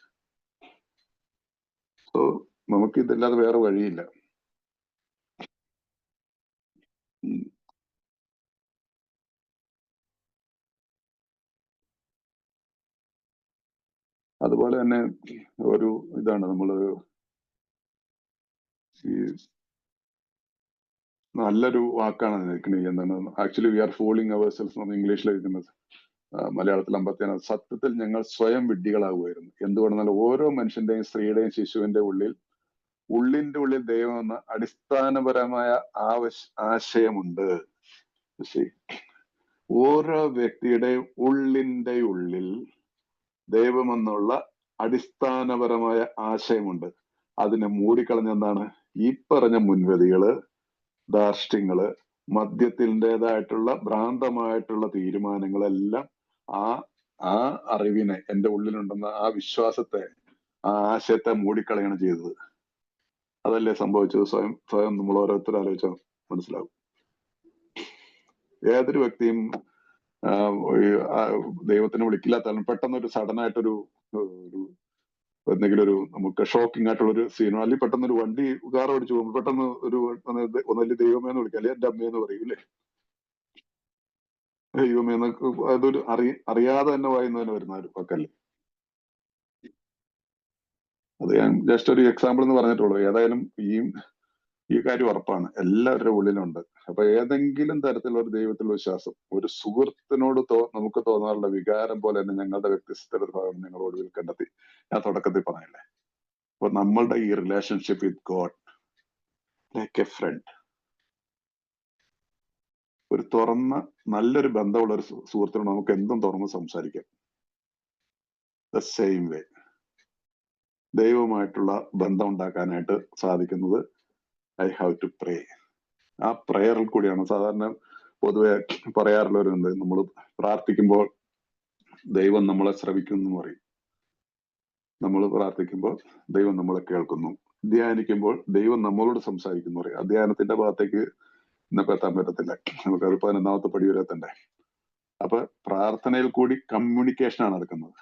സോ നമുക്ക് ഇതല്ലാതെ വേറെ വഴിയില്ല. അതുപോലെ തന്നെ ഒരു ഇതാണ് നമ്മള് ഈ നല്ലൊരു വാക്കാണ് നിൽക്കുന്നത്. എന്താണ് actually we are fooling our self എന്ന് ഇംഗ്ലീഷിൽ എഴുതുന്നത്, മലയാളത്തിൽ 57. സത്യത്തിൽ ഞങ്ങൾ സ്വയം വിഡ്ഢികളാകുമായിരുന്നു. എന്തുകൊണ്ടെന്നാൽ ഓരോ മനുഷ്യന്റെയും സ്ത്രീയുടെയും ശിശുവിന്റെ ഉള്ളിന്റെ ഉള്ളിൽ ദൈവം എന്ന അടിസ്ഥാനപരമായ ആശയമുണ്ട്. ഓരോ വ്യക്തിയുടെ ഉള്ളിന്റെ ഉള്ളിൽ ദൈവമെന്നുള്ള അടിസ്ഥാനപരമായ ആശയമുണ്ട്. അതിനെ മൂടിക്കളഞ്ഞെന്താണ് ഈ പറഞ്ഞ മുൻവിധികള്, ധാർഷ്ട്യങ്ങള്, മദ്യത്തിൻ്റെതായിട്ടുള്ള ഭ്രാന്തമായിട്ടുള്ള തീരുമാനങ്ങളെല്ലാം ആ അറിവിനെ, എന്റെ ഉള്ളിലുണ്ടെന്ന ആ വിശ്വാസത്തെ, ആ ആശയത്തെ മൂടിക്കളയാണ് ചെയ്തത്. അതല്ലേ സംഭവിച്ചത്? സ്വയം നമ്മൾ ഓരോരുത്തരും ആലോചിച്ചാൽ മനസ്സിലാവും. ഏതൊരു വ്യക്തിയും ദൈവത്തിനെ വിളിക്കില്ലാത്ത പെട്ടെന്ന് ഒരു സഡൻ ആയിട്ടൊരു എന്തെങ്കിലും ഒരു നമുക്ക് ഷോക്കിംഗ് ആയിട്ടുള്ള ഒരു സീനോ, അല്ലെങ്കിൽ പെട്ടെന്ന് ഒരു വണ്ടി കാർ ഓടിച്ചു പോകുമ്പോൾ പെട്ടെന്ന് ഒന്നല്ലേ ദൈവമേന്ന് വിളിക്കുക, അല്ലെ എന്റെ അമ്മയെന്ന് പറയും, ഇല്ലേ? ദൈവമേന്ന് അതൊരു അറിയാതെ തന്നെ വായുന്നതിന് വരുന്ന ഒരു വാക്കല്ലേ. അത് ഞാൻ ജസ്റ്റ് ഒരു എക്സാമ്പിൾ എന്ന് പറഞ്ഞിട്ടുള്ളൂ. ഏതായാലും ഈ കാര്യം ഉറപ്പാണ്, എല്ലാവരുടെ ഉള്ളിലുണ്ട്. അപ്പൊ ഏതെങ്കിലും തരത്തിലുള്ള ഒരു ദൈവത്തിലുള്ള വിശ്വാസം, ഒരു സുഹൃത്തിനോട് നമുക്ക് തോന്നാറുള്ള വികാരം പോലെ തന്നെ ഞങ്ങളുടെ വ്യക്തിത്വത്തിന്റെ ഭാഗം ഞങ്ങൾ ഒടുവിൽ കണ്ടെത്തി. ഞാൻ തുടക്കത്തിൽ പറഞ്ഞില്ലേ, അപ്പൊ നമ്മളുടെ ഈ relationship with God like a friend, ഒരു തുറന്ന നല്ലൊരു ബന്ധമുള്ള ഒരു സുഹൃത്തിനോട് നമുക്ക് എന്തും തുറന്ന് സംസാരിക്കാം. ദ സെയിം വേ ദൈവവുമായിട്ടുള്ള ബന്ധം ഉണ്ടാക്കാനായിട്ട് സാധിക്കുന്നത് ഐ ഹാവ് ടു പ്രേ. ആ പ്രയറിൽ കൂടിയാണ്. സാധാരണ പൊതുവെ പറയാറുള്ളവരുണ്ട്, നമ്മൾ പ്രാർത്ഥിക്കുമ്പോൾ ദൈവം നമ്മളെ ശ്രവിക്കുന്നു എന്ന് പറയും. നമ്മൾ പ്രാർത്ഥിക്കുമ്പോൾ ദൈവം നമ്മളെ കേൾക്കുന്നു. ധ്യാനിക്കുമ്പോൾ ദൈവം നമ്മളോട് സംസാരിക്കുന്നു പറയും. ധ്യാനത്തിന്റെ ഭാഗത്തേക്ക് ഇന്നിപ്പോ എത്താൻ പറ്റത്തില്ല, നമുക്ക് അത് 11ാമത്തെ പടി വരെ എത്തണ്ടേ. അപ്പൊ പ്രാർത്ഥനയിൽ കൂടി കമ്മ്യൂണിക്കേഷനാണ് നടക്കുന്നത്.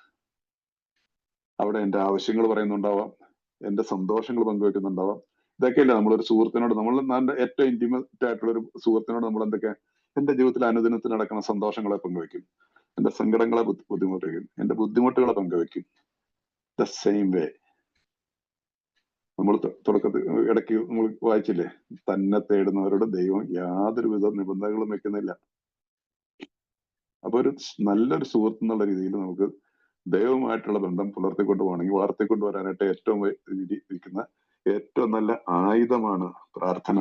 അവിടെ എന്റെ ആവശ്യങ്ങൾ പറയുന്നുണ്ടാവാം, എന്റെ സന്തോഷങ്ങൾ പങ്കുവെക്കുന്നുണ്ടാവാം. ഇതൊക്കെയല്ലേ നമ്മളൊരു സുഹൃത്തിനോട്, നമ്മുടെ ഏറ്റവും ഇന്റിമേറ്റ് ആയിട്ടുള്ള ഒരു സുഹൃത്തിനോട് നമ്മൾ എന്തൊക്കെ എന്റെ ജീവിതത്തിൽ അനുദിനത്തിൽ നടക്കുന്ന സന്തോഷങ്ങളെ പങ്കുവെക്കും, എന്റെ സങ്കടങ്ങളെ ബുദ്ധിമുട്ടുകയും എന്റെ ബുദ്ധിമുട്ടുകളെ പങ്കുവെക്കും. ദ സെയിം വേ നമ്മൾ തുടക്കത്തിൽ ഇടയ്ക്ക് നമ്മൾ വായിച്ചില്ലേ, തന്നെ തേടുന്നവരോട് ദൈവം യാതൊരുവിധ നിബന്ധനകളും വെക്കുന്നില്ല. അപ്പൊ ഒരു നല്ലൊരു സുഹൃത്ത് എന്നുള്ള രീതിയിൽ നമുക്ക് ദൈവവുമായിട്ടുള്ള ബന്ധം പുലർത്തിക്കൊണ്ടു പോകണമെങ്കിൽ വളർത്തിക്കൊണ്ടുവരാനായിട്ട് ഏറ്റവും ഇരിക്കുന്ന ഏറ്റവും നല്ല ആയുധമാണ് പ്രാർത്ഥന.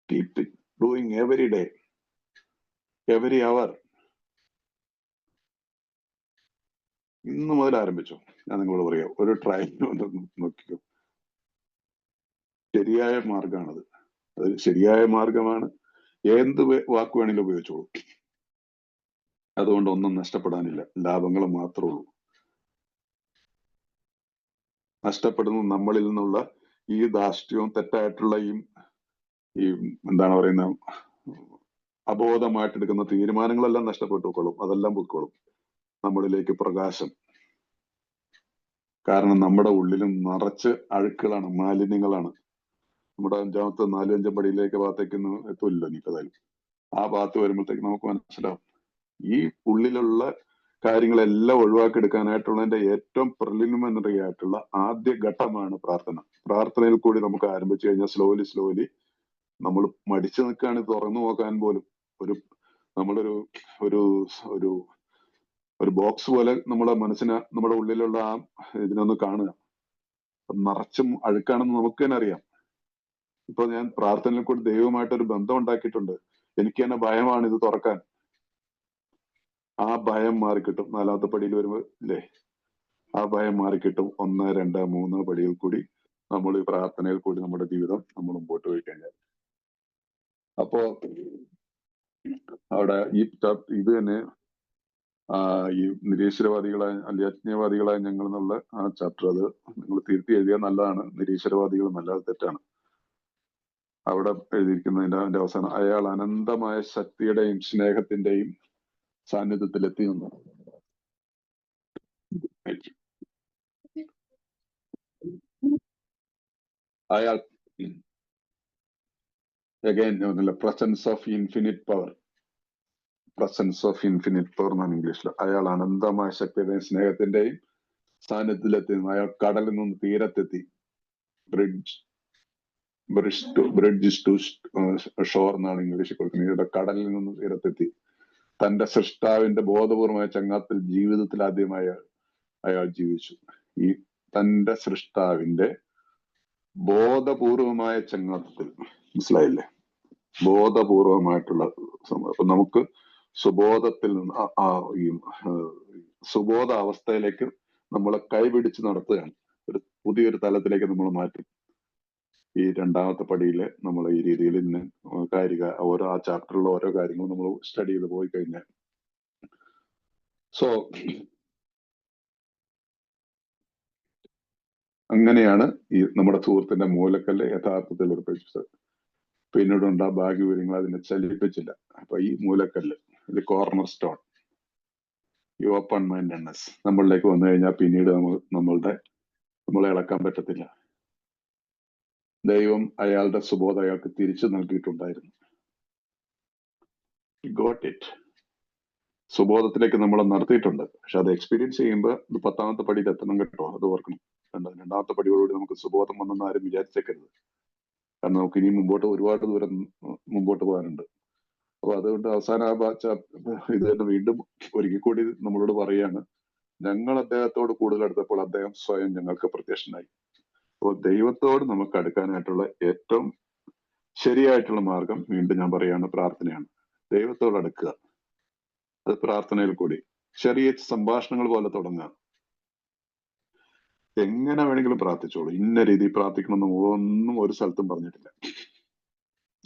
Keep it doing every day, every hour. ഇന്ന് മുതൽ ആരംഭിച്ചു. ഞാൻ നിങ്ങളോട് പറയാം, ഒരു ട്രയൽ നോക്കിക്കോ. ശരിയായ മാർഗമാണത്. അത് ശരിയായ മാർഗമാണ്. എന്ത് വാക്ക് വേണമെങ്കിലും ഉപയോഗിച്ചോളൂ. അതുകൊണ്ട് ഒന്നും നഷ്ടപ്പെടാനില്ല, ലാഭങ്ങൾ മാത്രമേ ഉള്ളൂ. നഷ്ടപ്പെടുന്നത് നമ്മളിൽ നിന്നുള്ള ഈ ധാർഷ്ട്യവും തെറ്റായിട്ടുള്ള ഈ എന്താണ് പറയുന്ന അബോധമായിട്ടെടുക്കുന്ന തീരുമാനങ്ങളെല്ലാം നഷ്ടപ്പെട്ടുകൊള്ളും. അതെല്ലാം പൊയ്ക്കോളും. നമ്മളിലേക്ക് പ്രകാശം. കാരണം നമ്മുടെ ഉള്ളിലും നിറച്ച് അഴുക്കുകളാണ്, മാലിന്യങ്ങളാണ്. നമ്മുടെ 5ാമത്തെ 4-5 പടിയിലേക്ക് ഭാഗത്തേക്കൊന്നും എത്തില്ല നീക്കതായാലും. ആ ഭാഗത്ത് വരുമ്പോഴത്തേക്ക് നമുക്ക് മനസ്സിലാവും ഈ ഉള്ളിലുള്ള കാര്യങ്ങളെല്ലാം ഒഴിവാക്കിയെടുക്കാനായിട്ടുള്ളതിന്റെ ഏറ്റവും പ്രിലിമിനറി ആയിട്ടുള്ള ആദ്യ ഘട്ടമാണ് പ്രാർത്ഥന. പ്രാർത്ഥനയിൽ കൂടി നമുക്ക് ആരംഭിച്ചു കഴിഞ്ഞാൽ സ്ലോലി നമ്മൾ മടിച്ചു നിൽക്കുകയാണ് തുറന്നു നോക്കാൻ പോലും. നമ്മളൊരു ഒരു ഒരു ഒരു ബോക്സ് പോലെ നമ്മുടെ മനസ്സിന് നമ്മുടെ ഉള്ളിലുള്ള ആ ഇതിനൊന്ന് കാണുക. നിറച്ചും അഴുക്കാണെന്ന് നമുക്ക് തന്നെ അറിയാം. ഇപ്പൊ ഞാൻ പ്രാർത്ഥനയിൽ കൂടി ദൈവമായിട്ടൊരു ബന്ധം ഉണ്ടാക്കിയിട്ടുണ്ട്. എനിക്ക് തന്നെ ഭയമാണ് ഇത് തുറക്കാൻ. ആ ഭയം മാറിക്കിട്ടും 4ാമത്തെ പടിയിൽ വരുമ്പോ ഇല്ലേ, ആ ഭയം മാറിക്കിട്ടും. 1, 2, 3 പടിയിൽ കൂടി നമ്മൾ ഈ പ്രാർത്ഥനയിൽ കൂടി നമ്മുടെ ജീവിതം നമ്മൾ മുമ്പോട്ട് പോയി കഴിഞ്ഞാൽ. അപ്പോ അവിടെ ഇത് തന്നെ ഈ നിരീശ്വരവാദികളായ അല്ലെങ്കിൽ അജ്ഞവാദികളായ ഞങ്ങൾ എന്നുള്ള ആ ചാപ്റ്റർ, അത് നിങ്ങൾ തിരുത്തി എഴുതിയാൽ നല്ലതാണ്. നിരീശ്വരവാദികൾ നല്ലത് തെറ്റാണ്. അവിടെ എഴുതിയിരിക്കുന്നതിന്റെ അതിന്റെ അവസാനം, അയാൾ അനന്തമായ ശക്തിയുടെയും സ്നേഹത്തിന്റെയും സാന്നിധ്യത്തിലെത്തി നിന്നു. അയാൾ again presence of infinite power, presence of infinite power എന്നാണ് ഇംഗ്ലീഷിൽ. അയാൾ അനന്തമായ ശക്തിയുടെയും സ്നേഹത്തിന്റെയും സാന്നിധ്യത്തിലെത്തി. അയാൾ കടലിൽ നിന്ന് തീരത്തെത്തി. ബ്രിഡ്ജ് ടു ഷോർ എന്നാണ് ഇംഗ്ലീഷിൽ കൊടുക്കുന്നത്. കടലിൽ നിന്ന് തീരത്തെത്തി. തന്റെ സൃഷ്ടാവിന്റെ ബോധപൂർവമായ ചങ്ങാത്തിൽ ജീവിതത്തിൽ ആദ്യമായി അയാൾ ജീവിച്ചു. ഈ തന്റെ സൃഷ്ടാവിന്റെ ബോധപൂർവമായ ചങ്ങാത്തത്തിൽ, മനസ്സിലായില്ലേ? ബോധപൂർവമായിട്ടുള്ള സംഭവം. അപ്പൊ നമുക്ക് സുബോധത്തിൽ നിന്ന് ഈ സുബോധ അവസ്ഥയിലേക്ക് നമ്മളെ കൈപിടിച്ച് നടത്തുകയാണ്. ഒരു പുതിയൊരു തലത്തിലേക്ക് നമ്മൾ മാറ്റും. ഈ 2ാമത്തെ പടിയില് നമ്മൾ ഈ രീതിയിൽ ഇന്ന് ഓരോ ആ ചാപ്റ്ററിലുള്ള ഓരോ കാര്യങ്ങളും നമ്മൾ സ്റ്റഡി ചെയ്ത് പോയി കഴിഞ്ഞാൽ. സോ അങ്ങനെയാണ് ഈ നമ്മുടെ സുഹൃത്തിന്റെ മൂലക്കല്ല് യഥാർത്ഥത്തിൽ ഉറപ്പിച്ചത്. പിന്നീടുണ്ടാ ഭാഗ്യവിവരങ്ങൾ അതിനെ ചലിപ്പിച്ചില്ല. അപ്പൊ ഈ മൂലക്കല്ല്, ഇത് കോർണർ സ്റ്റോൺ, ഈ ഓപ്പൺ മൈൻഡഡ്നെസ് നമ്മളിലേക്ക് വന്നു കഴിഞ്ഞാൽ പിന്നീട് നമ്മളെ ഇളക്കാൻ പറ്റത്തില്ല. ദൈവം അയാളുടെ സുബോധം അയാൾക്ക് തിരിച്ചു നൽകിയിട്ടുണ്ടായിരുന്നു. Got it. സുബോധത്തിലേക്ക് നമ്മളെ നടത്തിയിട്ടുണ്ട്. പക്ഷെ അത് എക്സ്പീരിയൻസ് ചെയ്യുമ്പോൾ ഇത് 10ാമത്തെ പടിയിൽ എത്തണം കേട്ടോ. അത് ഓർക്കണം. 2ാമത്തെ പടിയോടുകൂടി നമുക്ക് സുബോധം വന്നെന്ന് ആരും വിചാരിച്ചേക്കരുത്. കാരണം നമുക്ക് ഇനി ഒരുപാട് ദൂരം മുമ്പോട്ട് പോകാനുണ്ട്. അപ്പൊ അതുകൊണ്ട് അവസാനം ഇത് തന്നെ വീണ്ടും ഒരിക്കൽ കൂടി നമ്മളോട് പറയാണ്, ഞങ്ങൾ അദ്ദേഹത്തോട് കൂടുതൽ അടുത്തപ്പോൾ അദ്ദേഹം സ്വയം ഞങ്ങൾക്ക് പ്രത്യക്ഷനായി. അപ്പോൾ ദൈവത്തോട് നമുക്ക് അടുക്കാനായിട്ടുള്ള ഏറ്റവും ശരിയായിട്ടുള്ള മാർഗം, വീണ്ടും ഞാൻ പറയാണ്, പ്രാർത്ഥനയാണ്. ദൈവത്തോട് അടുക്കുക. അത് പ്രാർത്ഥനയിൽ കൂടി ചെറിയ സംഭാഷണങ്ങൾ പോലെ തുടങ്ങുക. എങ്ങനെ വേണമെങ്കിലും പ്രാർത്ഥിച്ചോളൂ. ഇന്ന രീതിയിൽ പ്രാർത്ഥിക്കണമെന്ന് ഒന്നും ഒരു സ്ഥലത്തും പറഞ്ഞിട്ടില്ല.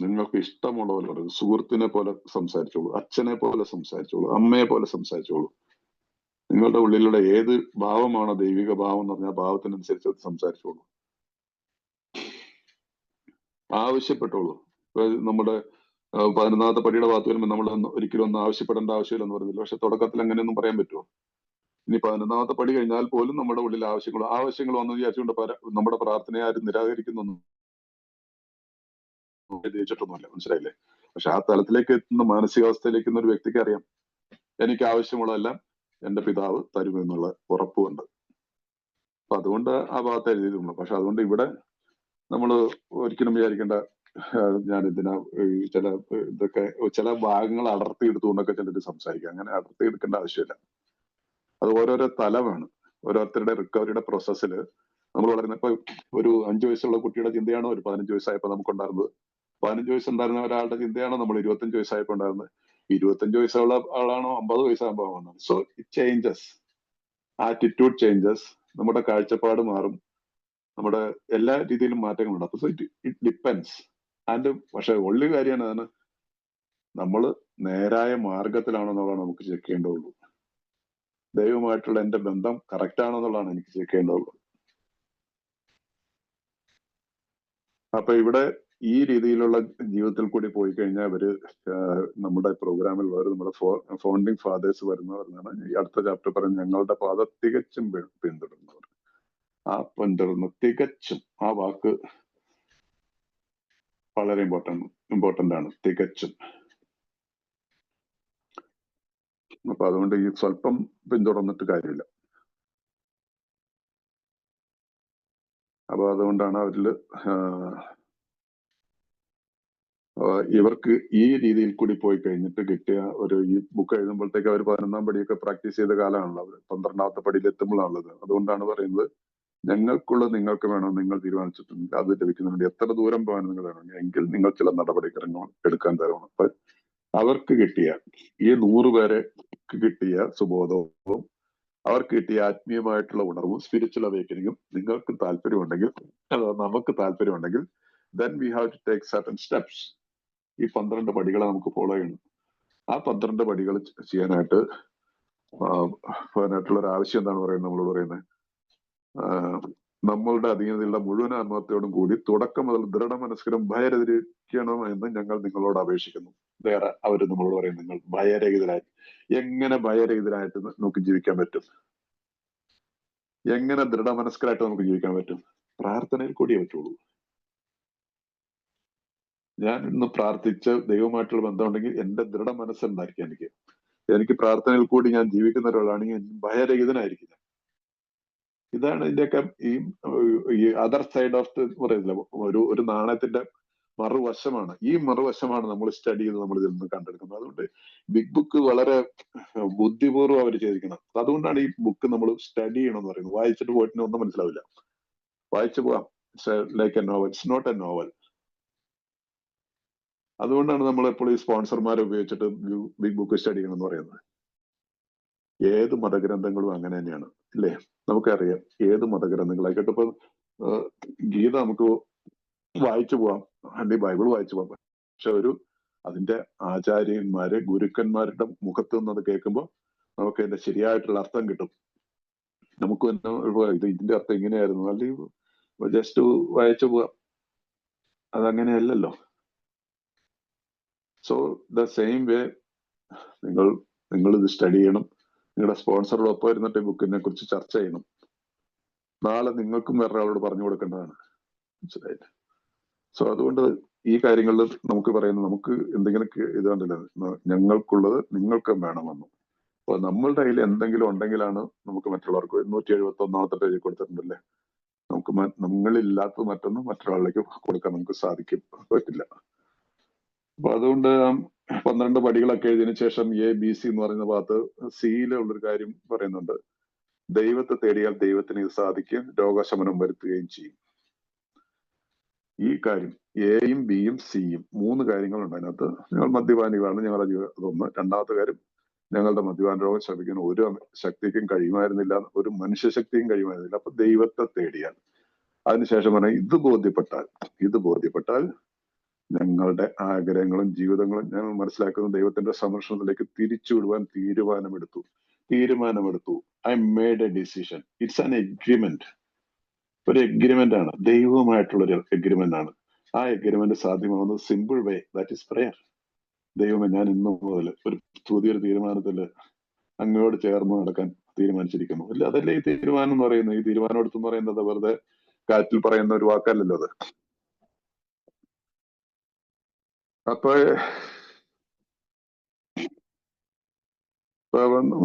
നിങ്ങൾക്ക് ഇഷ്ടമുള്ള പോലെ പറയും. സുഹൃത്തിനെ പോലെ സംസാരിച്ചോളൂ, അച്ഛനെ പോലെ സംസാരിച്ചോളൂ, അമ്മയെ പോലെ സംസാരിച്ചോളൂ. നിങ്ങളുടെ ഉള്ളിലുള്ള ഏത് ഭാവമാണോ ദൈവിക ഭാവം എന്ന് പറഞ്ഞാൽ ഭാവത്തിനനുസരിച്ച് സംസാരിച്ചോളൂ, ആവശ്യപ്പെട്ടോളൂ. നമ്മുടെ 11ാമത്തെ പടിയുടെ ഭാഗത്ത് വരുമ്പോൾ നമ്മൾ ഒരിക്കലും ഒന്നും ആവശ്യപ്പെടേണ്ട ആവശ്യമില്ലെന്ന് പറയുന്നില്ല. പക്ഷെ തുടക്കത്തിൽ അങ്ങനെയൊന്നും പറയാൻ പറ്റുമോ? ഇനി 11ാമത്തെ പടി കഴിഞ്ഞാൽ പോലും നമ്മുടെ ഉള്ളിൽ ആവശ്യങ്ങൾ വന്നു വിചാരിച്ചുകൊണ്ട് നമ്മുടെ പ്രാർത്ഥനയെ ആരും നിരാകരിക്കുന്നു ജയിച്ചിട്ടൊന്നുമല്ല. മനസ്സിലായില്ലേ? പക്ഷെ ആ തലത്തിലേക്ക് എത്തുന്ന മാനസികാവസ്ഥയിലേക്ക് ഒരു വ്യക്തിക്ക് അറിയാം, എനിക്ക് ആവശ്യമുള്ളതെല്ലാം എന്റെ പിതാവ് തരുമെന്നുള്ള ഉറപ്പുണ്ട്. അപ്പൊ അതുകൊണ്ട് ആ ഭാഗത്ത് എഴുതിയിട്ടുണ്ട്. പക്ഷെ അതുകൊണ്ട് ഇവിടെ നമ്മൾ ഒരിക്കലും വിചാരിക്കേണ്ട ഞാൻ ഇതിനെ ചില ഇതൊക്കെ ചില ഭാഗങ്ങൾ അടർത്തിയെടുത്തുകൊണ്ടൊക്കെ ചിലർ സംസാരിക്കും. അങ്ങനെ അടർത്തിയെടുക്കേണ്ട ആവശ്യമില്ല. അത് ഓരോരോ തലമാണ്. ഓരോരുത്തരുടെ റിക്കവറിയുടെ പ്രോസസ്സിൽ നമ്മൾ വളരുന്ന ഇപ്പൊ ഒരു 5 വയസ്സുള്ള കുട്ടിയുടെ ചിന്തയാണോ ഒരു 15 വയസ്സായപ്പോൾ നമുക്കുണ്ടായിരുന്നത്? 15 വയസ്സുണ്ടായിരുന്ന ഒരാളുടെ ചിന്തയാണോ നമ്മൾ 25 വയസ്സായപ്പോൾ ഉണ്ടായിരുന്നത്? 25 വയസ്സുള്ള ആളാണോ 50 വയസ്സാകുമ്പോൾ ആവുന്നത്? So it changes, attitude changes, നമ്മുടെ കാഴ്ചപ്പാട് മാറും, നമ്മുടെ എല്ലാ രീതിയിലും മാറ്റങ്ങളുണ്ട്. അപ്പൊ സോ ഇറ്റ് ഡിപ്പെൻസ്. ആൻഡ് പക്ഷെ ഒള്ളി കാര്യമാണ് അതാണ് നമ്മൾ നേരായ മാർഗത്തിലാണെന്നുള്ളതാണ് നമുക്ക് ചെക്ക് ചെയ്യേണ്ടതുള്ളൂ. ദൈവമായിട്ടുള്ള എന്റെ ബന്ധം കറക്റ്റ് ആണോ എന്നുള്ളതാണ് എനിക്ക് ചെക്ക് ചെയ്യേണ്ടതുള്ളൂ. അപ്പൊ ഇവിടെ ഈ രീതിയിലുള്ള ജീവിതത്തിൽ കൂടി പോയി കഴിഞ്ഞാൽ അവര് നമ്മുടെ പ്രോഗ്രാമിൽ വേറെ നമ്മുടെ ഫൗണ്ടിങ് ഫാദേഴ്സ് വരുന്നവരെന്നാണ് ഈ അടുത്ത ചാപ്റ്റർ പറയുന്നത്. ഞങ്ങളുടെ പാത തികച്ചും പിന്തുടരുന്നവർ. ആ പിന്തുടർന്ന് തികച്ചും ആ വാക്ക് വളരെ ഇമ്പോർട്ടന്റ് ആണ്, തികച്ചും. അപ്പൊ അതുകൊണ്ട് ഈ സ്വല്പം പിന്തുടർന്നിട്ട് കാര്യമില്ല. അപ്പൊ അതുകൊണ്ടാണ് അവരില് ഇവർക്ക് ഈ രീതിയിൽ കൂടി പോയി കഴിഞ്ഞിട്ട് കിട്ടിയ ഒരു ഈ ബുക്ക് എഴുതുമ്പോഴത്തേക്ക് അവർ 11ാം പടിയൊക്കെ പ്രാക്ടീസ് ചെയ്ത കാലമാണല്ലോ. അവർ 12ാമത്തെ പടിയിൽ എത്തുമ്പോഴാണുള്ളത്. അതുകൊണ്ടാണ് പറയുന്നത് ഞങ്ങൾക്കുള്ളത് നിങ്ങൾക്ക് വേണം, നിങ്ങൾ തീരുമാനിച്ചിട്ടുണ്ട് അത് ലഭിക്കുന്നുണ്ട്. എത്ര ദൂരം പോകാൻ നിങ്ങൾ വേണം എങ്കിൽ നിങ്ങൾ ചില നടപടിക്രമങ്ങൾ എടുക്കാൻ തരണം. അപ്പൊ അവർക്ക് കിട്ടിയ ഈ 100 പേരെ കിട്ടിയ സുബോധവും അവർക്ക് കിട്ടിയ ആത്മീയമായിട്ടുള്ള ഉണർവും സ്പിരിച്വൽ അവേക്കനിങ്ങും നിങ്ങൾക്ക് താല്പര്യമുണ്ടെങ്കിൽ, നമുക്ക് താല്പര്യമുണ്ടെങ്കിൽ, then we have to take certain steps. ഈ 12 പടികളെ നമുക്ക് ഫോളോ ചെയ്യണം. ആ 12 പടികൾ ചെയ്യാനായിട്ട് ഒരു ആവശ്യം എന്താണ് പറയുന്നത്? നമ്മൾ പറയുന്നത് നമ്മളുടെ അധീനതയുള്ള മുഴുവൻ ആത്മഹത്യയോടും കൂടി തുടക്കം മുതൽ ദൃഢമനസ്കരം ഭയരഹിതരിക്കണം എന്ന് ഞങ്ങൾ നിങ്ങളോട് അപേക്ഷിക്കുന്നു. വേറെ അവര് നമ്മളോട് പറയും നിങ്ങൾ ഭയരഹിതരായി. എങ്ങനെ ഭയരഹിതരായിട്ട് നമുക്ക് ജീവിക്കാൻ പറ്റും? എങ്ങനെ ദൃഢമനസ്കരായിട്ട് നമുക്ക് ജീവിക്കാൻ പറ്റും? പ്രാർത്ഥനയിൽ കൂടിയേ പറ്റുള്ളൂ. ഞാൻ ഇന്ന് പ്രാർത്ഥിച്ച് ദൈവമായിട്ടുള്ള ബന്ധമുണ്ടെങ്കിൽ എന്റെ ദൃഢ മനസ്സുണ്ടായിരിക്കും. എനിക്ക് പ്രാർത്ഥനയിൽ കൂടി ഞാൻ ജീവിക്കുന്ന ഒരാളാണെങ്കിൽ ഭയരഹിതനായിരിക്കും. ഇതാണ് ഇതിന്റെയൊക്കെ ഈ അതർ സൈഡ് ഓഫ് ദ പറയുന്നില്ല, ഒരു നാണയത്തിന്റെ മറുവശമാണ്. ഈ മറുവശമാണ് നമ്മൾ സ്റ്റഡി ചെയ്ത് നമ്മൾ ഇതിൽ നിന്ന് കണ്ടെടുക്കുന്നത്. അതുകൊണ്ട് ബിഗ് ബുക്ക് വളരെ ബുദ്ധിപൂർവ്വം അവർ ചെയ്തിരിക്കണം. അതുകൊണ്ടാണ് ഈ ബുക്ക് നമ്മൾ സ്റ്റഡി ചെയ്യണം എന്ന് പറയുന്നത്. വായിച്ചിട്ട് പോയിട്ട് ഒന്നും മനസ്സിലാവില്ല. വായിച്ചു പോവാം, like a novel, it's not a novel. അതുകൊണ്ടാണ് നമ്മൾ എപ്പോഴും ഈ സ്പോൺസർമാരെ ഉപയോഗിച്ചിട്ട് ബിഗ് ബുക്ക് സ്റ്റഡി ചെയ്യണം എന്ന് പറയുന്നത്. ഏത് മതഗ്രന്ഥങ്ങളും അങ്ങനെ തന്നെയാണ്, ഇല്ലേ? നമുക്കറിയാം ഏത് മതഗ്രന്ഥങ്ങളായിക്കോട്ടെ. ഇപ്പൊ ഗീത നമുക്ക് വായിച്ചു പോവാം, അല്ലെങ്കിൽ ബൈബിൾ വായിച്ചു പോവാം. പക്ഷെ അതിന്റെ ആചാര്യന്മാര് ഗുരുക്കന്മാരുടെ മുഖത്ത് നിന്നത് കേൾക്കുമ്പോൾ നമുക്ക് അതിന്റെ ശരിയായിട്ടുള്ള അർത്ഥം കിട്ടും. നമുക്ക് ഇതിന്റെ അർത്ഥം ഇങ്ങനെയായിരുന്നു, അല്ലെങ്കിൽ ജസ്റ്റ് വായിച്ചു പോവാം. അതങ്ങനെയല്ലല്ലോ. സോ ദ സെയിം വേ നിങ്ങൾ ഇത് സ്റ്റഡി ചെയ്യണം. നിങ്ങളുടെ സ്പോൺസറോടൊപ്പം ഇരുന്നിട്ട് ബുക്കിനെ കുറിച്ച് ചർച്ച ചെയ്യണം. നാളെ നിങ്ങൾക്കും വേറൊരാളോട് പറഞ്ഞു കൊടുക്കേണ്ടതാണ്. മനസ്സിലായില്ലേ? സോ അതുകൊണ്ട് ഈ കാര്യങ്ങളിൽ നമുക്ക് പറയുന്നത്, നമുക്ക് എന്തെങ്കിലും ഇത് കണ്ടില്ല, ഞങ്ങൾക്കുള്ളത് നിങ്ങൾക്കും വേണമെന്ന്. അപ്പൊ നമ്മളുടെ കയ്യിൽ എന്തെങ്കിലും ഉണ്ടെങ്കിലാണ് നമുക്ക് മറ്റുള്ളവർക്ക് 171ാമത്തെ പേജിൽ കൊടുത്തിട്ടുണ്ടല്ലേ, നമുക്ക് നമ്മളില്ലാത്തത് മറ്റൊന്നും മറ്റൊരാളിലേക്ക് കൊടുക്കാൻ നമുക്ക് സാധിക്കും, പറ്റില്ല. അപ്പൊ അതുകൊണ്ട് 12 പടികളൊക്കെ എഴുതിയതിനു ശേഷം ABC എന്ന് പറയുന്ന ഭാഗത്ത് സിയിലുള്ളൊരു കാര്യം പറയുന്നുണ്ട്. ദൈവത്തെ തേടിയാൽ ദൈവത്തിന് ഇത് സാധിക്കും, രോഗശമനം വരുത്തുകയും ചെയ്യും. ഈ കാര്യം എയും ബിയും സിയും 3 കാര്യങ്ങളുണ്ട് അതിനകത്ത്. ഞങ്ങൾ മദ്യപാനികളാണ്, ഞങ്ങളുടെ ജീവിതം. രണ്ടാമത്തെ കാര്യം, ഞങ്ങളുടെ മദ്യപാന രോഗം ശമിക്കാൻ ഒരു ശക്തിക്കും കഴിയുമായിരുന്നില്ല, ഒരു മനുഷ്യശക്തിയും കഴിയുമായിരുന്നില്ല. അപ്പൊ ദൈവത്തെ തേടിയാൽ, അതിനുശേഷം പറഞ്ഞാൽ ഇത് ബോധ്യപ്പെട്ടാൽ ഞങ്ങളുടെ ആഗ്രഹങ്ങളും ജീവിതങ്ങളും ഞങ്ങൾ മനസ്സിലാക്കുന്ന ദൈവത്തിന്റെ സംരക്ഷണത്തിലേക്ക് തിരിച്ചുവിടുവാൻ തീരുമാനമെടുത്തു. I made a decision. It's an agreement. ഒരു എഗ്രിമെന്റ് ആണ്, ദൈവവുമായിട്ടുള്ളൊരു എഗ്രിമെന്റ് ആണ്. ആ എഗ്രിമെന്റ് സാധ്യമാവുന്നത് simple way, that is prayer. ദൈവമേ, ഞാൻ ഇന്നു മുതൽ ഒരു പുതിയൊരു തീരുമാനത്തിൽ അങ്ങയോട് ചേർന്ന് നടക്കാൻ തീരുമാനിച്ചിരിക്കുന്നു. അല്ല, അതല്ലേ ഈ തീരുമാനം എന്ന് പറയുന്നത്. ഈ തീരുമാനം എടുത്തെന്ന് പറയുന്നത് വെറുതെ കാറ്റിൽ പറയുന്ന ഒരു വാക്കല്ലല്ലോ അത്. അപ്പൊ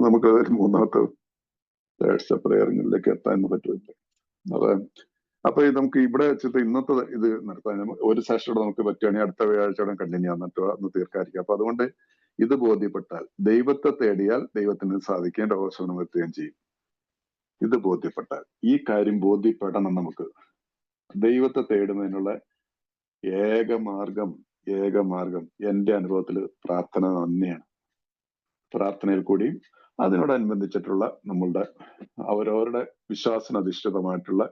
നമുക്ക് 3ാമത്തെ പ്രയറിലേക്ക് എത്താൻ പറ്റുമില്ല. അത് അപ്പൊ നമുക്ക് ഇവിടെ വെച്ചിട്ട് ഇന്നത്തെ ഇത് നടത്താൻ ഒരു സെഷനോടെ നമുക്ക് പറ്റുകയാണെങ്കിൽ അടുത്ത വ്യാഴാഴ്ചയോടെ കണ്ടിന്യൂ എന്നിട്ട് അന്ന് തീർക്കാതിരിക്കും. അപ്പൊ അതുകൊണ്ട് ഇത് ബോധ്യപ്പെട്ടാൽ, ദൈവത്തെ തേടിയാൽ ദൈവത്തിന് സാധിക്കുകയും രോഗശമനം എത്തുകയും ചെയ്യും. ഇത് ബോധ്യപ്പെട്ടാൽ, ഈ കാര്യം ബോധ്യപ്പെടണം നമുക്ക്. ദൈവത്തെ തേടുന്നതിനുള്ള ഏക മാർഗം എന്റെ അനുഭവത്തിൽ പ്രാർത്ഥന തന്നെയാണ്. പ്രാർത്ഥനയിൽ കൂടിയും അതിനോടനുബന്ധിച്ചിട്ടുള്ള നമ്മളുടെ അവരവരുടെ വിശ്വാസനധിഷ്ഠിതമായിട്ടുള്ള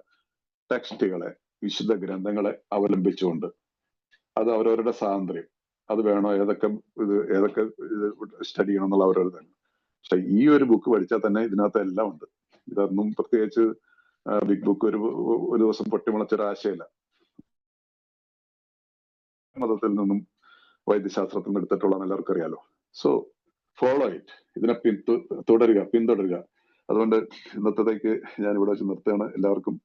ടെക്സ്റ്റുകളെ, വിശുദ്ധ ഗ്രന്ഥങ്ങളെ അവലംബിച്ചുകൊണ്ട്, അത് അവരവരുടെ സ്വാതന്ത്ര്യം, അത് വേണോ, ഏതൊക്കെ ഇത് സ്റ്റഡി ചെയ്യണം എന്നുള്ള അവരവർ തന്നെ. പക്ഷെ ഈ ഒരു ബുക്ക് പഠിച്ചാൽ തന്നെ ഇതിനകത്ത് എല്ലാം ഉണ്ട്. ഇതൊന്നും പ്രത്യേകിച്ച് ബിഗ് ബുക്ക് ഒരു ദിവസം പൊട്ടിമുളച്ചൊരു ആശയമല്ല. മതത്തിൽ നിന്നും വൈദ്യശാസ്ത്രത്തിൽ നിന്ന് എടുത്തിട്ടുള്ളതെന്ന് എല്ലാവർക്കും അറിയാലോ. സോ ഫോളോ ഇറ്റ്, ഇതിനെ പിന്തുടരുക. അതുകൊണ്ട് ഇന്നത്തേക്ക് ഞാൻ ഇവിടെ വെച്ച് നിർത്തുകയാണ്. എല്ലാവർക്കും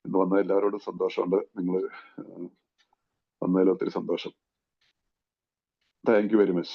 ഇന്ന് വന്ന എല്ലാവരോടും സന്തോഷമുണ്ട്. നിങ്ങൾ വന്നതിൽ ഒത്തിരി സന്തോഷം. Thank you very much.